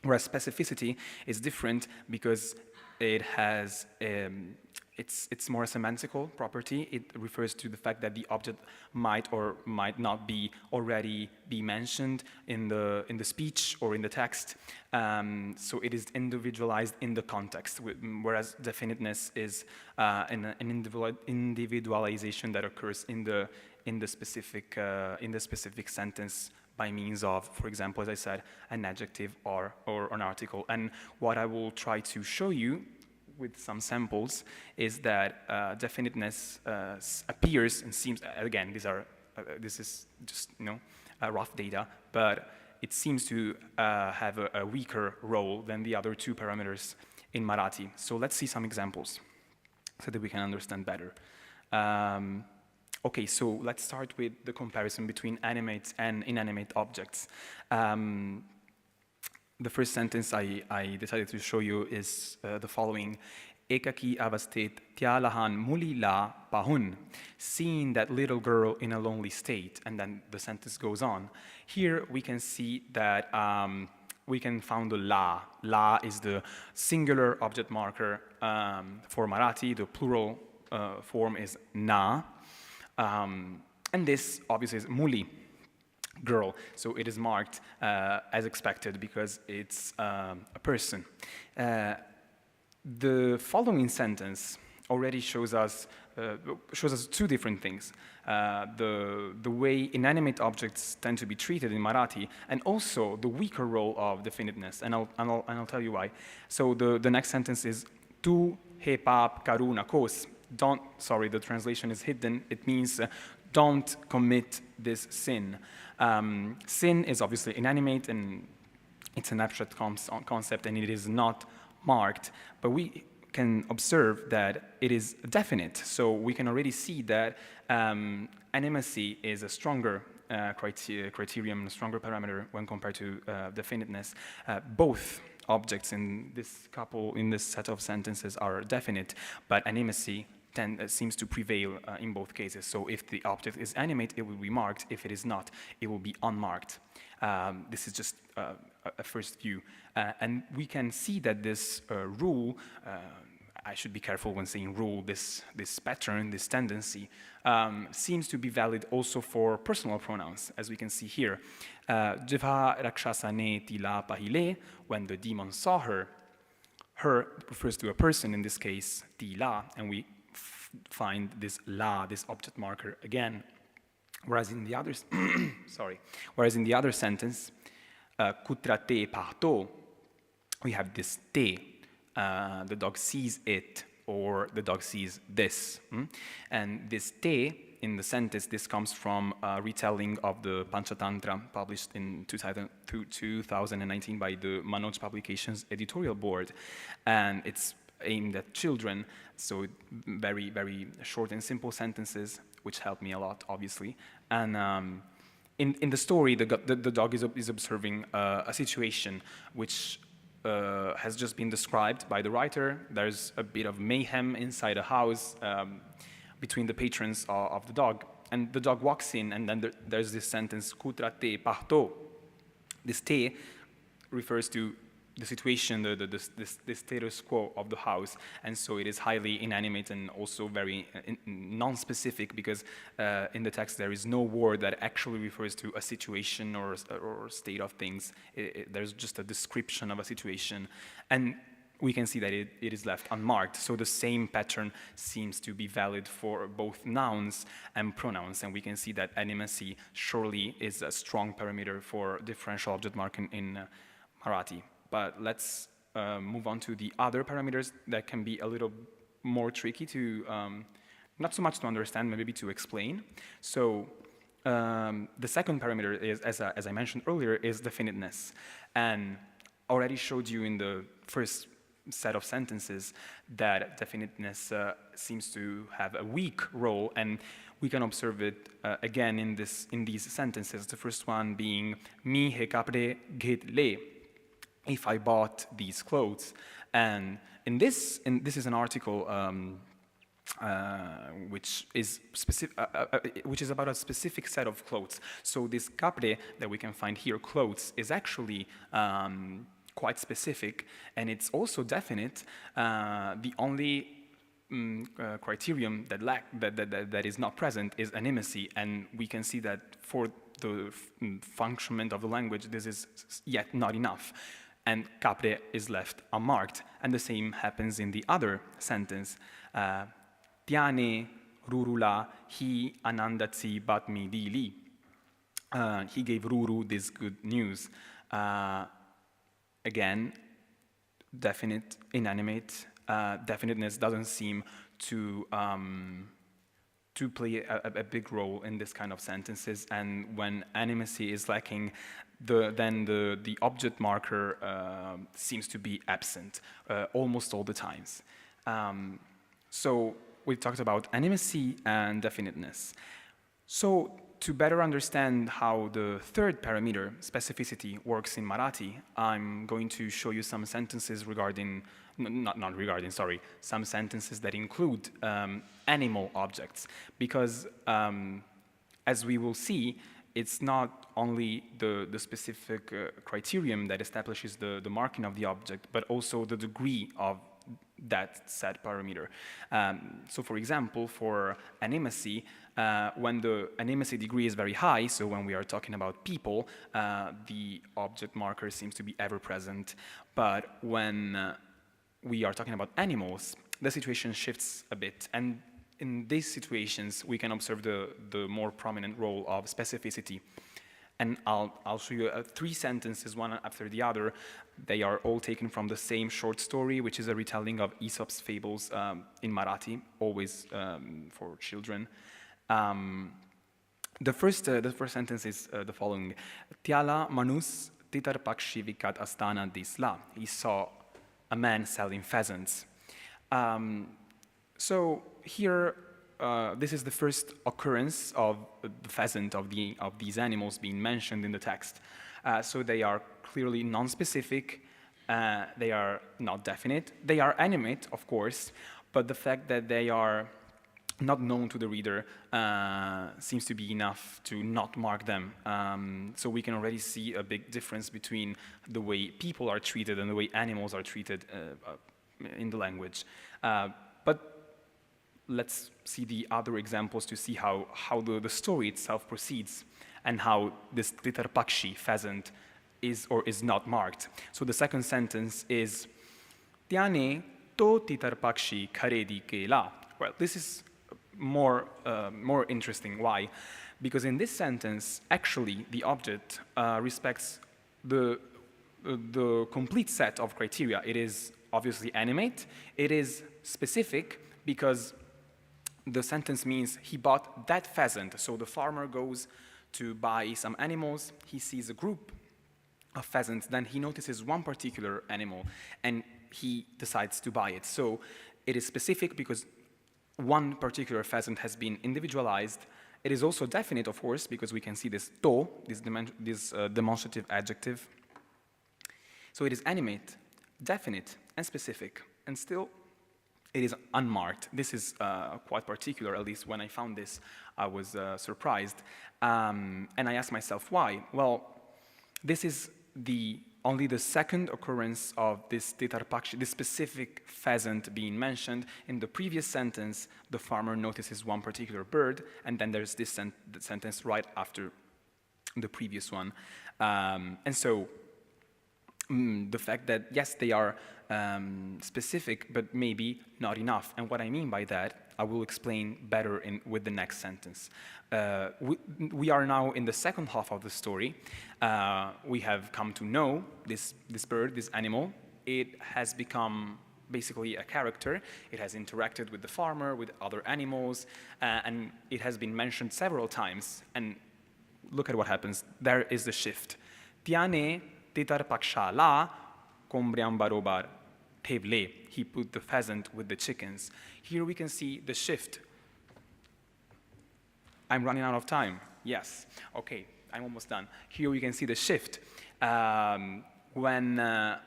Whereas specificity is different because it has it's more a semantical property. It refers to the fact that the object might or might not be already be mentioned in the speech or in the text. So it is individualized in the context, whereas definiteness is an individualization that occurs in the specific sentence by means of, for example, as I said, an adjective or an article. And what I will try to show you with some samples is that definiteness appears and seems, again, this is just rough data, but it seems to have a weaker role than the other two parameters in Marathi. So let's see some examples so that we can understand better. Okay, so let's start with the comparison between animate and inanimate objects. The first sentence I decided to show you is the following. Ekaki avastet tialahan mulila pahun, seeing that little girl in a lonely state, and then the sentence goes on. Here we can see that we can find the la. La is the singular object marker for Marathi. The plural form is na. And this obviously is muli, girl. So it is marked as expected because it's a person. The following sentence already shows us two different things. The way inanimate objects tend to be treated in Marathi, and also the weaker role of definiteness. And I'll tell you why. So the next sentence is tu he pap karuna kos. Don't, sorry, the translation is hidden. It means don't commit this sin. Sin is obviously inanimate, and it's an abstract concept, and it is not marked, but we can observe that it is definite. So we can already see that animacy is a stronger criterion, a stronger parameter when compared to definiteness. Both objects in this set of sentences are definite, but animacy seems to prevail in both cases. So if the object is animate, it will be marked. If it is not, it will be unmarked. This is just a first view. And we can see that this rule, I should be careful when saying rule, this pattern, this tendency, seems to be valid also for personal pronouns, as we can see here. Jeva rakshasane tila pahile, when the demon saw her, her refers to a person, in this case, tila, and we find this la, this object marker again. Whereas in the others, whereas in the other sentence, kutra te pahto, we have this te. The dog sees it, or the dog sees this. And this te, in the sentence, this comes from a retelling of the Panchatantra published in 2019 by the Manoj Publications editorial board. And it's aimed at children, so very, very short and simple sentences, which helped me a lot, obviously. And in the story, the dog is observing a situation which has just been described by the writer. There's a bit of mayhem inside a house between the patrons of the dog. And the dog walks in, and then there's this sentence, kutra te pahto. This te refers to the situation, the status quo of the house, and so it is highly inanimate and also very non-specific, because in the text there is no word that actually refers to a situation or state of things. There's just a description of a situation, and we can see that it is left unmarked. So the same pattern seems to be valid for both nouns and pronouns, and we can see that animacy surely is a strong parameter for differential object marking in Marathi. But let's move on to the other parameters that can be a little more tricky to, not so much to understand, maybe to explain. So the second parameter is, as I mentioned earlier, is definiteness. And already showed you in the first set of sentences that definiteness seems to have a weak role, and we can observe it again in these sentences. The first one being mi he kapre get le, if I bought these clothes. And this is an article which is about a specific set of clothes. So this capre that we can find here, clothes, is actually quite specific, and it's also definite. The only criterion that is not present is animacy, and we can see that for the functionment of the language, this is yet not enough, and capre is left unmarked. And the same happens in the other sentence. Tiane Rurula hi anandatsi batmi dili. He gave Ruru this good news. Again, definite, inanimate. Definiteness doesn't seem to play a big role in this kind of sentences. And when animacy is lacking, then the object marker seems to be absent almost all the times. So we talked about animacy and definiteness. So to better understand how the third parameter, specificity, works in Marathi, I'm going to show you some sentences regarding, some sentences that include animal objects. Because as we will see, it's not only the specific criterion that establishes the marking of the object, but also the degree of that set parameter. So for example, for animacy, when the animacy degree is very high, so when we are talking about people, the object marker seems to be ever present. But when we are talking about animals, the situation shifts a bit. And in these situations, we can observe the more prominent role of specificity. And I'll show you 3 sentences, one after the other. They are all taken from the same short story, which is a retelling of Aesop's fables in Marathi, always for children. The first sentence is the following. Tyala manus titar pakshi vikat astana disla. He saw a man selling pheasants. So here, this is the first occurrence of the pheasant, of these animals being mentioned in the text. So they are clearly non-specific, they are not definite, they are animate, of course, but the fact that they are not known to the reader seems to be enough to not mark them. So we can already see a big difference between the way people are treated and the way animals are treated in the language. But let's see the other examples to see how the story itself proceeds and how this titar pakshi, pheasant, is or is not marked. So the second sentence is Tyane to titar pakshi kharedi ke la. Well, this is more interesting. Why? Because in this sentence, actually, the object respects the complete set of criteria. It is obviously animate. It is specific because the sentence means he bought that pheasant. So the farmer goes to buy some animals. He sees a group of pheasants. Then he notices one particular animal, and he decides to buy it. So it is specific because one particular pheasant has been individualized. It is also definite, of course, because we can see this to, this demonstrative adjective. So it is animate, definite, and specific, and still it is unmarked. This is quite particular, at least when I found this, I was surprised. And I asked myself, why? Well, this is only the second occurrence of this titar pakshi, this specific pheasant being mentioned. In the previous sentence, the farmer notices one particular bird, and then there's this sentence right after the previous one. And so the fact that, yes, they are specific, but maybe not enough. And what I mean by that, I will explain better with the next sentence. We are now in the second half of the story. We have come to know this bird, this animal. It has become basically a character. It has interacted with the farmer, with other animals, and it has been mentioned several times. And look at what happens. There is the shift. Tiane titar pakshala kombriam barobar tevle. He put the pheasant with the chickens. Here we can see the shift. I'm running out of time. Yes. Okay, I'm almost done. Here we can see the shift. When the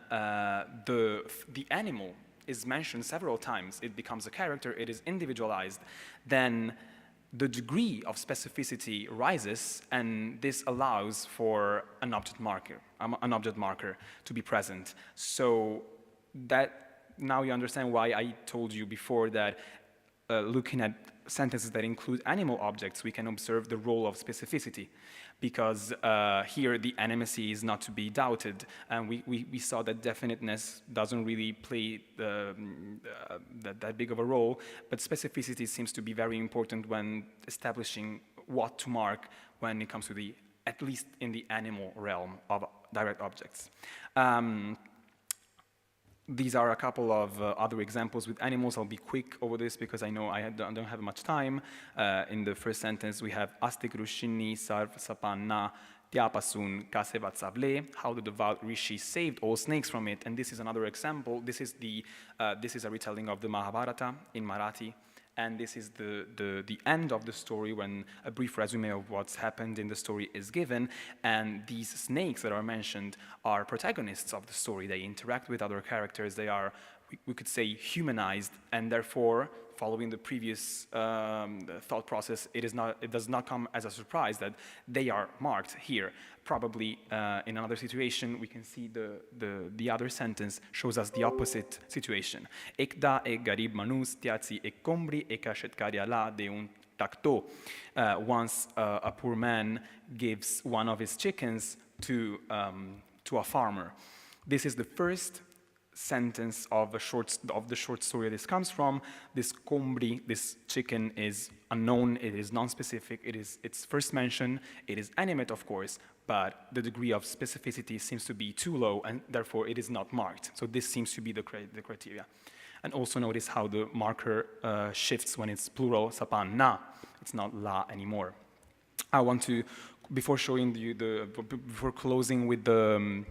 animal is mentioned several times, it becomes a character, it is individualized, then the degree of specificity rises, and this allows for an object marker to be present. So that now you understand why I told you before that looking at sentences that include animal objects, we can observe the role of specificity, because here the animacy is not to be doubted, and we saw that definiteness doesn't really play that big of a role, but specificity seems to be very important when establishing what to mark when it comes to at least in the animal realm of direct objects. These are a couple of other examples with animals. I'll be quick over this because I know I don't have much time. In the first sentence, we have Astik Rushini Sarv Sapanna Tiapasun Kasevatsavle, how the devout rishi saved all snakes from it. And this is another example. This is a retelling of the Mahabharata in Marathi. And this is the end of the story when a brief resume of what's happened in the story is given. And these snakes that are mentioned are protagonists of the story. They interact with other characters. They are, we could say, humanized. And therefore, following the previous thought process, it does not come as a surprise that they are marked here. Probably in another situation, we can see the other sentence shows us the opposite situation. Ekda ek garib manus tiatsi ek kombri ekashet karyala de un takto. Once a poor man gives one of his chickens to a farmer. This is the first sentence of the short story this comes from. This kombri, this chicken, is unknown, it is non-specific, it's first mentioned, it is animate, of course, but the degree of specificity seems to be too low, and therefore it is not marked. So this seems to be the criteria. And also notice how the marker shifts when it's plural, sapanna. It's not la anymore. I want to, before showing you before closing with the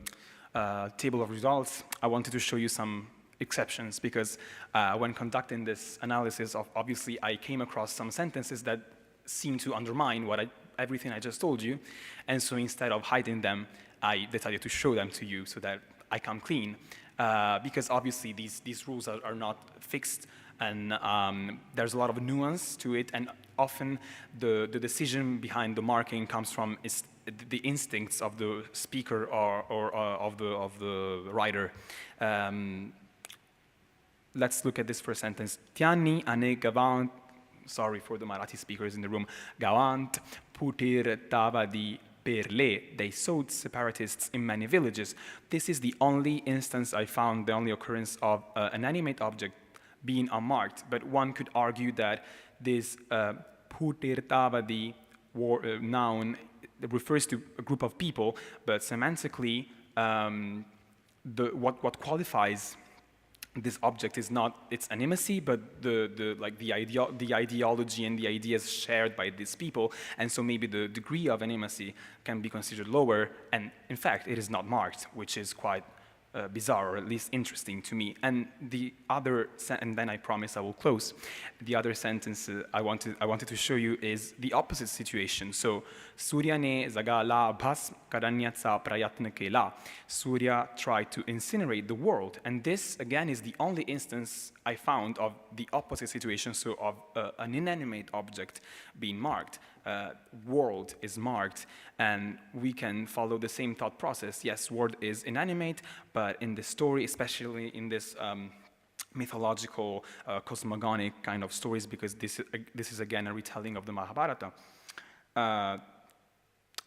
table of results, I wanted to show you some exceptions, because when conducting this analysis, obviously I came across some sentences that seem to undermine everything I just told you, and so instead of hiding them, I decided to show them to you so that I come clean, because obviously these rules are not fixed, and there's a lot of nuance to it, and often the decision behind the marking comes from the instincts of the speaker or of the writer. Let's look at this first sentence. Tianni ane gavant, sorry for the Marathi speakers in the room, gavant putir tavadi perle. They sowed separatists in many villages. This is the only instance I found, the only occurrence of an animate object being unmarked. But one could argue that this putir tavadi noun refers to a group of people, but semantically, what qualifies this object is not its animacy, but the ideology and the ideas shared by these people, and so maybe the degree of animacy can be considered lower, and in fact it is not marked, which is quite bizarre, or at least interesting to me. And the other, and then I promise I will close. The other sentence I wanted to show you is the opposite situation. So, Surya ne zagala bhasm karanyatsa prayatna kela. Surya tried to incinerate the world, and this again is the only instance I found of the opposite situation. So, of an inanimate object being marked. World is marked, and we can follow the same thought process. Yes, world is inanimate, but in the story, especially in this mythological, cosmogonic kind of stories, because this is again a retelling of the Mahabharata,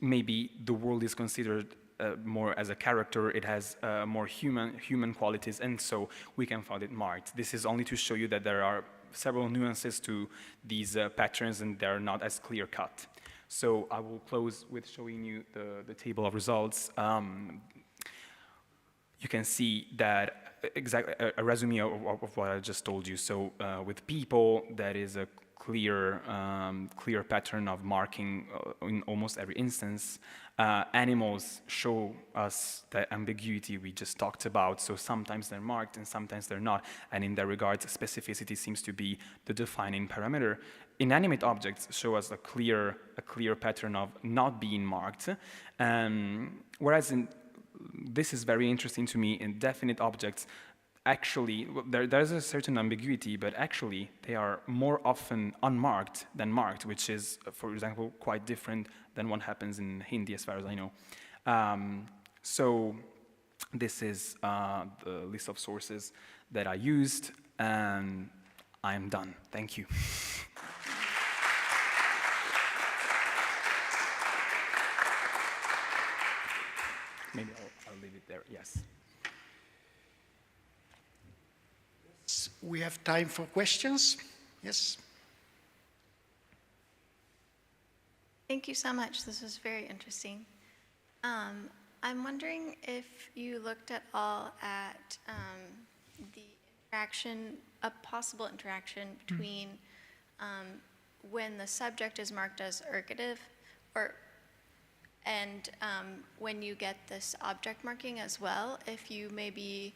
maybe the world is considered more as a character, it has more human qualities, and so we can find it marked. This is only to show you that there are several nuances to these patterns, and they're not as clear-cut. So I will close with showing you the table of results. You can see that exactly a resume of what I just told you. So with people, that is a clear pattern of marking in almost every instance. Animals show us the ambiguity we just talked about. So sometimes they're marked and sometimes they're not. And in that regard, specificity seems to be the defining parameter. Inanimate objects show us a clear pattern of not being marked. Whereas this is very interesting to me in definite objects. Actually, there's a certain ambiguity, but actually they are more often unmarked than marked, which is, for example, quite different than what happens in Hindi, as far as I know. So this is the list of sources that I used, and I'm done. Thank you. Maybe I'll leave it there, yes. We have time for questions. Yes? Thank you so much. This was very interesting. I'm wondering if you looked at all at the interaction, a possible interaction between when the subject is marked as ergative, and when you get this object marking as well. If you maybe,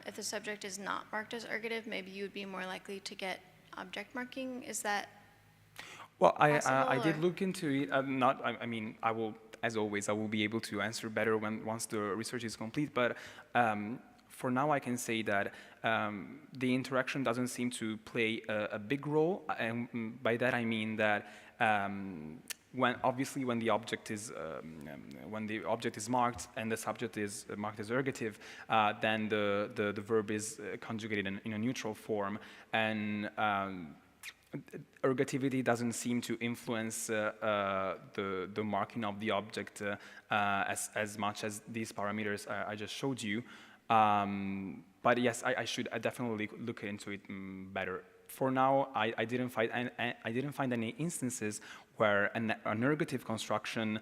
if the subject is not marked as ergative, maybe you would be more likely to get object marking. Is that well, I did look into it. I mean, I will, as always, I will be able to answer better once the research is complete. But for now, I can say that the interaction doesn't seem to play a big role, and by that I mean that when the object is marked and the subject is marked as ergative, then the verb is conjugated in a neutral form, and ergativity doesn't seem to influence the marking of the object as much as these parameters I just showed you. But yes, I should definitely look into it better. For now, I didn't find any instances where an ergative construction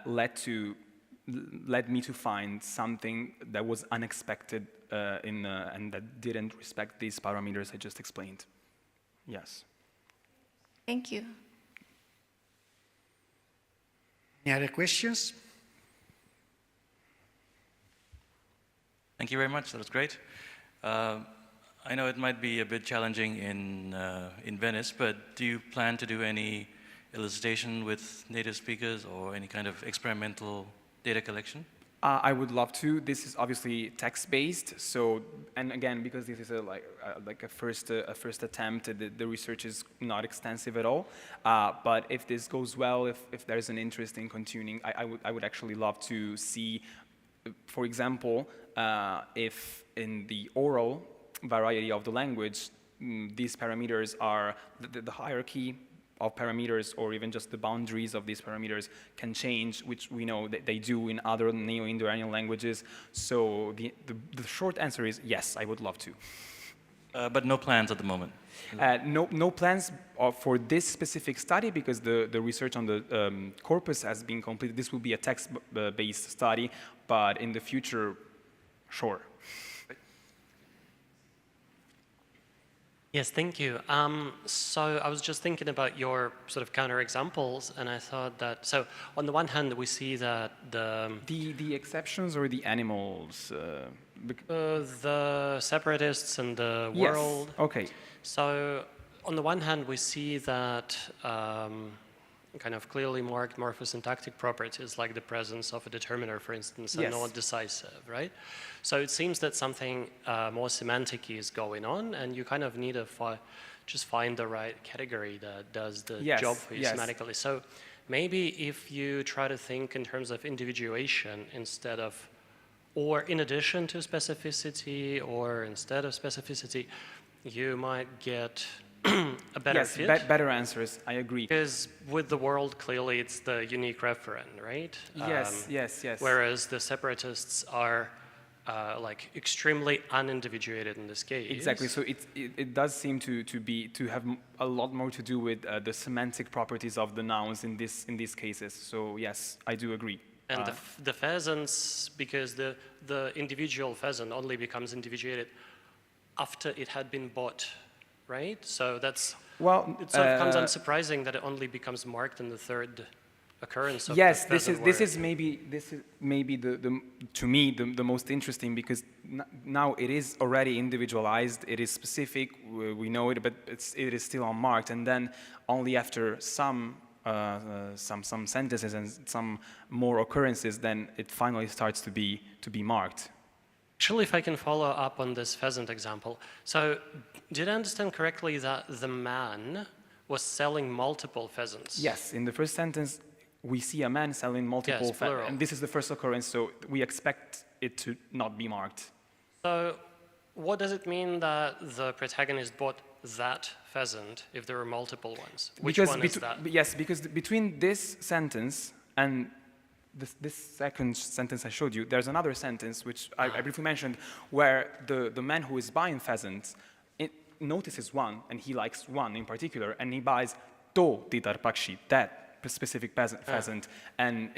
led me to find something that was unexpected and that didn't respect these parameters I just explained. Yes. Thank you. Any other questions? Thank you very much. That was great. I know it might be a bit challenging in Venice, but do you plan to do any elicitation with native speakers or any kind of experimental data collection? I would love to. This is obviously text-based, so, and again, because this is a first attempt, the research is not extensive at all. But if this goes well, if there's an interest in continuing, I would actually love to see, for example, if in the oral variety of the language, these parameters are the hierarchy of parameters, or even just the boundaries of these parameters can change, which we know that they do in other Neo-Indo-Aryan languages. So the short answer is yes, I would love to. But no plans at the moment? No plans for this specific study, because the research on the corpus has been completed. This will be a text-based study, but in the future, sure. Yes, thank you. So I was just thinking about your sort of counterexamples, and I thought that, so on the one hand, we see that the exceptions or the animals? The separatists and the world. Yes. Okay. So on the one hand, we see that kind of clearly marked morphosyntactic properties, like the presence of a determiner, for instance, and not decisive, right? So it seems that something more semantic is going on, and you kind of need to just find the right category that does the job for you semantically. So maybe if you try to think in terms of individuation instead of, or in addition to specificity, or instead of specificity, you might get a better yes, fit? better answers, I agree. Because with the world, clearly it's the unique referent, right? Yes, yes. Whereas the separatists are like extremely unindividuated in this case. Exactly. So it does seem to have a lot more to do with the semantic properties of the nouns in these cases. So yes, I do agree. And the pheasants, because the individual pheasant only becomes individuated after it had been bought, right? So that's, well, it sort of comes unsurprising that it only becomes marked in the third occurrence of yes, the this pheasant is maybe the to me the most interesting, because now it is already individualized, it is specific, we know it, but it is still unmarked, and then only after some sentences and some more occurrences, then it finally starts to be marked. Actually, if I can follow up on this pheasant example. So, did I understand correctly that the man was selling multiple pheasants? Yes, in the first sentence, we see a man selling multiple pheasants, and this is the first occurrence, so we expect it to not be marked. So, what does it mean that the protagonist bought that pheasant if there were multiple ones? Which one is that? Yes, because between this sentence and this second sentence I showed you, there's another sentence which I briefly mentioned, where the man who is buying pheasants notices one, and he likes one in particular, and he buys to titar pakshi, that specific pheasant. And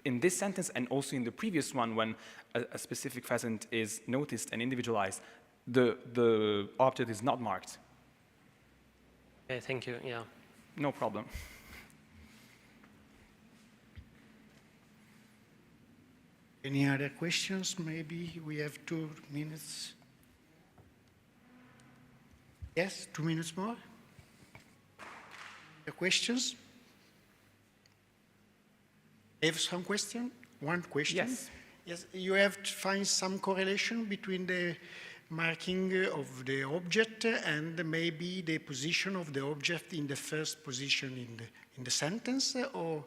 in this sentence, and also in the previous one, when a specific pheasant is noticed and individualized, the object is not marked. Okay, thank you, yeah. No problem. Any other questions? Maybe we have 2 minutes. Yes, 2 minutes more. The questions? Have some question? One question? Yes. Yes, you have to find some correlation between the marking of the object and maybe the position of the object in the first position in the sentence, or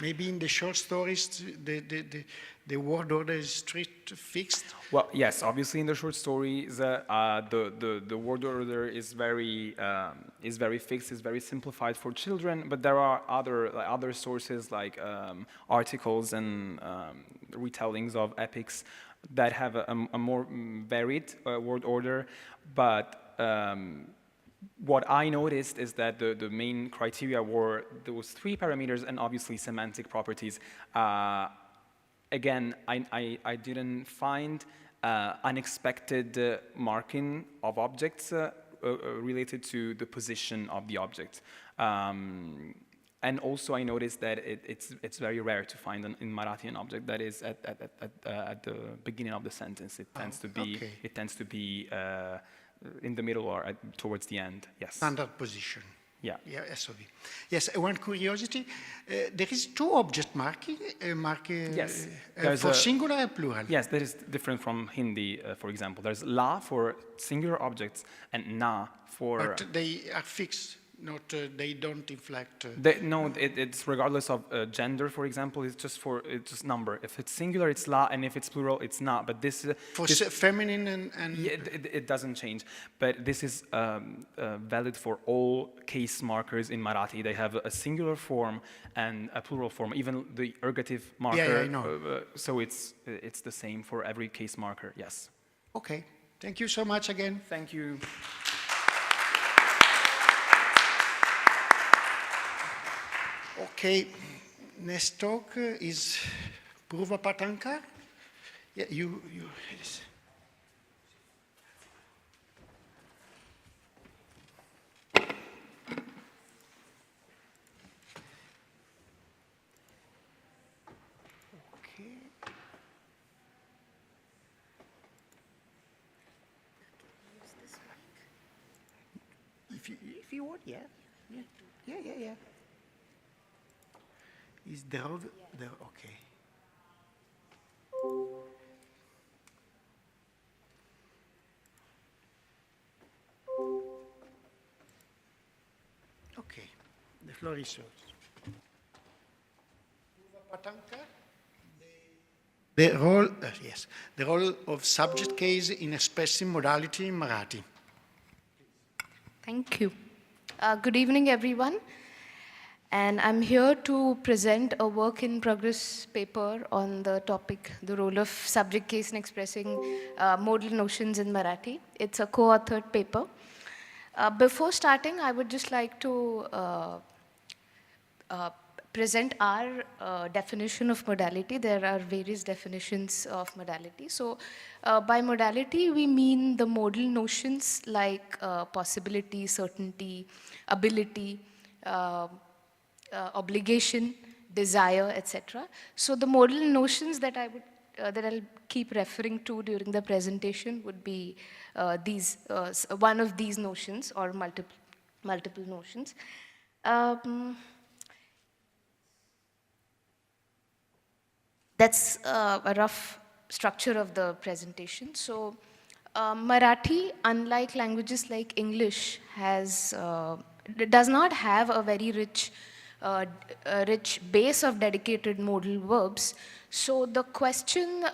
maybe in the short stories the word order is strict fixed. Well, yes, obviously in the short stories the word order is very fixed, is very simplified for children, but there are other sources like articles and retellings of epics that have a more varied word order, but what I noticed is that the main criteria were those 3 parameters and obviously semantic properties. Again, I didn't find unexpected marking of objects related to the position of the object. And also I noticed that it's very rare to find in Marathi an object that is at the beginning of the sentence. It tends to be in the middle or towards the end. Yes. Standard position. Yeah. Yeah, SOV. Yes, one curiosity. There is 2 object marking, yes. For singular and plural. Yes, that is different from Hindi, for example. There's la for singular objects and na for... But they are fixed, not, they don't inflect... No, it's regardless of gender, for example, it's just number. If it's singular, it's la, and if it's plural, it's na. But this... For feminine and... Yeah, it doesn't change. But this is valid for all case markers in Marathi. They have a singular form and a plural form, even the ergative marker. Yeah, I know. So it's the same for every case marker, yes. Okay. Thank you so much again. Thank you. Okay, next talk is Purva Patanka. Yeah, you. Yes. Okay. If you want, yeah. Is there okay. Okay, the floor is yours. The role, yes, the role of subject case in expressing modality in Marathi. Thank you. Good evening, everyone. And I'm here to present a work in progress paper on the topic, the role of subject case in expressing modal notions in Marathi. It's a co-authored paper. Before starting, I would just like to present our definition of modality. There are various definitions of modality. So by modality, we mean the modal notions like possibility, certainty, ability, obligation, desire, etc. So the modal notions that I'll keep referring to during the presentation would be one of these notions or multiple notions. That's a rough structure of the presentation. So Marathi, unlike languages like English, does not have a very rich base of dedicated modal verbs. So the question,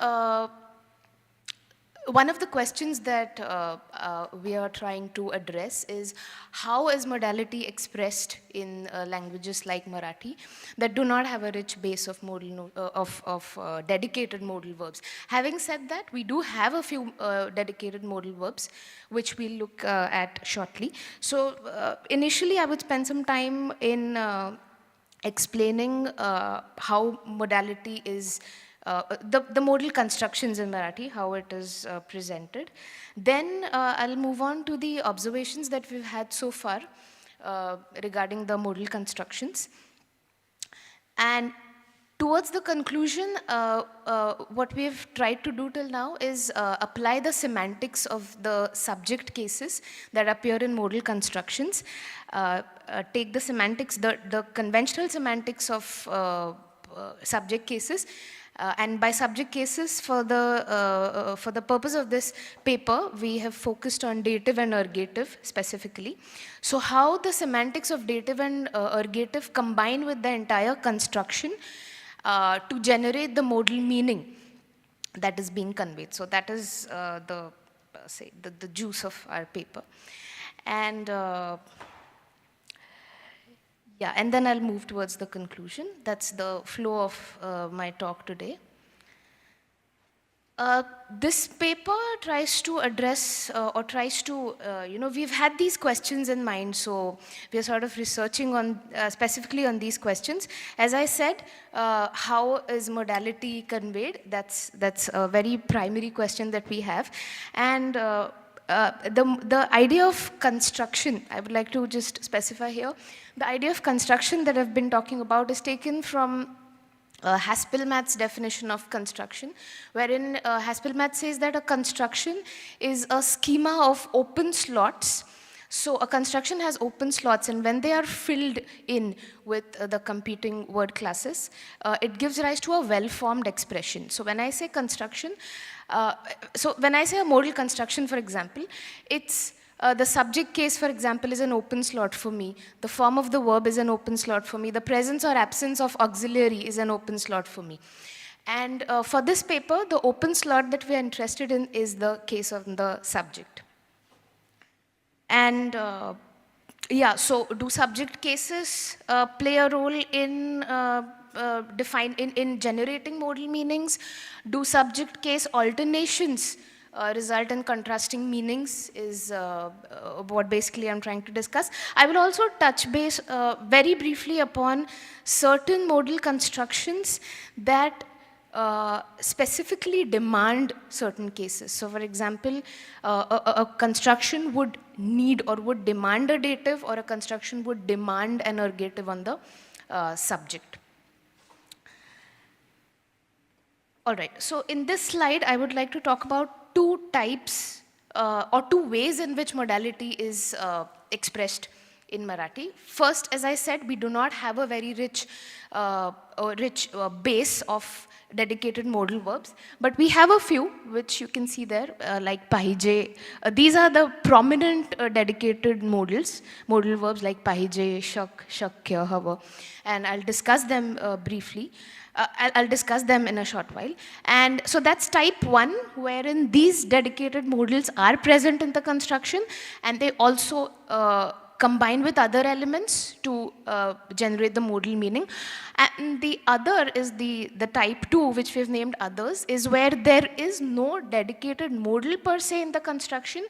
one of the questions that we are trying to address is how is modality expressed in languages like Marathi that do not have a rich base of dedicated modal verbs. Having said that, we do have a few dedicated modal verbs which we'll look at shortly. So initially I would spend some time in explaining how modality is the modal constructions in Marathi, how it is presented. Then I'll move on to the observations that we've had so far regarding the modal constructions. And towards the conclusion, what we've tried to do till now is apply the semantics of the subject cases that appear in modal constructions. Take the semantics, the conventional semantics of subject cases, and by subject cases, for the purpose of this paper, we have focused on dative and ergative specifically. So how the semantics of dative and ergative combine with the entire construction to generate the modal meaning that is being conveyed. So that is the juice of our paper. And yeah, and then I'll move towards the conclusion. That's the flow of my talk today. This paper tries to address we've had these questions in mind, so we're sort of researching on specifically on these questions. As I said, how is modality conveyed? That's a very primary question that we have. And the idea of construction, I would like to just specify here, the idea of construction that I've been talking about is taken from Haspelmath's definition of construction, wherein Haspelmath says that a construction is a schema of open slots. So a construction has open slots, and when they are filled in with the competing word classes, it gives rise to a well-formed expression. So when I say construction, when I say a modal construction, for example, it's the subject case, for example, is an open slot for me. The form of the verb is an open slot for me. The presence or absence of auxiliary is an open slot for me. And for this paper, the open slot that we are interested in is the case of the subject. And yeah, so do subject cases play a role in in generating modal meanings? Do subject case alternations result in contrasting meanings is what basically I'm trying to discuss. I will also touch base very briefly upon certain modal constructions that specifically demand certain cases. So for example, a construction would need or would demand a dative, or a construction would demand an ergative on the subject. All right, so in this slide, I would like to talk about two types or two ways in which modality is expressed in Marathi. First, as I said, we do not have a very rich base of dedicated modal verbs, but we have a few, which you can see there, like pahije. These are the prominent dedicated modal verbs like pahije, shak, shakya, hava, and I'll discuss them briefly. I'll discuss them in a short while. And so that's type 1, wherein these dedicated modals are present in the construction, and they also combine with other elements to generate the modal meaning. And the other is the type 2, which we've named others, is where there is no dedicated modal per se in the construction.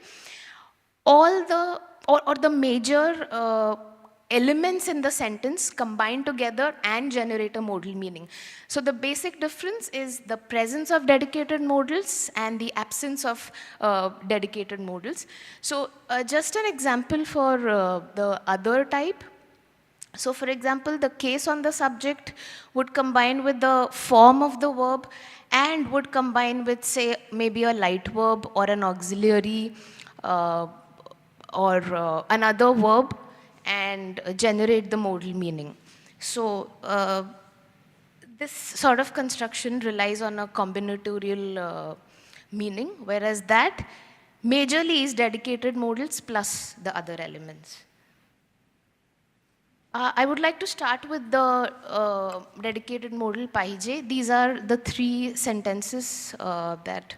All the, or the major elements in the sentence combine together and generate a modal meaning. So the basic difference is the presence of dedicated modals and the absence of dedicated modals. So just an example for the other type. So for example, the case on the subject would combine with the form of the verb and would combine with, say, maybe a light verb or an auxiliary or another verb and generate the modal meaning. So this sort of construction relies on a combinatorial meaning, whereas that majorly is dedicated modals plus the other elements. I would like to start with the dedicated modal paije. These are the 3 sentences that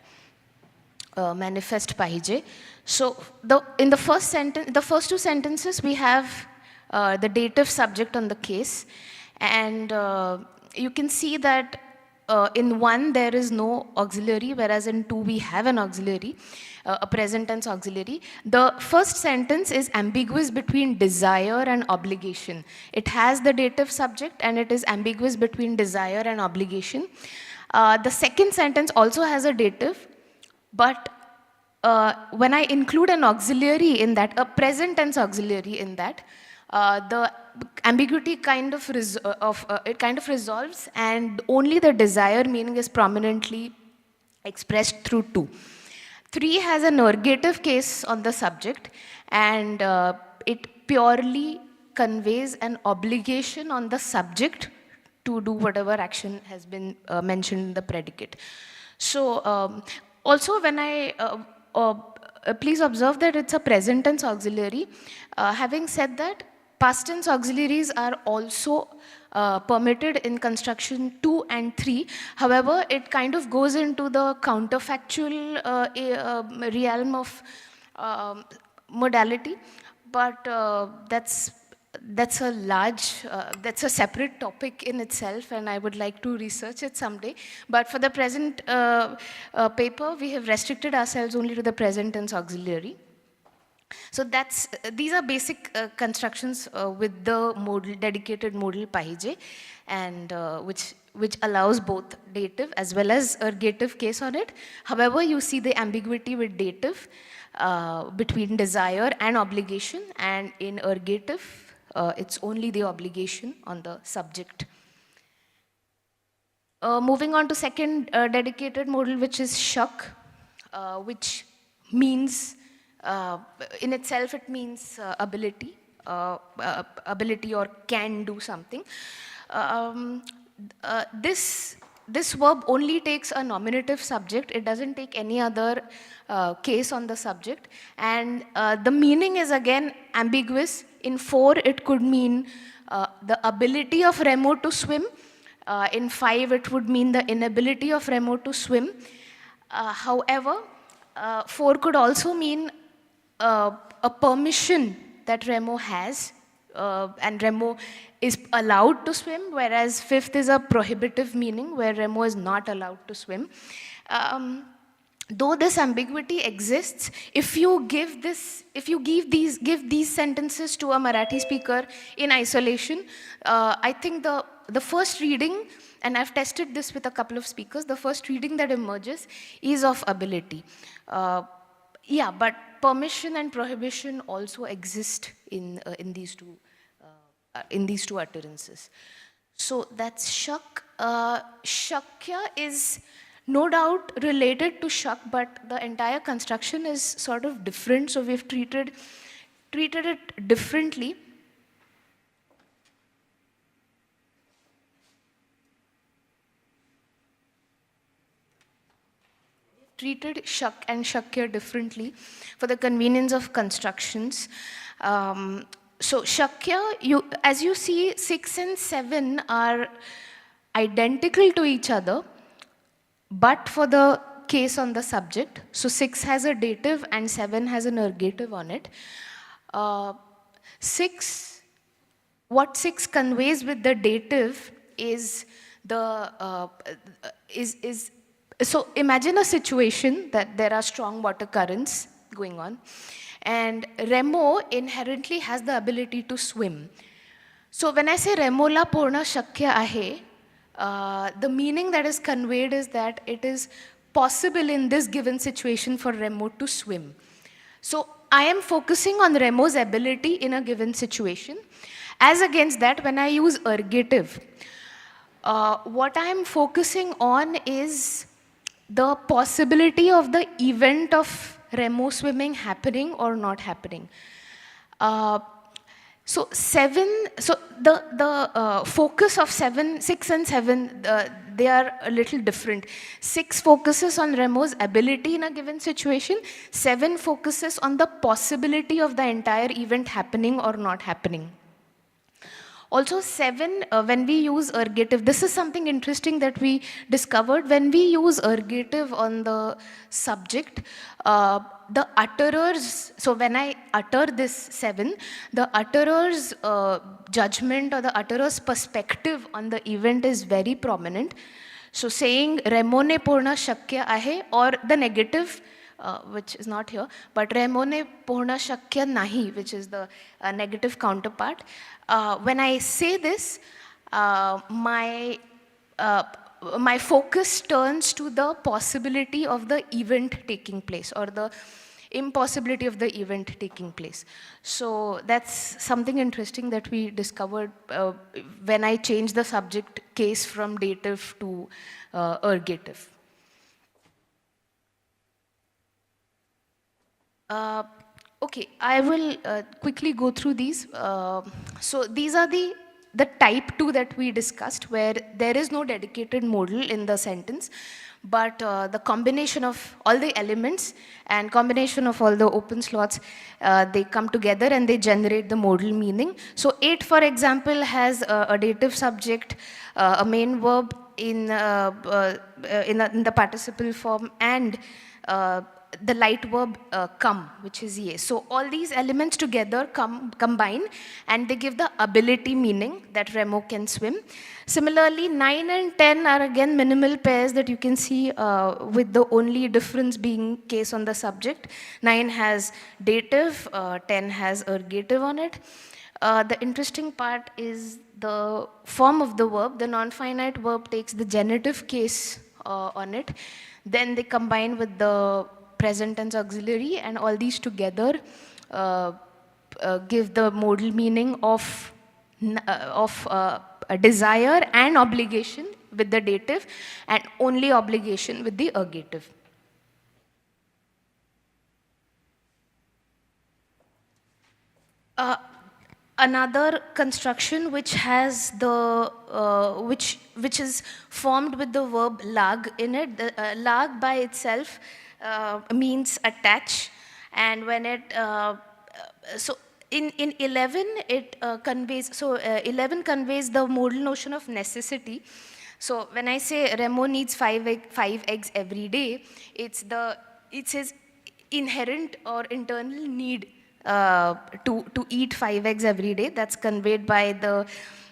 manifest paije. So in the first sentence, the first 2 sentences, we have the dative subject on the case, and you can see that in 1 there is no auxiliary, whereas in 2 we have an auxiliary, a present tense auxiliary. The first sentence is ambiguous between desire and obligation. It has the dative subject and it is ambiguous between desire and obligation. The second sentence also has a dative, but when I include an auxiliary in that, a present tense auxiliary in that, the ambiguity kind of resolves, and only the desire meaning is prominently expressed through 2. 3 has an ergative case on the subject, and it purely conveys an obligation on the subject to do whatever action has been mentioned in the predicate. So also when please observe that it's a present tense auxiliary. Having said that, past tense auxiliaries are also permitted in construction 2 and 3. However, it kind of goes into the counterfactual realm of modality, but that's a separate topic in itself, and I would like to research it someday. But for the present paper, we have restricted ourselves only to the present tense auxiliary. So these are basic constructions with the dedicated modal paije, and which allows both dative as well as ergative case on it. However, you see the ambiguity with dative between desire and obligation, and in ergative, it's only the obligation on the subject. Moving on to second dedicated modal, which is shak, which means, in itself it means ability, ability or can do something. This verb only takes a nominative subject. It doesn't take any other case on the subject. And the meaning is again ambiguous. In 4, it could mean the ability of Remo to swim. In 5, it would mean the inability of Remo to swim. However, 4 could also mean a permission that Remo has, and Remo is allowed to swim, whereas 5th is a prohibitive meaning where Remo is not allowed to swim. Though this ambiguity exists, if you give these sentences to a Marathi speaker in isolation, I think the first reading, and I've tested this with a couple of speakers, the first reading that emerges is of ability. Yeah, but permission and prohibition also exist in these two utterances. So that's shak. Shakya is no doubt related to shak, but the entire construction is sort of different, so we've treated it differently. Treated shak and shakya differently for the convenience of constructions. So shakya, as you see, 6 and 7 are identical to each other, but for the case on the subject. So 6 has a dative and 7 has an ergative on it. what 6 conveys with the dative is so imagine a situation that there are strong water currents going on, and Remo inherently has the ability to swim. So when I say Remola Purna Shakya Ahe, the meaning that is conveyed is that it is possible in this given situation for Remo to swim. So I am focusing on Remo's ability in a given situation. As against that, when I use ergative, what I am focusing on is the possibility of the event of Remo swimming happening or not happening. So the focus of 6 and 7, they are a little different. 6 focuses on Remo's ability in a given situation. 7 focuses on the possibility of the entire event happening or not happening. Also 7, when we use ergative, this is something interesting that we discovered. When we use ergative on the subject, the utterers, so when I utter this 7, the utterer's judgment or the utterer's perspective on the event is very prominent. So saying Remone Purna Shakya Ahe, or the negative, which is not here, but Remone Purna Shakya Nahi, which is the negative counterpart. When I say this, my focus turns to the possibility of the event taking place, or the impossibility of the event taking place. So that's something interesting that we discovered when I changed the subject case from dative to ergative. Okay, I will quickly go through these. So these are the type 2 that we discussed, where there is no dedicated modal in the sentence, but the combination of all the elements and combination of all the open slots, they come together and they generate the modal meaning. So 8, for example, has a dative subject, a main verb in the participle form, and the light verb come, which is ye. So all these elements together combine, and they give the ability meaning that Remo can swim. Similarly, 9 and 10 are again minimal pairs that you can see, with the only difference being case on the subject. 9 has dative, 10 has ergative on it. The interesting part is the form of the verb. The non-finite verb takes the genitive case on it. Then they combine with the present tense auxiliary, and all these together give the modal meaning of a desire and obligation with the dative, and only obligation with the ergative. Another construction which has the which is formed with the verb lag in it. The lag by itself means attach, and when it so in 11 it conveys, so 11 conveys the modal notion of necessity. So when I say Remo needs 5 eggs every day, it's his inherent or internal need to eat 5 eggs every day. That's conveyed by the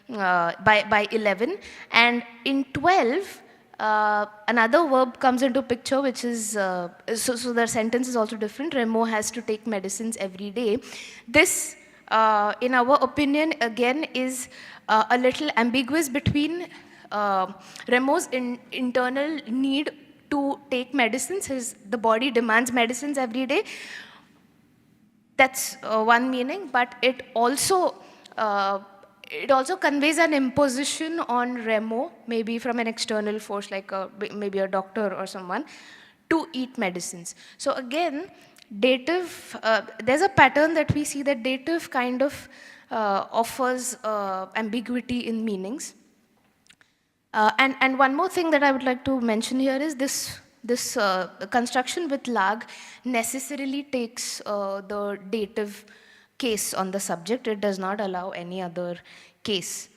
by 11. And in 12, another verb comes into picture, which is so the sentence is also different. Remo has to take medicines every day. This, in our opinion, again is a little ambiguous between Remo's internal need to take medicines. The body demands medicines every day. That's one meaning, but it also conveys an imposition on Remo, maybe from an external force, like maybe a doctor or someone, to eat medicines. So again, dative, there's a pattern that we see that dative kind of offers ambiguity in meanings. And one more thing that I would like to mention here is this construction with lag necessarily takes the dative case on the subject. It does not allow any other case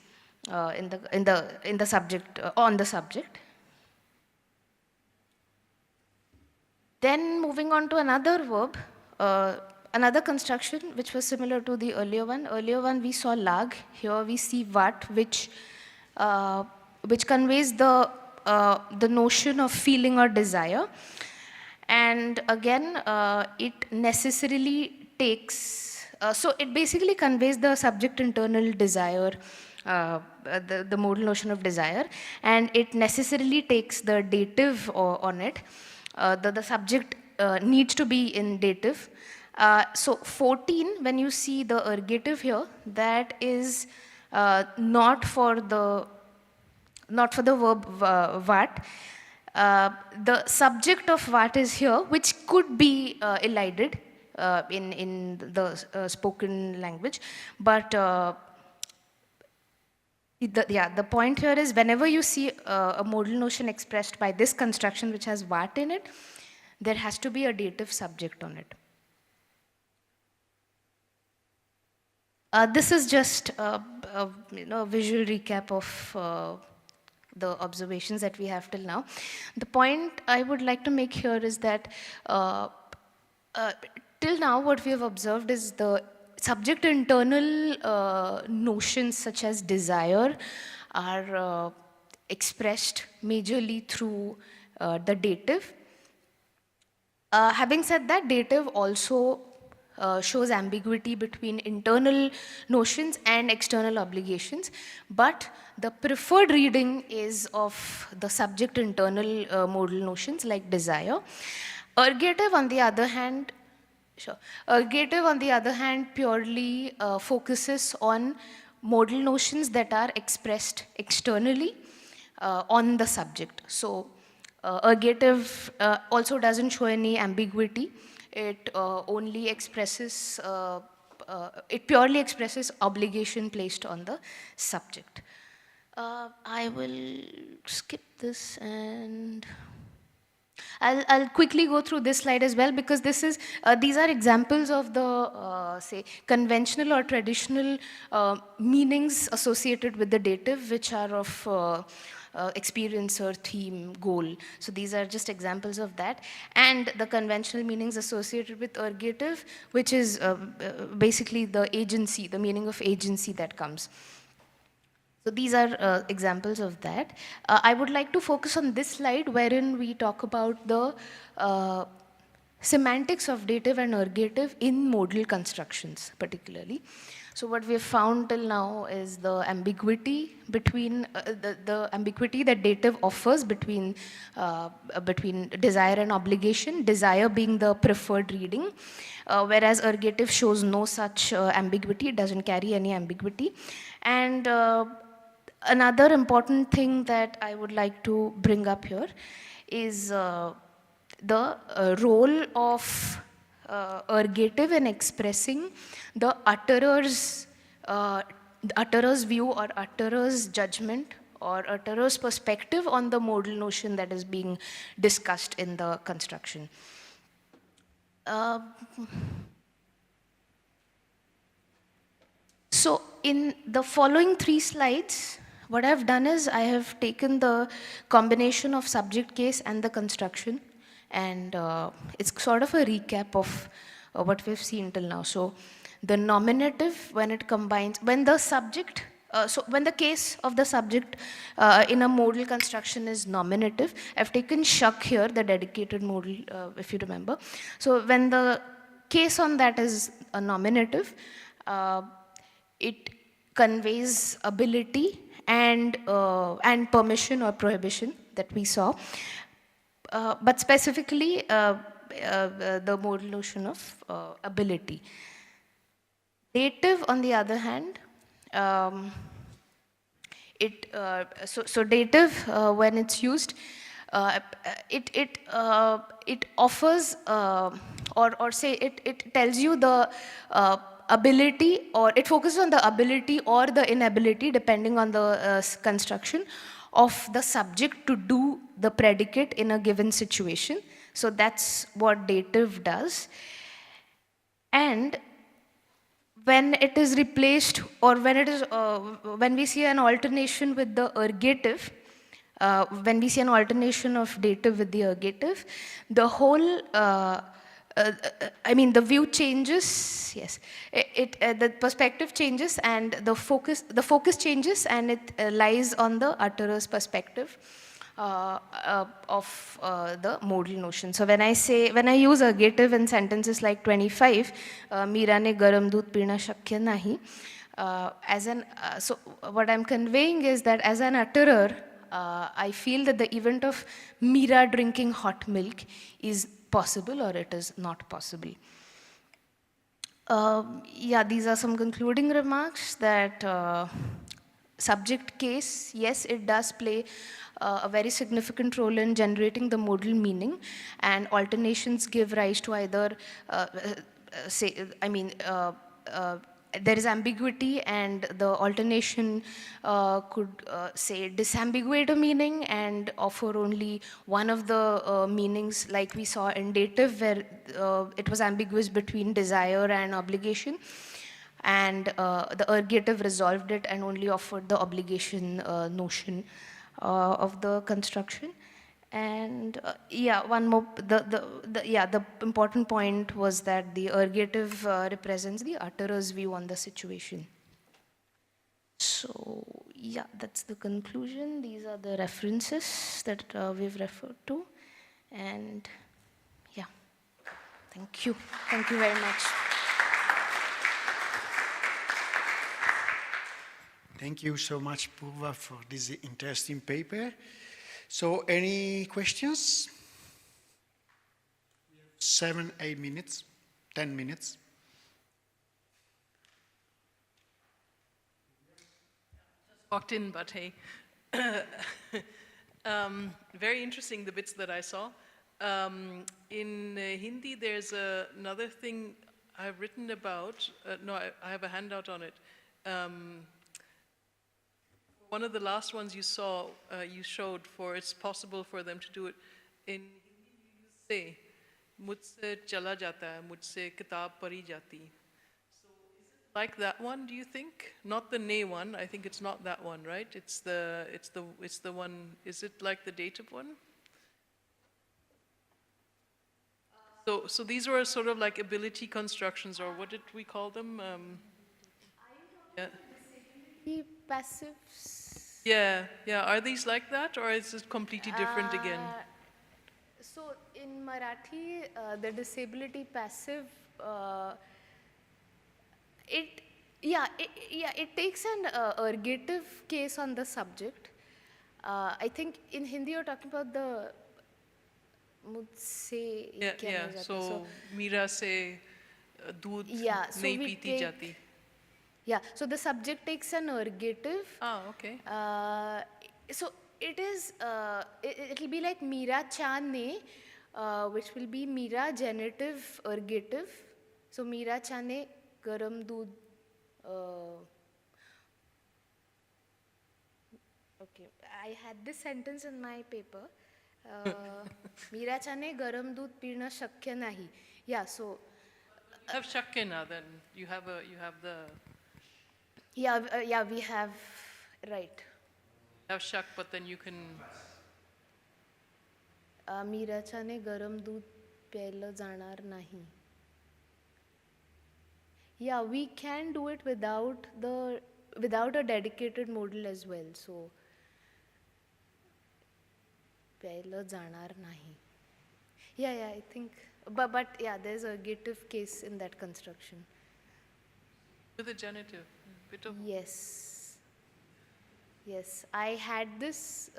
in the subject on the subject. Then moving on to another verb, another construction which was similar to the earlier one. Earlier one we saw lag. Here we see vat, which conveys the notion of feeling or desire. And again, it necessarily takes, so it basically conveys the subject internal desire, the modal notion of desire, and it necessarily takes the dative on it. The subject needs to be in dative. So 14, when you see the ergative here, that is not for the verb vat. The subject of vat is here, which could be elided in the spoken language, but the point here is whenever you see a modal notion expressed by this construction which has vat in it, there has to be a dative subject on it. This is just a visual recap of the observations that we have till now. The point I would like to make here is that till now what we have observed is the subject internal notions such as desire are expressed majorly through the dative. Having said that, dative also shows ambiguity between internal notions and external obligations, but the preferred reading is of the subject internal modal notions like desire. Ergative, on the other hand, purely focuses on modal notions that are expressed externally on the subject. So ergative also doesn't show any ambiguity. It only expresses, it purely expresses obligation placed on the subject. I will skip this and I'll quickly go through this slide as well, because this is, these are examples of the, say, conventional or traditional meanings associated with the dative, which are of experiencer, theme, goal. So these are just examples of that. And the conventional meanings associated with ergative, which is basically the agency, the meaning of agency that comes. So these are examples of that. I would like to focus on this slide wherein we talk about the semantics of dative and ergative in modal constructions particularly. So what we have found till now is the ambiguity between, the ambiguity that dative offers between desire and obligation, desire being the preferred reading, whereas ergative shows no such ambiguity, it doesn't carry any ambiguity. And another important thing that I would like to bring up here is the role of ergative in expressing the utterer's view or utterer's judgment or utterer's perspective on the modal notion that is being discussed in the construction. So in the following 3 slides, what I've done is I have taken the combination of subject case and the construction, and it's sort of a recap of what we've seen till now. So the nominative, when it combines, when the subject, so when the case of the subject in a modal construction is nominative, I've taken shak here, the dedicated modal, if you remember. So when the case on that is a nominative, it conveys ability and permission or prohibition that we saw. But specifically, the modal notion of ability. Dative, on the other hand, so dative, when it's used, it offers, or say it tells you the ability, or it focuses on the ability or the inability, depending on the construction, of the subject to do the predicate in a given situation. So that's what dative does. And when it is replaced, or when it is, when we see an alternation with the ergative, when we see an alternation of dative with the ergative, the whole I mean, the view changes, yes. The perspective changes and the focus changes, and it lies on the utterer's perspective of the modal notion. So when I use ergative in sentences like 25, Meera ne garam doodh peena shakya nahi, so what I'm conveying is that as an utterer, I feel that the event of Meera drinking hot milk is possible or it is not possible. Yeah, these are some concluding remarks that subject case, yes, it does play a very significant role in generating the modal meaning, and alternations give rise to either, there is ambiguity, and the alternation could say disambiguate a meaning and offer only one of the meanings, like we saw in dative, where it was ambiguous between desire and obligation, and the ergative resolved it and only offered the obligation notion of the construction. And yeah, one more, the important point was that the ergative represents the utterer's view on the situation. So yeah, that's the conclusion. These are the references that we've referred to. And yeah, thank you. Thank you very much. Thank you so much, Purva, for this interesting paper. So, any questions? 7, 8 minutes, 10 minutes. Just walked in, but hey. Very interesting, the bits that I saw. In Hindi, there's another thing I've written about. I have a handout on it. One of the last ones you saw, you showed for it's possible for them to do it. In Hindi, you say, "Mujhse chala jata hai, mujhse kitab pari jati." So is it like that one? Do you think? Not the ne one. I think it's not that one, right? It's the one. Is it like the dative one? So these were sort of like ability constructions, or what did we call them? Yeah. Passives. Yeah. Are these like that, or is it completely different again? So in Marathi, the disability passive, it takes an ergative case on the subject. I think in Hindi you're talking about the mujhse. Yeah. So Meera se doodh nahi peeti jati. Yeah, so the subject takes an ergative. Oh, okay. So it is, it'll be like Meera cha ne, which will be Meera genitive ergative. So Meera cha ne garam doodh. Okay, I had this sentence in my paper. Meera cha ne garam doodh peena shakya nahi. Yeah, so. Have shakya now, then you have the. Yeah, we have, right. Have shak, but then you can. Meera cha ne garam doodh pyela janar nahi. Yeah, we can do it without a dedicated modal as well. So, pyela janar nahi. Yeah, I think, but yeah, there's a ergative case in that construction. With a genitive. Yes, I had this,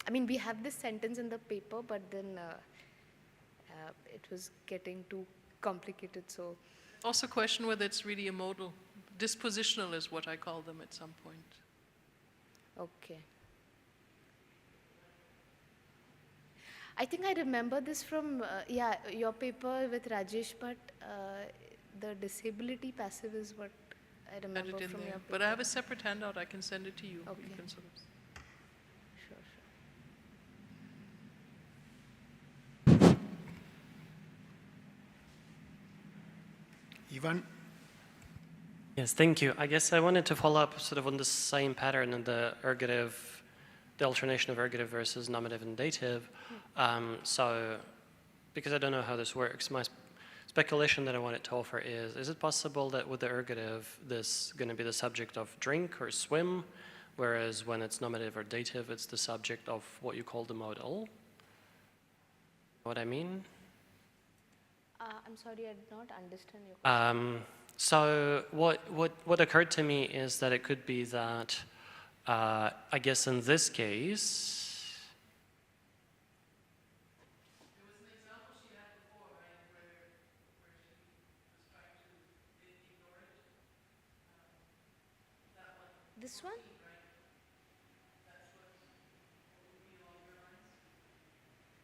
we have this sentence in the paper, but then it was getting too complicated, so. Also question whether it's really a modal. Dispositional is what I call them at some point. Okay. I think I remember this from, your paper with Rajesh, but the disability passive is what I remember from your paper. But I have a separate handout. I can send it to you. Okay. You can sort of. Sure. Ivan? Yes, thank you. I guess I wanted to follow up sort of on the same pattern in the ergative, the alternation of ergative versus nominative and dative. So, because I don't know how this works, speculation that I wanted to offer is it possible that with the ergative, this is going to be the subject of drink or swim, whereas when it's nominative or dative, it's the subject of what you call the modal? What I mean? I'm sorry, I did not understand your question. So what occurred to me is that it could be that, I guess in this case, this one?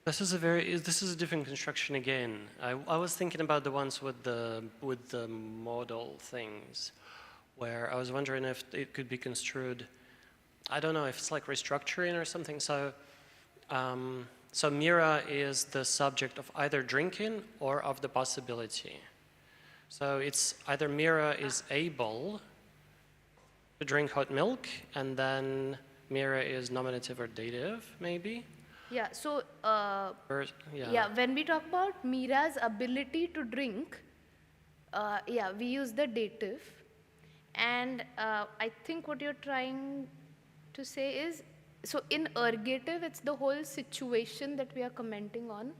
this is a different construction again. I was thinking about the ones with the modal things, where I was wondering if it could be construed, I don't know if it's like restructuring or something. So so mira is the subject of either drinking or of the possibility. So it's either mira is able to drink hot milk, and then mira is nominative or dative, maybe. Yeah, so yeah. when we talk about Mira's ability to drink, yeah, we use the dative. And I think what you're trying to say is, so in ergative, it's the whole situation that we are commenting on.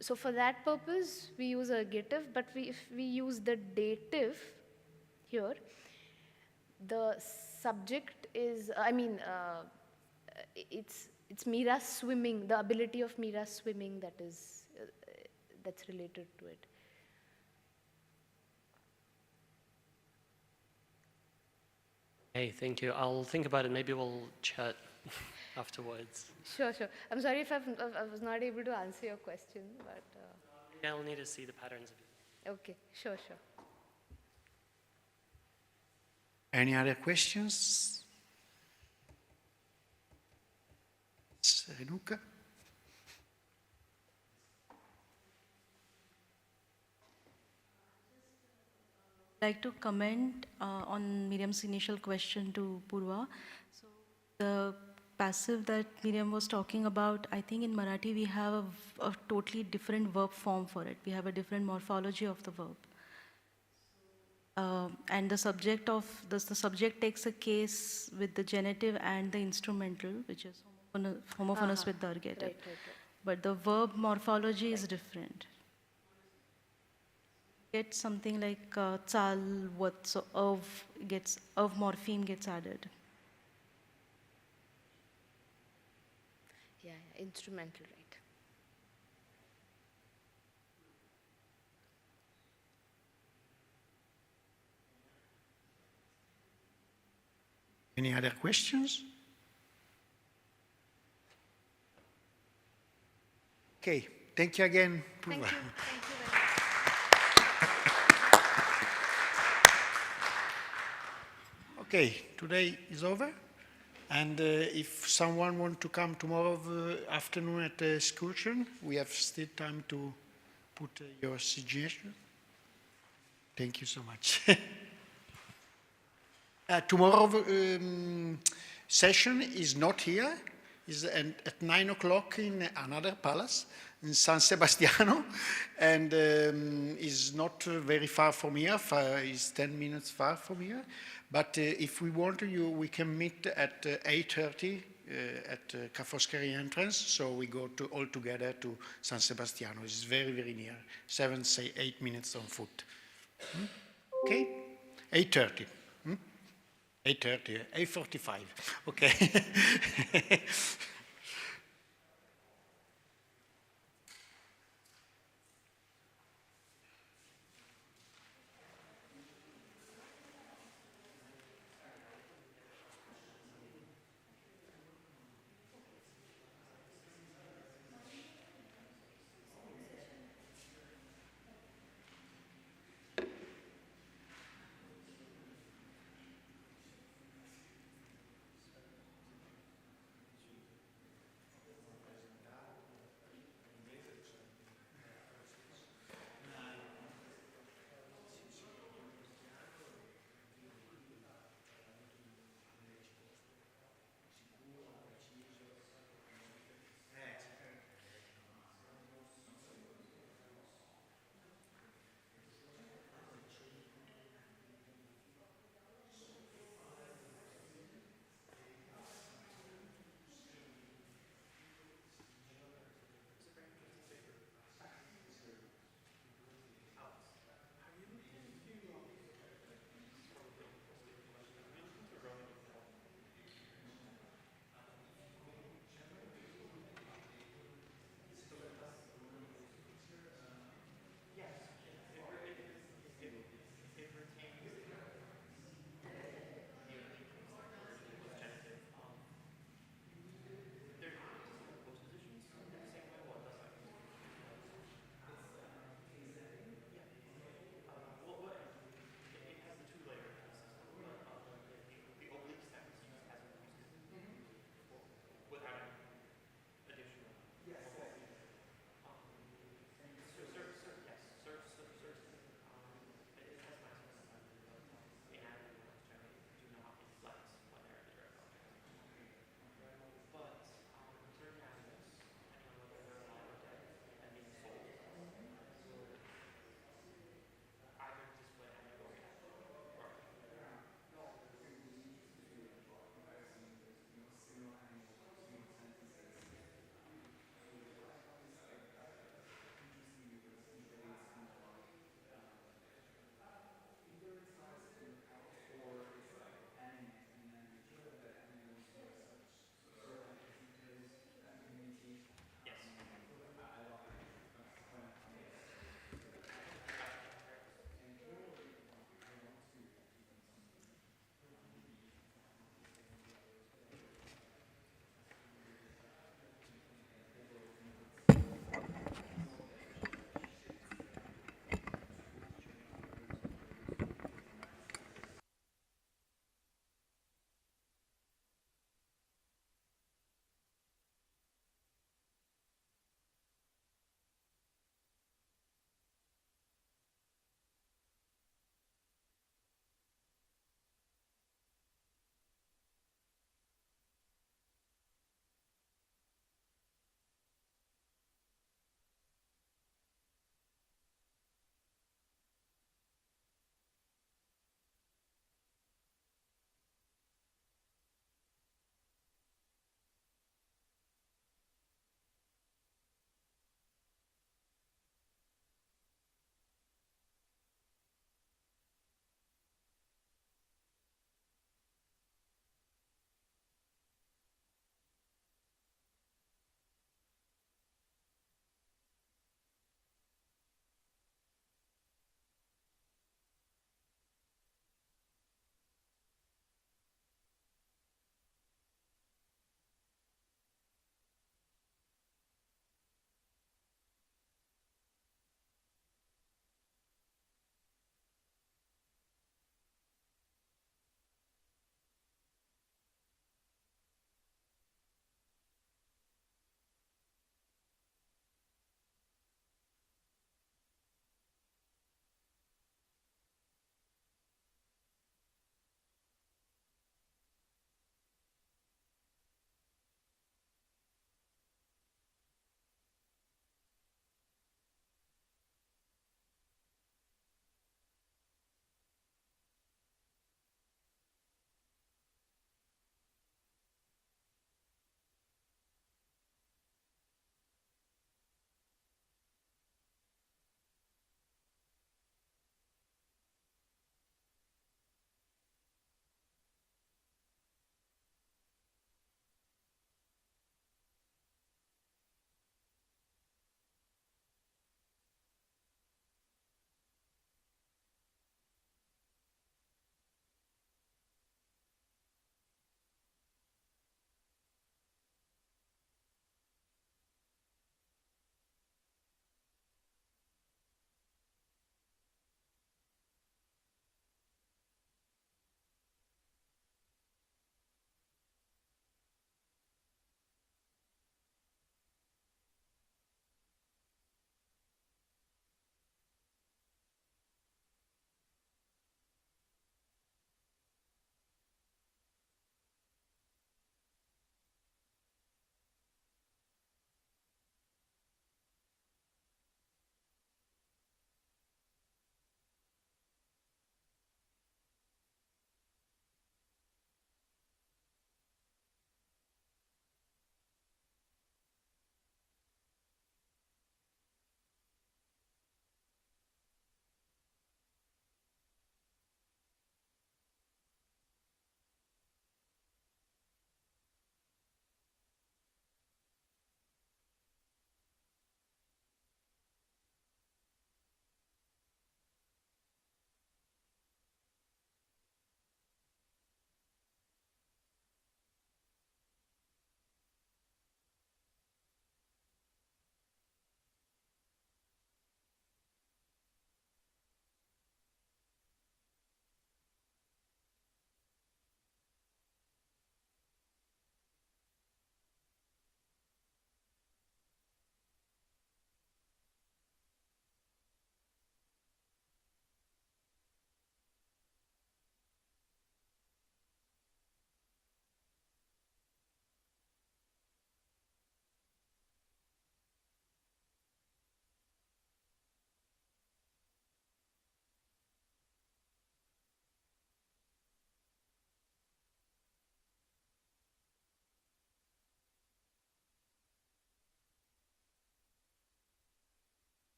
So for that purpose, we use ergative, but if we use the dative here, the subject is, it's Mira swimming, the ability of Mira swimming that is, that's related to it. Hey, thank you. I'll think about it. Maybe we'll chat afterwards. Sure, sure. I'm sorry if I was not able to answer your question, but... Yeah, I'll need to see the patterns of it. Okay, sure, sure. Any other questions? Renuka? I'd like to comment on Miriam's initial question to Purva. So the passive that Miriam was talking about, I think in Marathi we have a totally different verb form for it. We have a different morphology of the verb. And the subject takes a case with the genitive and the instrumental, which is homophonous with the ergative. Right. But the verb morphology is different. Get something like chal, what, so of morpheme gets added. Yeah, instrumental, right. Any other questions? Okay, thank you again, Purva. Thank you. Thank you very much. Okay, today is over, and if someone wants to come tomorrow afternoon at the excursion, we have still time to put your suggestion. Thank you so much. Tomorrow session is not here, is at 9 o'clock in another palace in San Sebastiano, and is not very far from here, is 10 minutes far from here. But if we want to, we can meet at 8:30 at Foscari entrance, so we go all together to San Sebastiano. It's very, very near, 8 minutes on foot. Okay? 8:30. 8:30, 8:45, okay.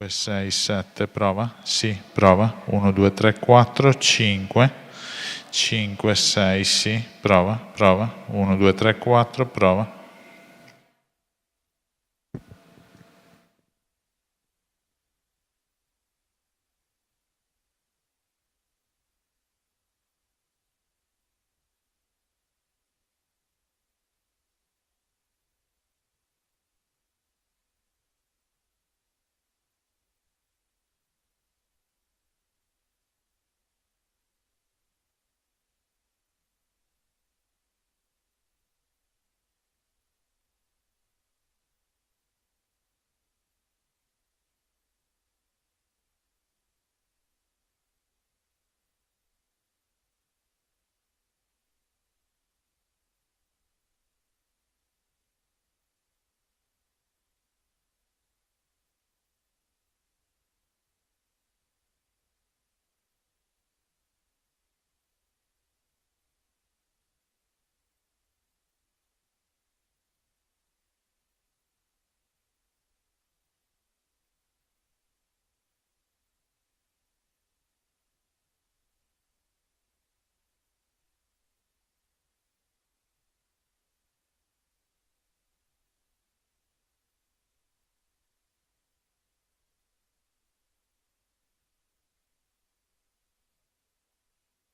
6, 7, prova. Sì, prova. 1, 2, 3, 4, 5. 5, 6, sì, prova, prova. 1, 2, 3, 4, prova.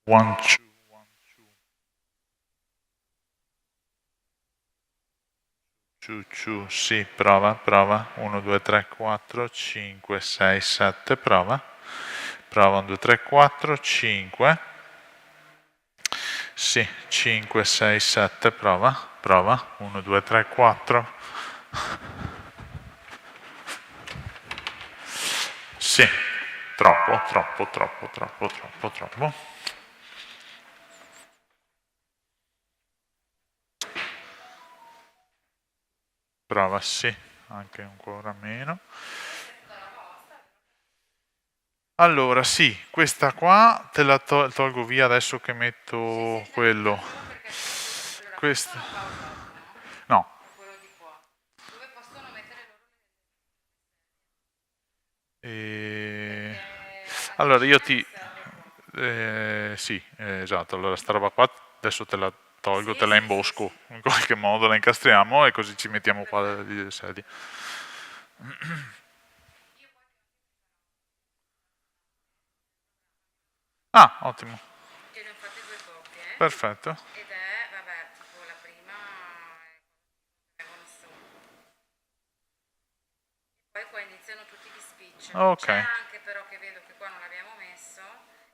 One, two. Ciu, sì, prova, prova. 1, 2, 3, 4, 5, 6, 7, prova. Prova 1, 2, 3, 4, 5. Sì, 5, 6, 7, prova. Prova. 1, 2, 3, 4. Sì, troppo, troppo, troppo, troppo, troppo, troppo. Prova, sì, anche ancora meno. Allora, sì, questa qua te la tolgo via adesso che metto quello. Questa. No. Allora, io ti... sì, esatto, allora sta roba qua adesso te la tolgo, te la imbosco, in qualche modo la incastriamo e così ci mettiamo qua le sedie. Ah, ottimo. Perfetto. Poi qua iniziano tutti gli speech. Ok. C'è anche però che vedo che qua non l'abbiamo messo, che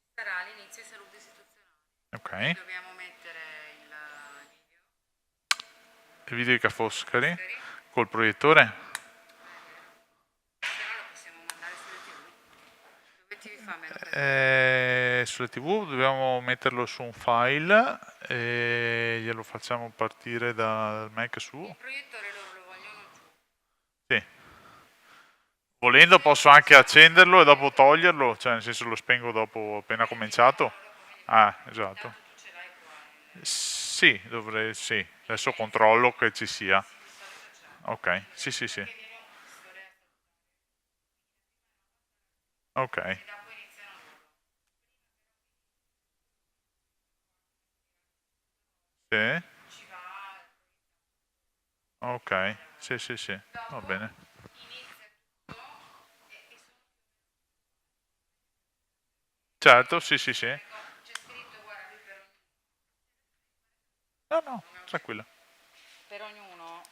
ci sarà l'inizio ai saluti istituzionali. Ok. Quindi dobbiamo mettere il Il video di Foscari col proiettore. Se no lo possiamo mandare sulle TV. Dove ti fa meno Sulle TV dobbiamo metterlo su un file e glielo facciamo partire dal Mac suo. Il proiettore loro lo vogliono giù. Sì. Volendo posso anche accenderlo e dopo toglierlo, cioè nel senso lo spengo dopo appena cominciato. Ah, esatto. Sì, dovrei, sì. Adesso controllo che ci sia. Ok, sì, sì, sì. Ok. Sì. Ok, sì, sì, sì, va bene. Certo, sì, sì, sì. No, no, tranquilla. Per ognuno.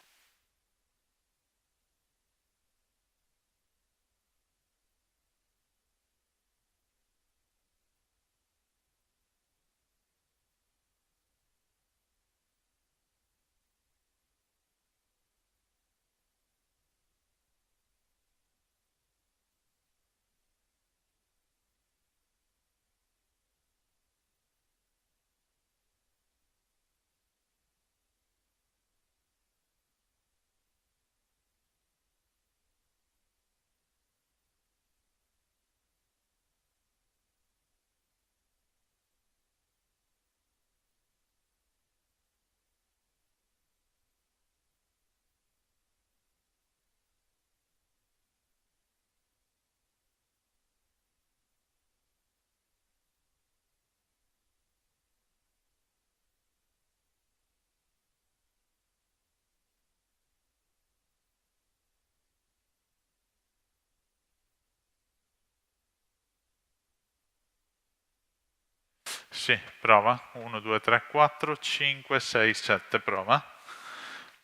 Sì, prova. 1, 2, 3, 4, 5, 6, 7, prova.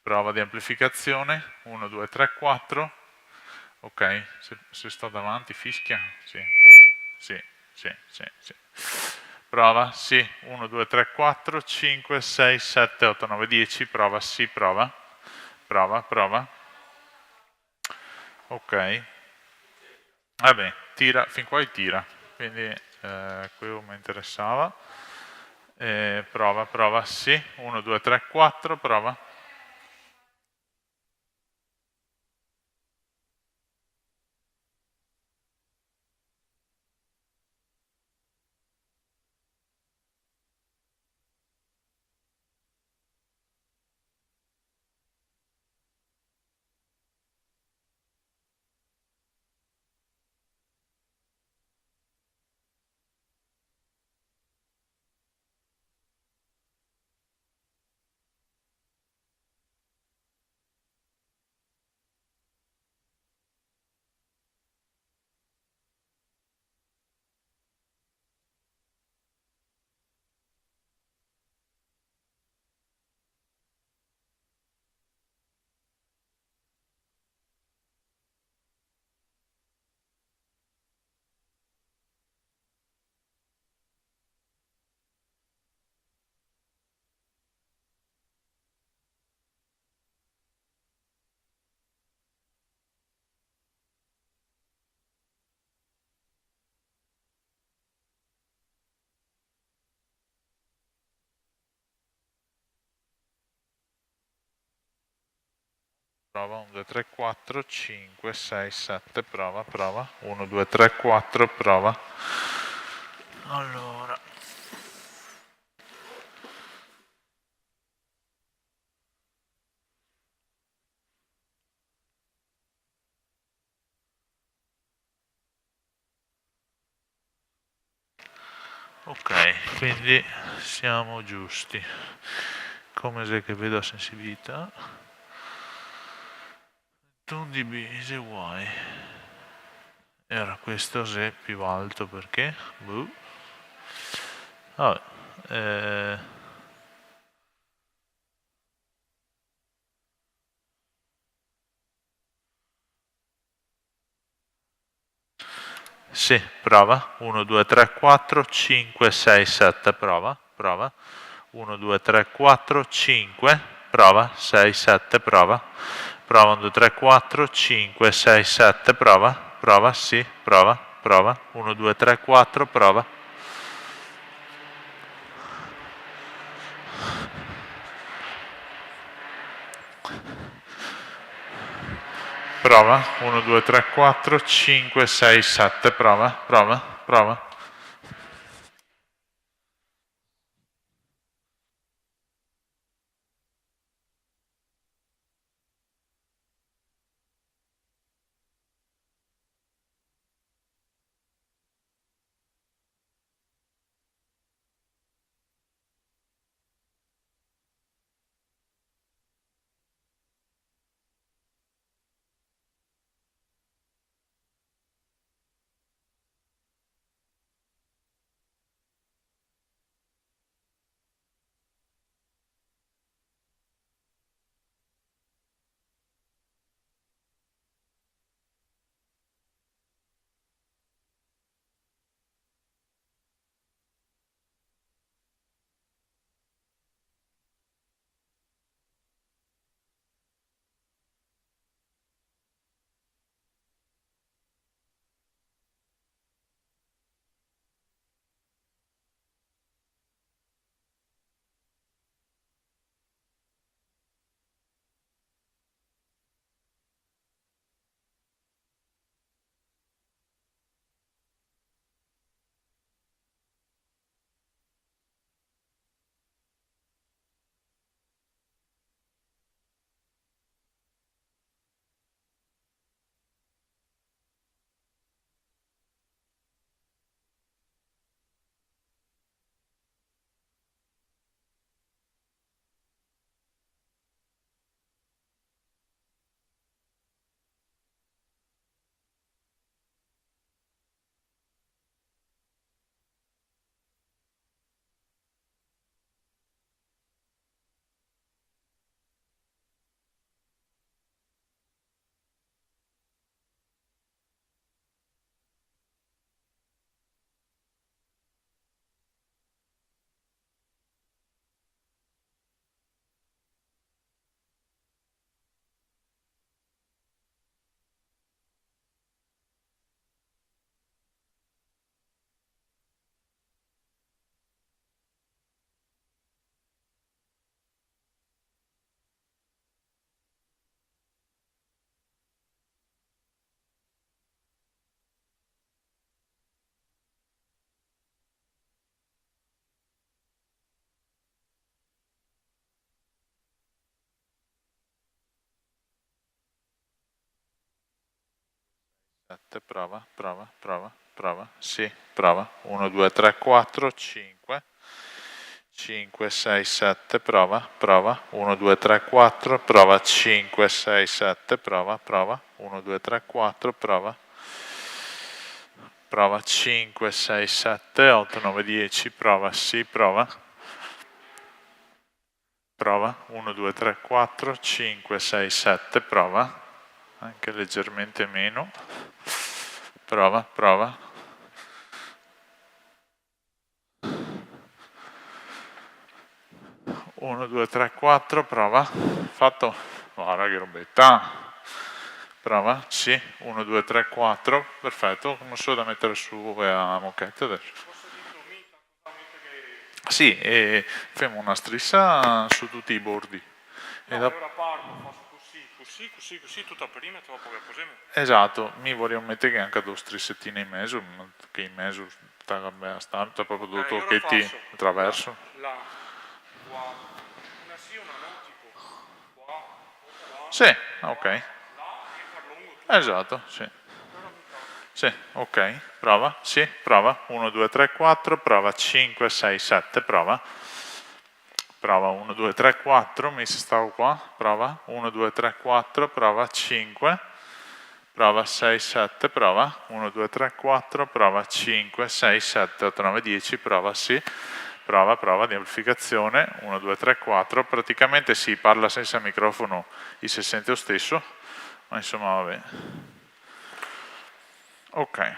Prova di amplificazione. 1, 2, 3, 4. Ok, se sto davanti fischia? Sì, sì, sì, sì, sì. Prova, sì. 1, 2, 3, 4, 5, 6, 7, 8, 9, 10. Prova, sì, prova. Prova, prova. Ok. Vabbè, tira, fin qua tira. Quindi quello mi interessava. Prova, prova, sì. 1, 2, 3, 4, prova. Prova, 1, 2, 3, 4, 5, 6, 7, prova, prova. 1, 2, 3, 4, prova. Allora. Ok, quindi siamo giusti. Come se che vedo sensibilità. Un dB se vuoi. Era questo se più alto perché? Boh. Vabbè. Sì, prova. 1, 2, 3, 4, 5, 6, 7, prova. Prova. 1, 2, 3, 4, 5, prova. 6, 7, prova. Prova 1, 2, 3, 4, 5, 6, 7, prova. Prova, sì, prova. Prova. 1, 2, 3, 4, prova. Prova. 1, 2, 3, 4, 5, 6, 7, prova. Prova. Prova. 7, prova, prova, prova, prova, sì, prova, 1, 2, 3, 4, 5, 5, 6, 7, prova, prova, 1, 2, 3, 4, prova, 5, 6, 7, prova, prova, 1, 2, 3, 4, prova, prova, 5, 6, 7, 8, 9, 10, prova, sì, prova, prova, 1, 2, 3, 4, 5, 6, 7, prova, anche leggermente meno, prova, prova, 1, 2, 3, 4, prova, fatto, guarda che robetta, prova, sì, 1, 2, 3, 4, perfetto, non solo da mettere su a moquette adesso. Sì, e facciamo una striscia su tutti i bordi. No, allora parto, faccio così, così, così, così, tutto il perimetro, dopo che posiamo. Esatto, mi vorrei mettere che anche due striscettine in mezzo, che in mezzo sta abbastanza, proprio tutto io che lo ti faccio. attraverso. Là, qua, una sì, una no, tipo qua, qua. Sì, ok. Là e far lungo tutto. Esatto, sì. Sì, ok, prova, sì, prova, 1, 2, 3, 4, prova, 5, 6, 7, prova. Prova, 1, 2, 3, 4, mi stavo qua, prova, 1, 2, 3, 4, prova, 5, prova, 6, 7, prova, 1, 2, 3, 4, prova, 5, 6, 7, 8, 9, 10, prova, sì, prova, prova di amplificazione, 1, 2, 3, 4, praticamente si parla senza microfono, si sente lo stesso, ma insomma vabbè. Ok.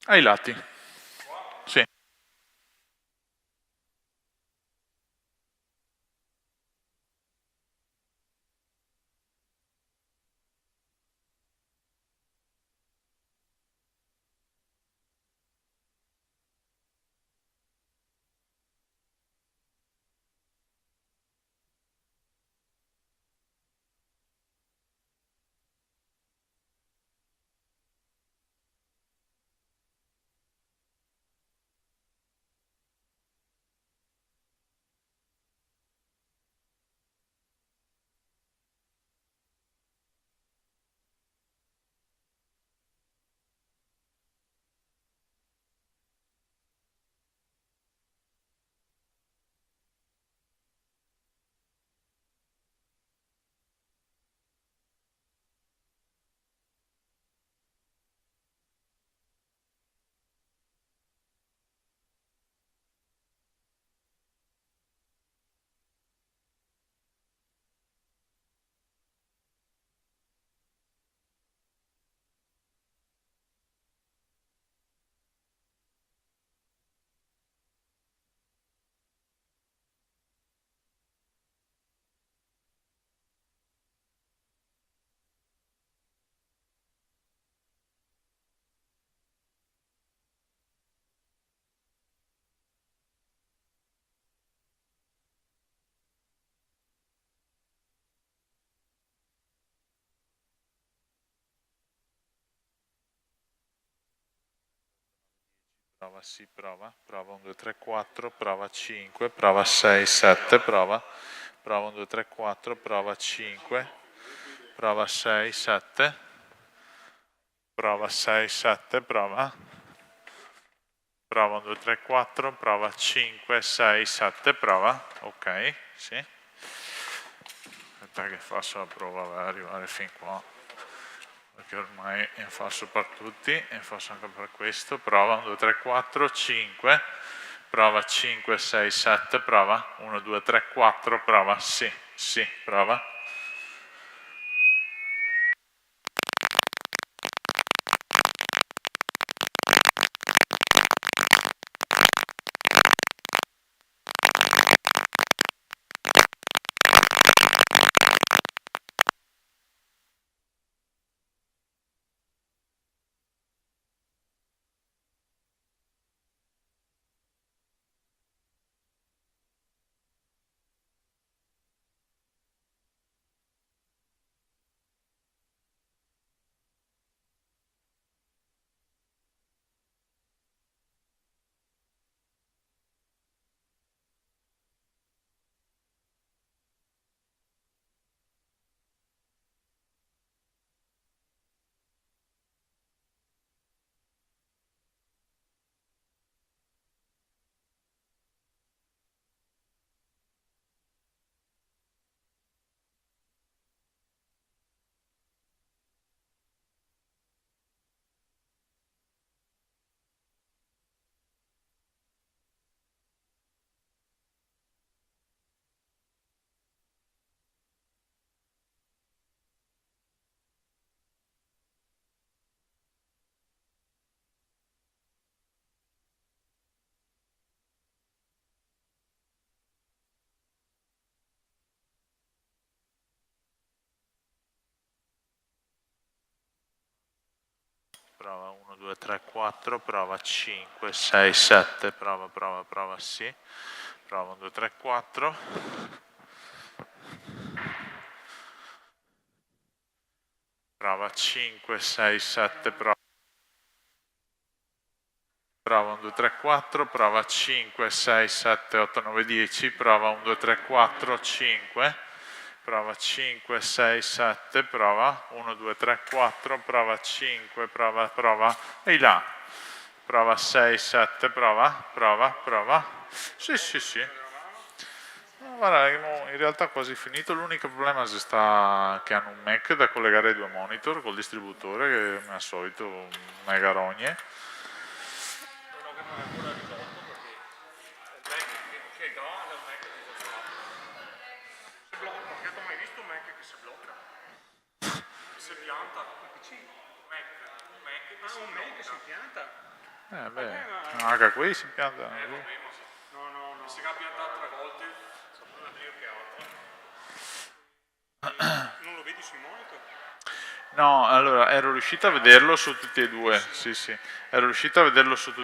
Ai lati. Sì. Prova, sì, prova, prova 1, 2, 3, 4, prova 5, prova 6, 7, prova, prova 1, 2, 3, 4, prova 5, prova 6, 7, prova 6, 7, prova, prova 1, 2, 3, 4, prova 5, 6, 7, prova, ok, sì. Aspetta che faccio la prova per arrivare fin qua, perché ormai è falso per tutti e falso anche per questo. Prova 1, 2, 3, 4, 5, prova 5, 6, 7, prova 1, 2, 3, 4, prova, sì, sì, prova. prova 1, 2, 3, 4, prova 5, 6, 7, prova, sì. Prova 1, 2, 3, 4. Prova 5, 6, 7, prova 1, 2, 3, 4, prova 5, 6, 7, 8, 9, 10, prova 1, 2, 3, 4, 5, prova 5, 6, 7, prova 1, 2, 3, 4, prova 5, prova, e là, prova 6, 7, prova, sì. No, guarda, in realtà quasi finito, l'unico problema è che hanno un Mac da collegare ai due monitor col distributore, che come al solito mega rogne. Perché tu mai visto un Mac che si blocca? Si pianta? Un Mac che si pianta? Beh, anche qui si pianta. No, si è piantato 3 volte, sapeva Dio che altro. Non lo vedi sui monitor? No, allora, ero riuscito a vederlo su tutti e due, sì. Ero riuscito a vederlo su tutti.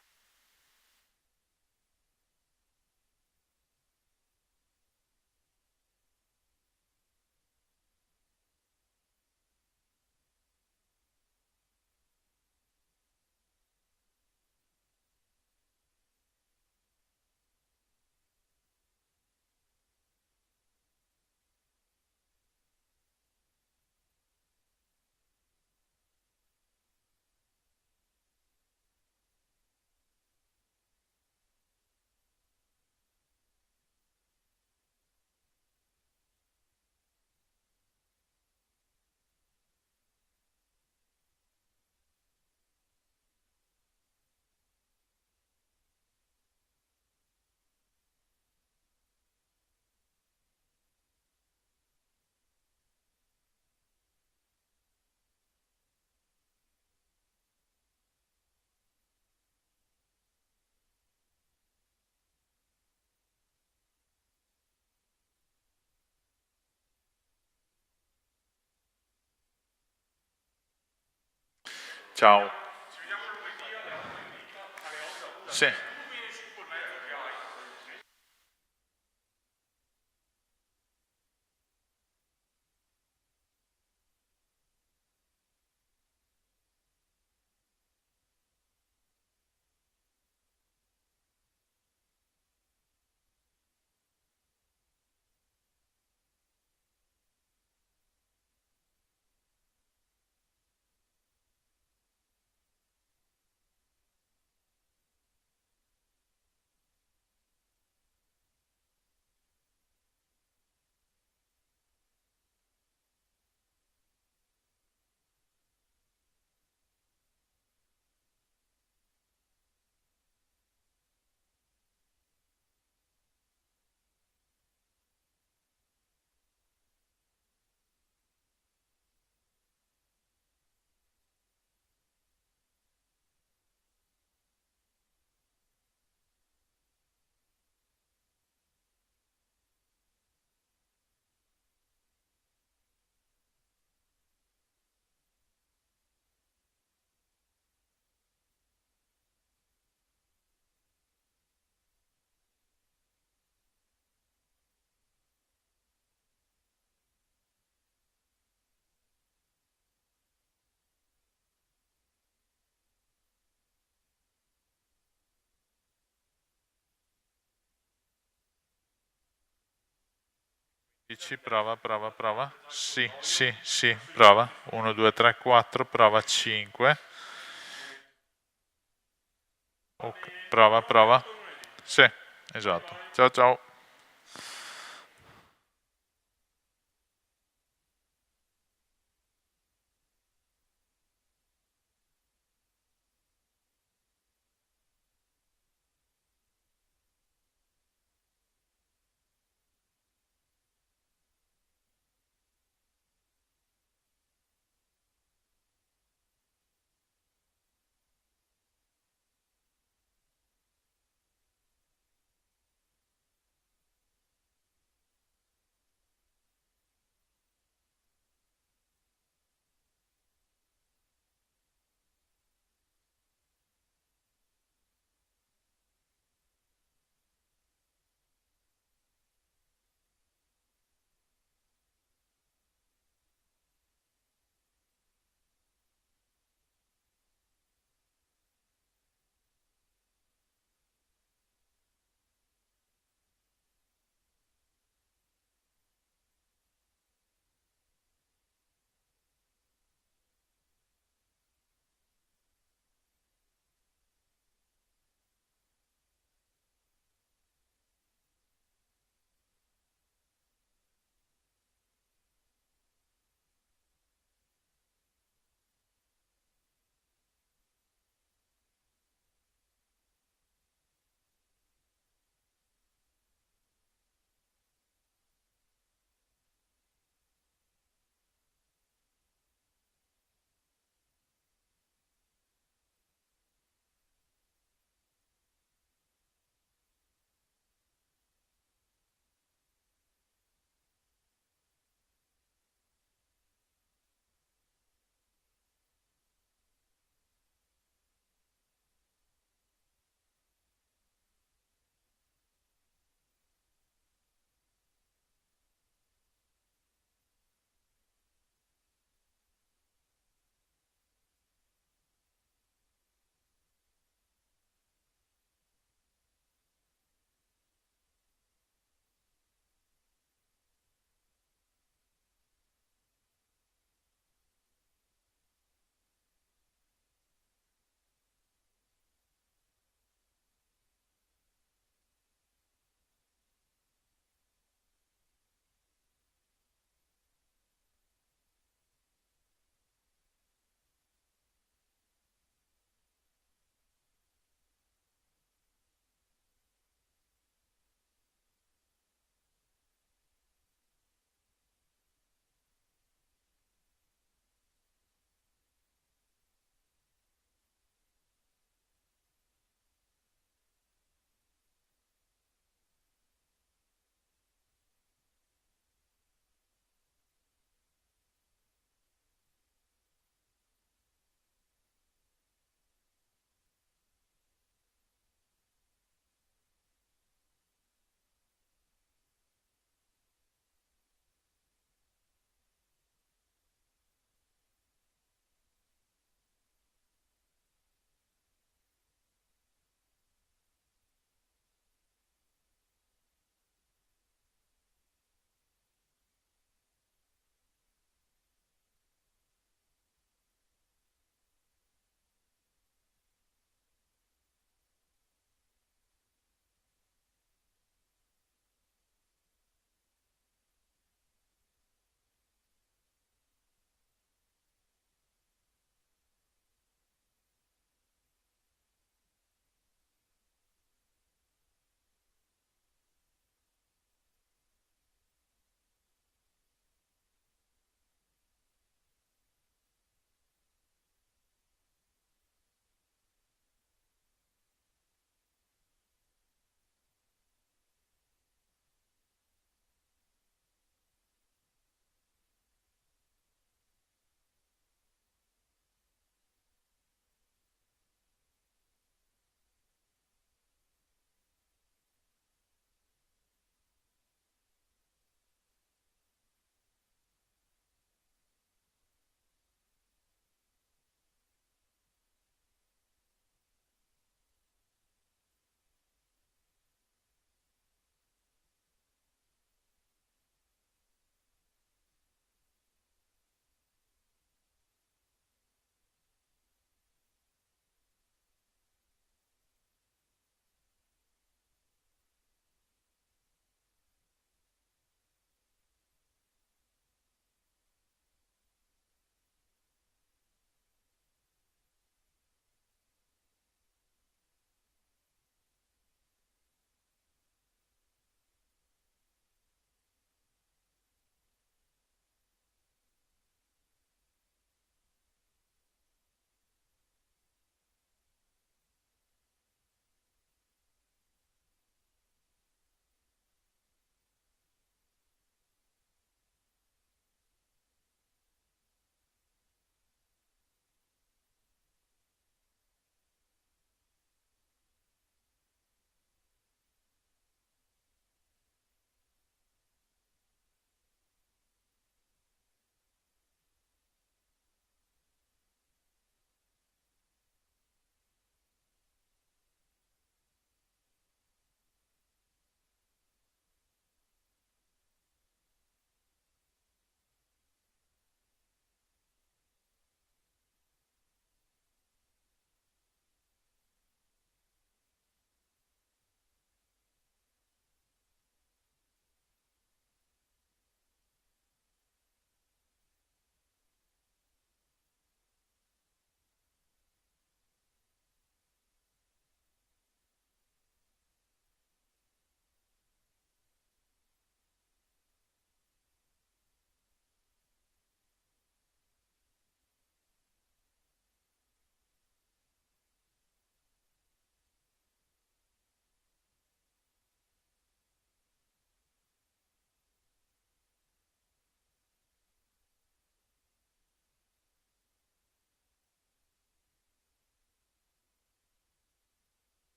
Ciao. Sì. Dici, prova. Sì, prova. 1, 2, 3, 4, prova 5. Ok, prova. Sì, esatto. Ciao.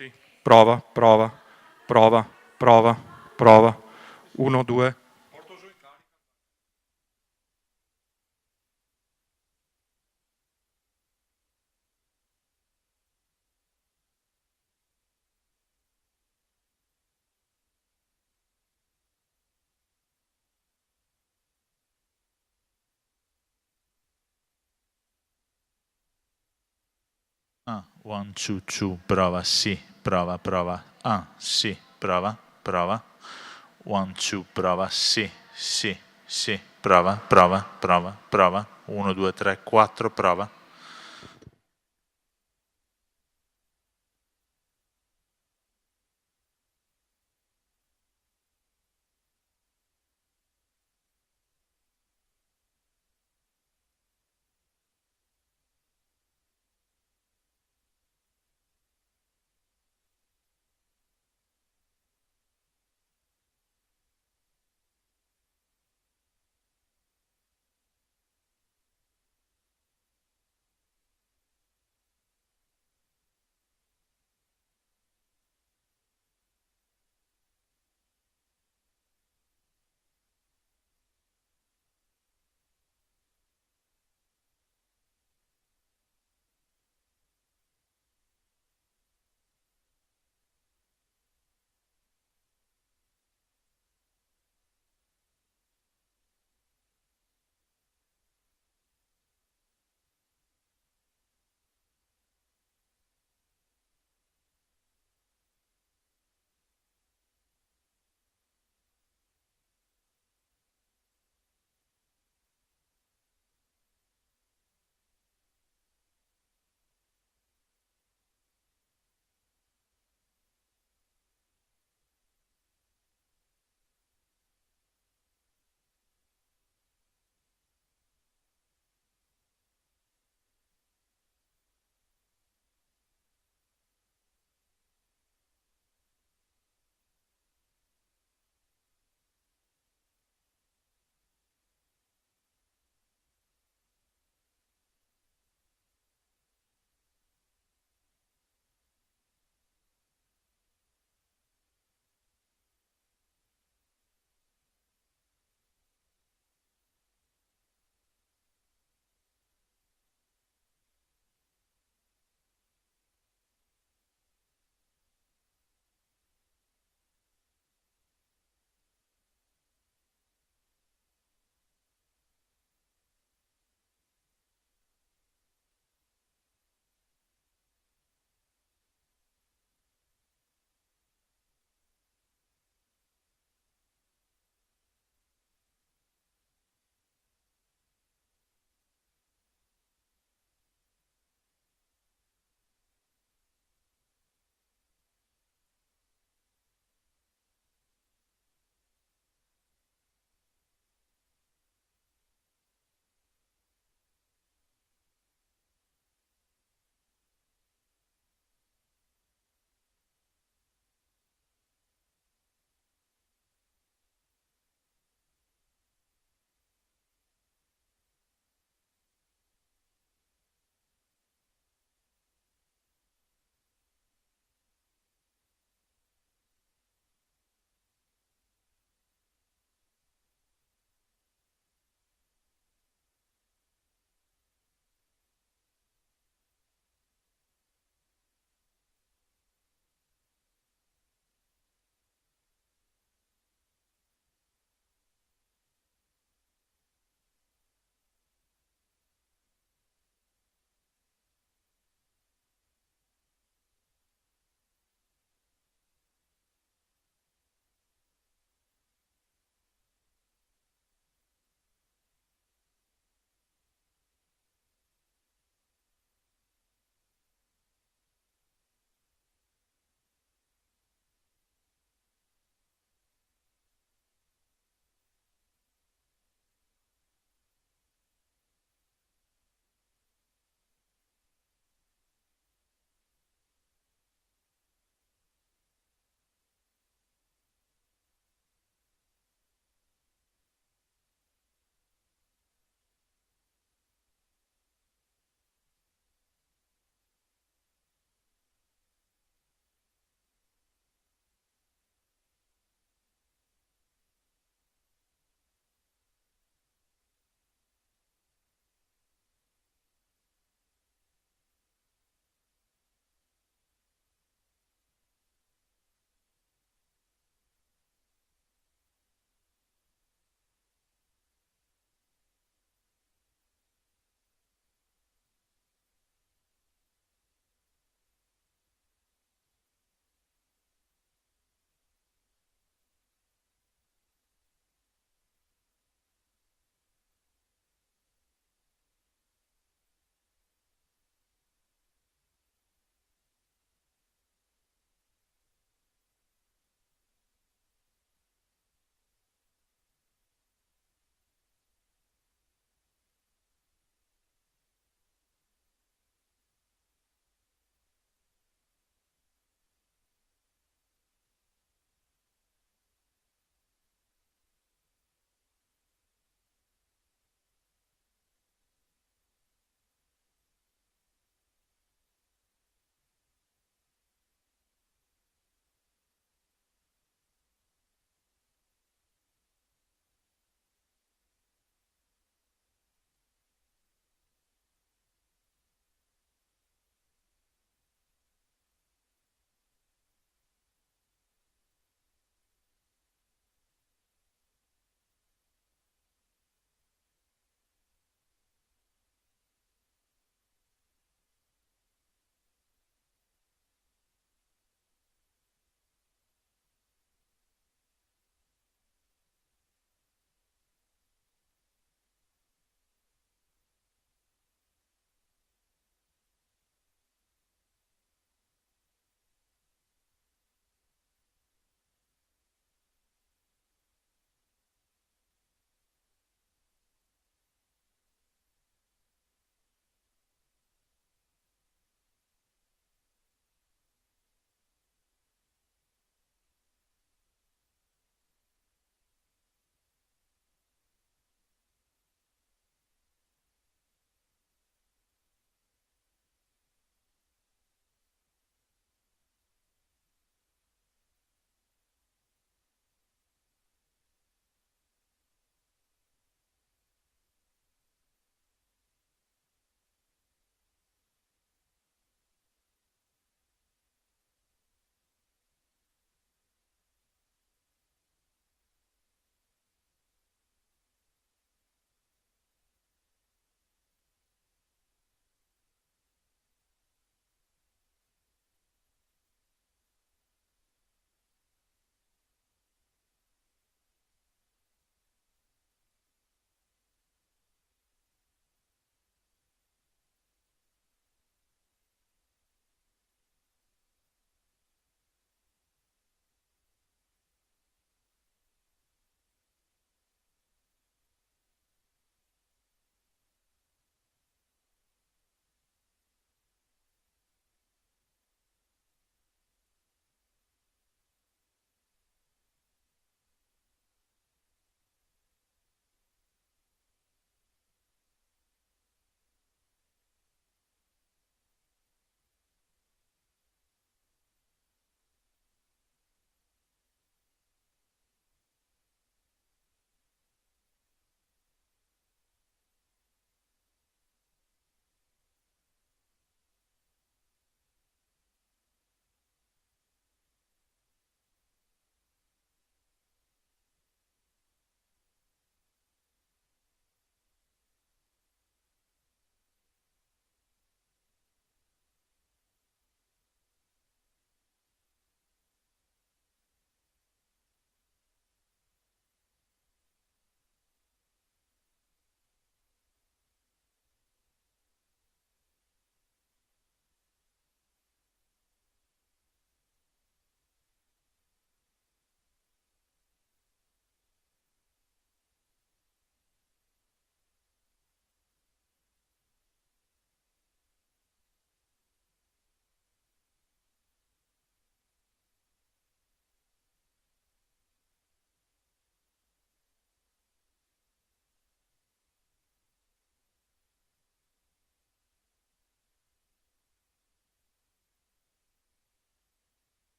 Sì. Prova, prova, prova, prova, prova. 1, 2. Ah, 1, 2, 2, prova, sì, prova, prova. Ah, sì, prova, prova. 1, 2, prova, sì, sì, sì, prova, prova, prova, prova. 1, 2, 3, 4, prova.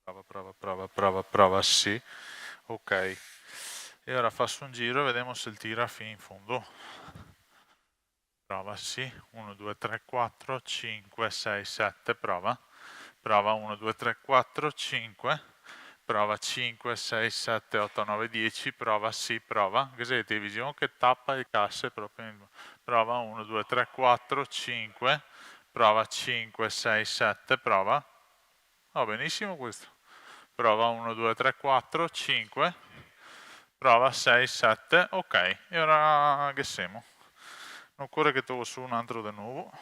Prova, sì. Ok. E ora faccio un giro e vediamo se il tira fino in fondo. Prova, sì. 1, 2, 3, 4, 5, 6, 7, prova. Prova 1, 2, 3, 4, 5. Prova 5, 6, 7, 8, 9, 10. Prova, sì, prova. Vedete, visione che tappa il casse proprio. Prova 1, 2, 3, 4, 5. Prova 5, 6, 7, prova. Va benissimo questo. Prova 1, 2, 3, 4, 5. Prova 6, 7, ok. E ora che siamo? Non occorre che trovo su un altro di nuovo.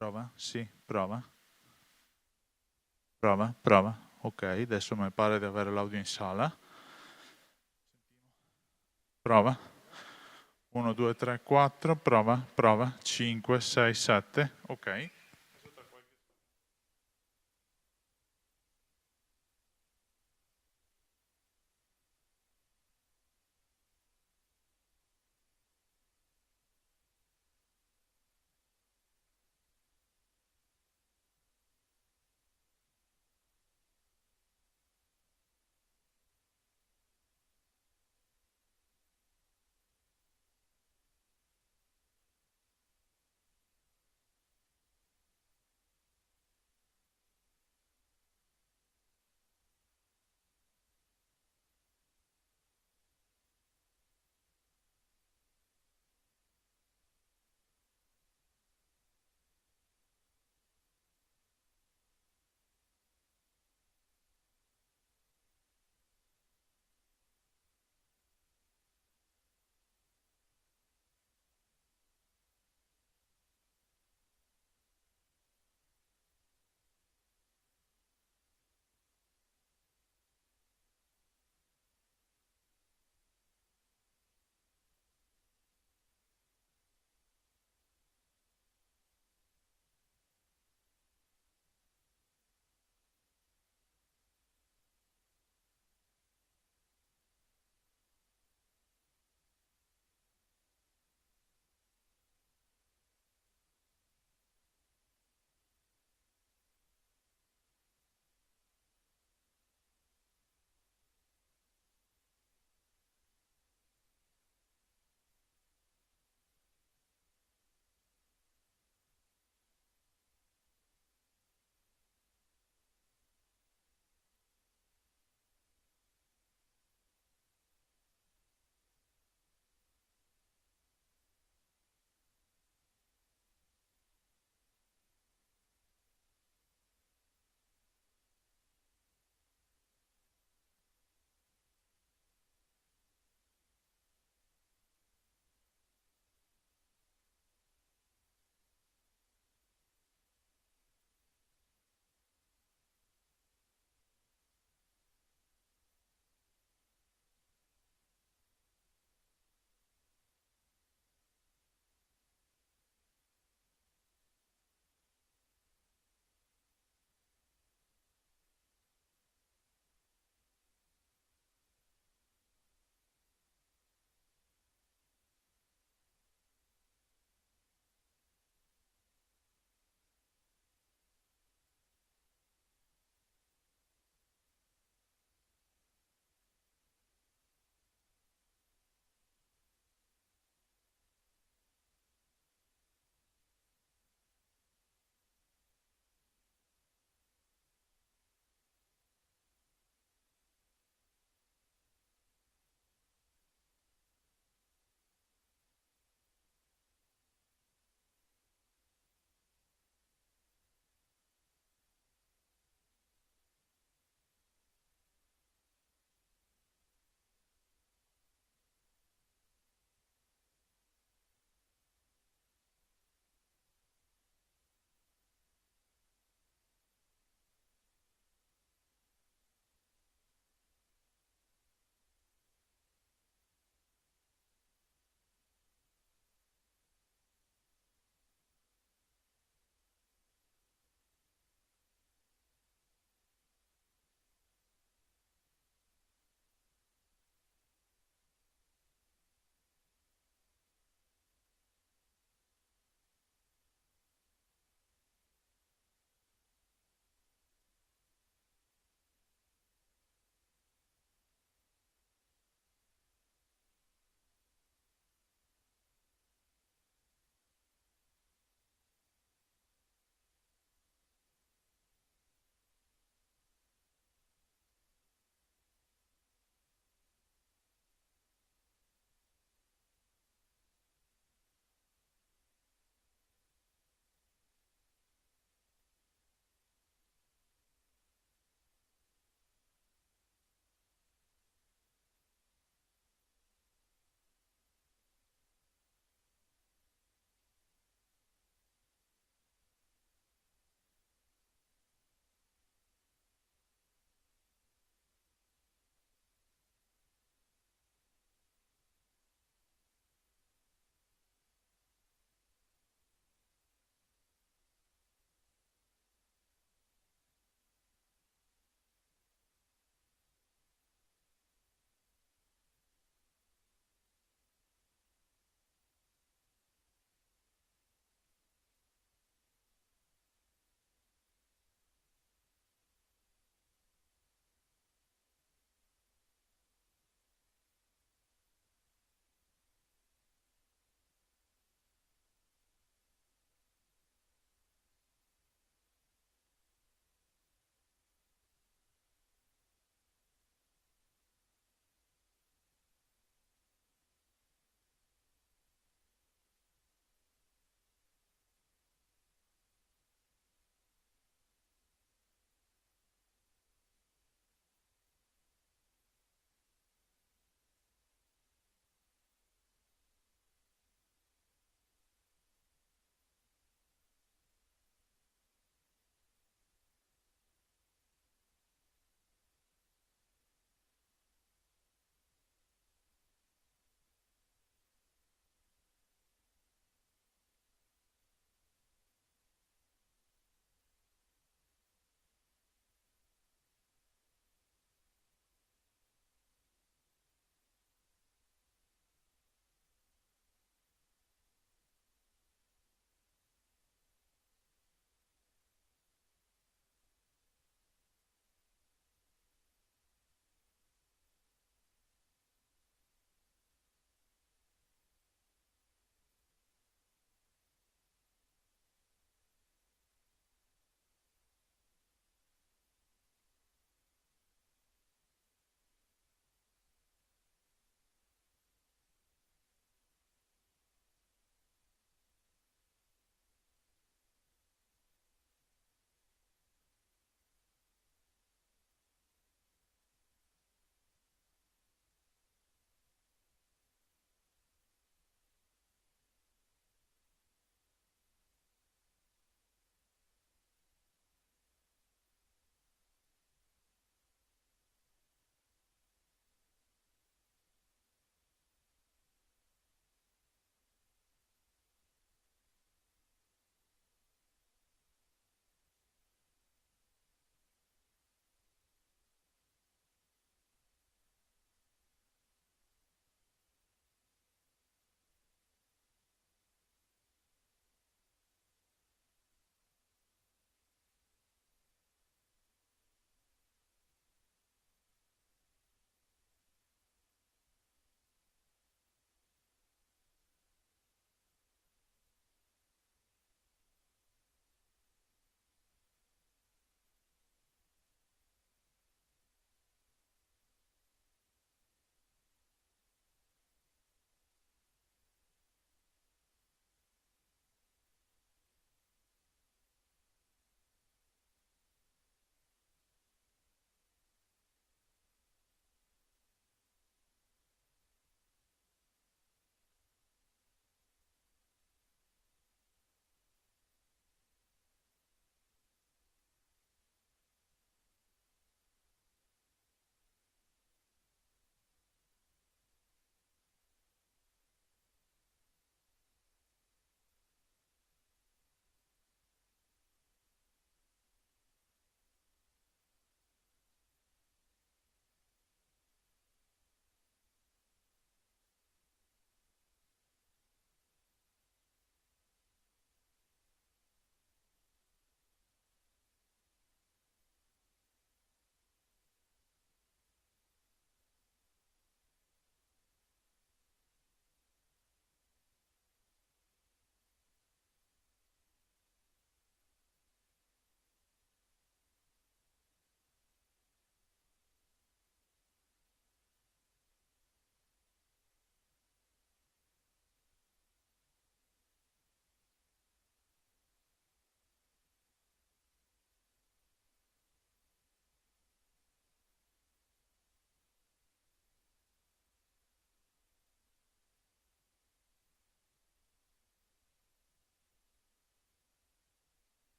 Prova? Sì, prova. Prova, prova. Ok, adesso mi pare di avere l'audio in sala. Prova. 1, 2, 3, 4, prova, prova. 5, 6, 7, ok.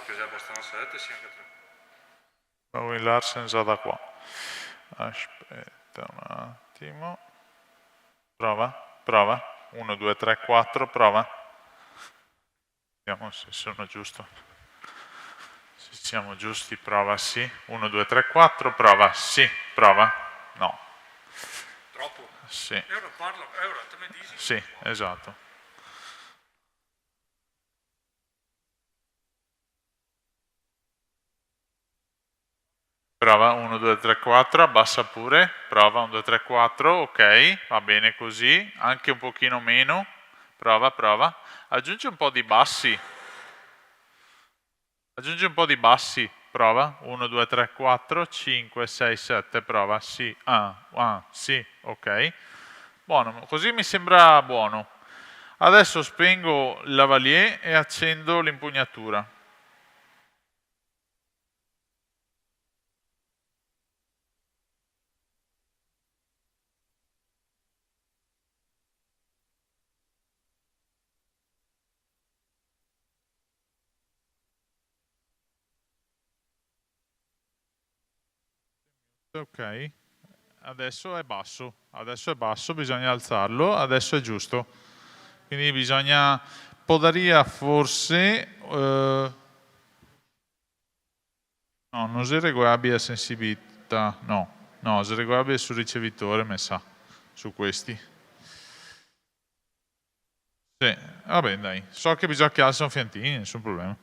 che è già abbastanza 7, sì, anche 3. Will Larsen già da qua. Aspetta un attimo. Prova. 1, 2, 3, 4, prova. Vediamo se sono giusto. Se siamo giusti, prova sì. 1, 2, 3, 4, prova sì. Prova. No. Troppo? Sì. Ora te mi dici? Sì, esatto. Prova 1, 2, 3, 4, abbassa pure, prova 1, 2, 3, 4, ok, va bene così, anche un pochino meno, prova, aggiungi un po' di bassi, prova, 1, 2, 3, 4, 5, 6, 7, prova, sì, sì, ok, buono, così mi sembra buono. Adesso spengo il lavalier e accendo l'impugnatura. Ok, adesso è basso, bisogna alzarlo, adesso è giusto. Quindi bisogna, podaria forse, no, non sregoabile a sensibilità, no, sregoabile sul ricevitore, mi sa, su questi. Sì, vabbè dai, so che bisogna che alzano fiantini, nessun problema.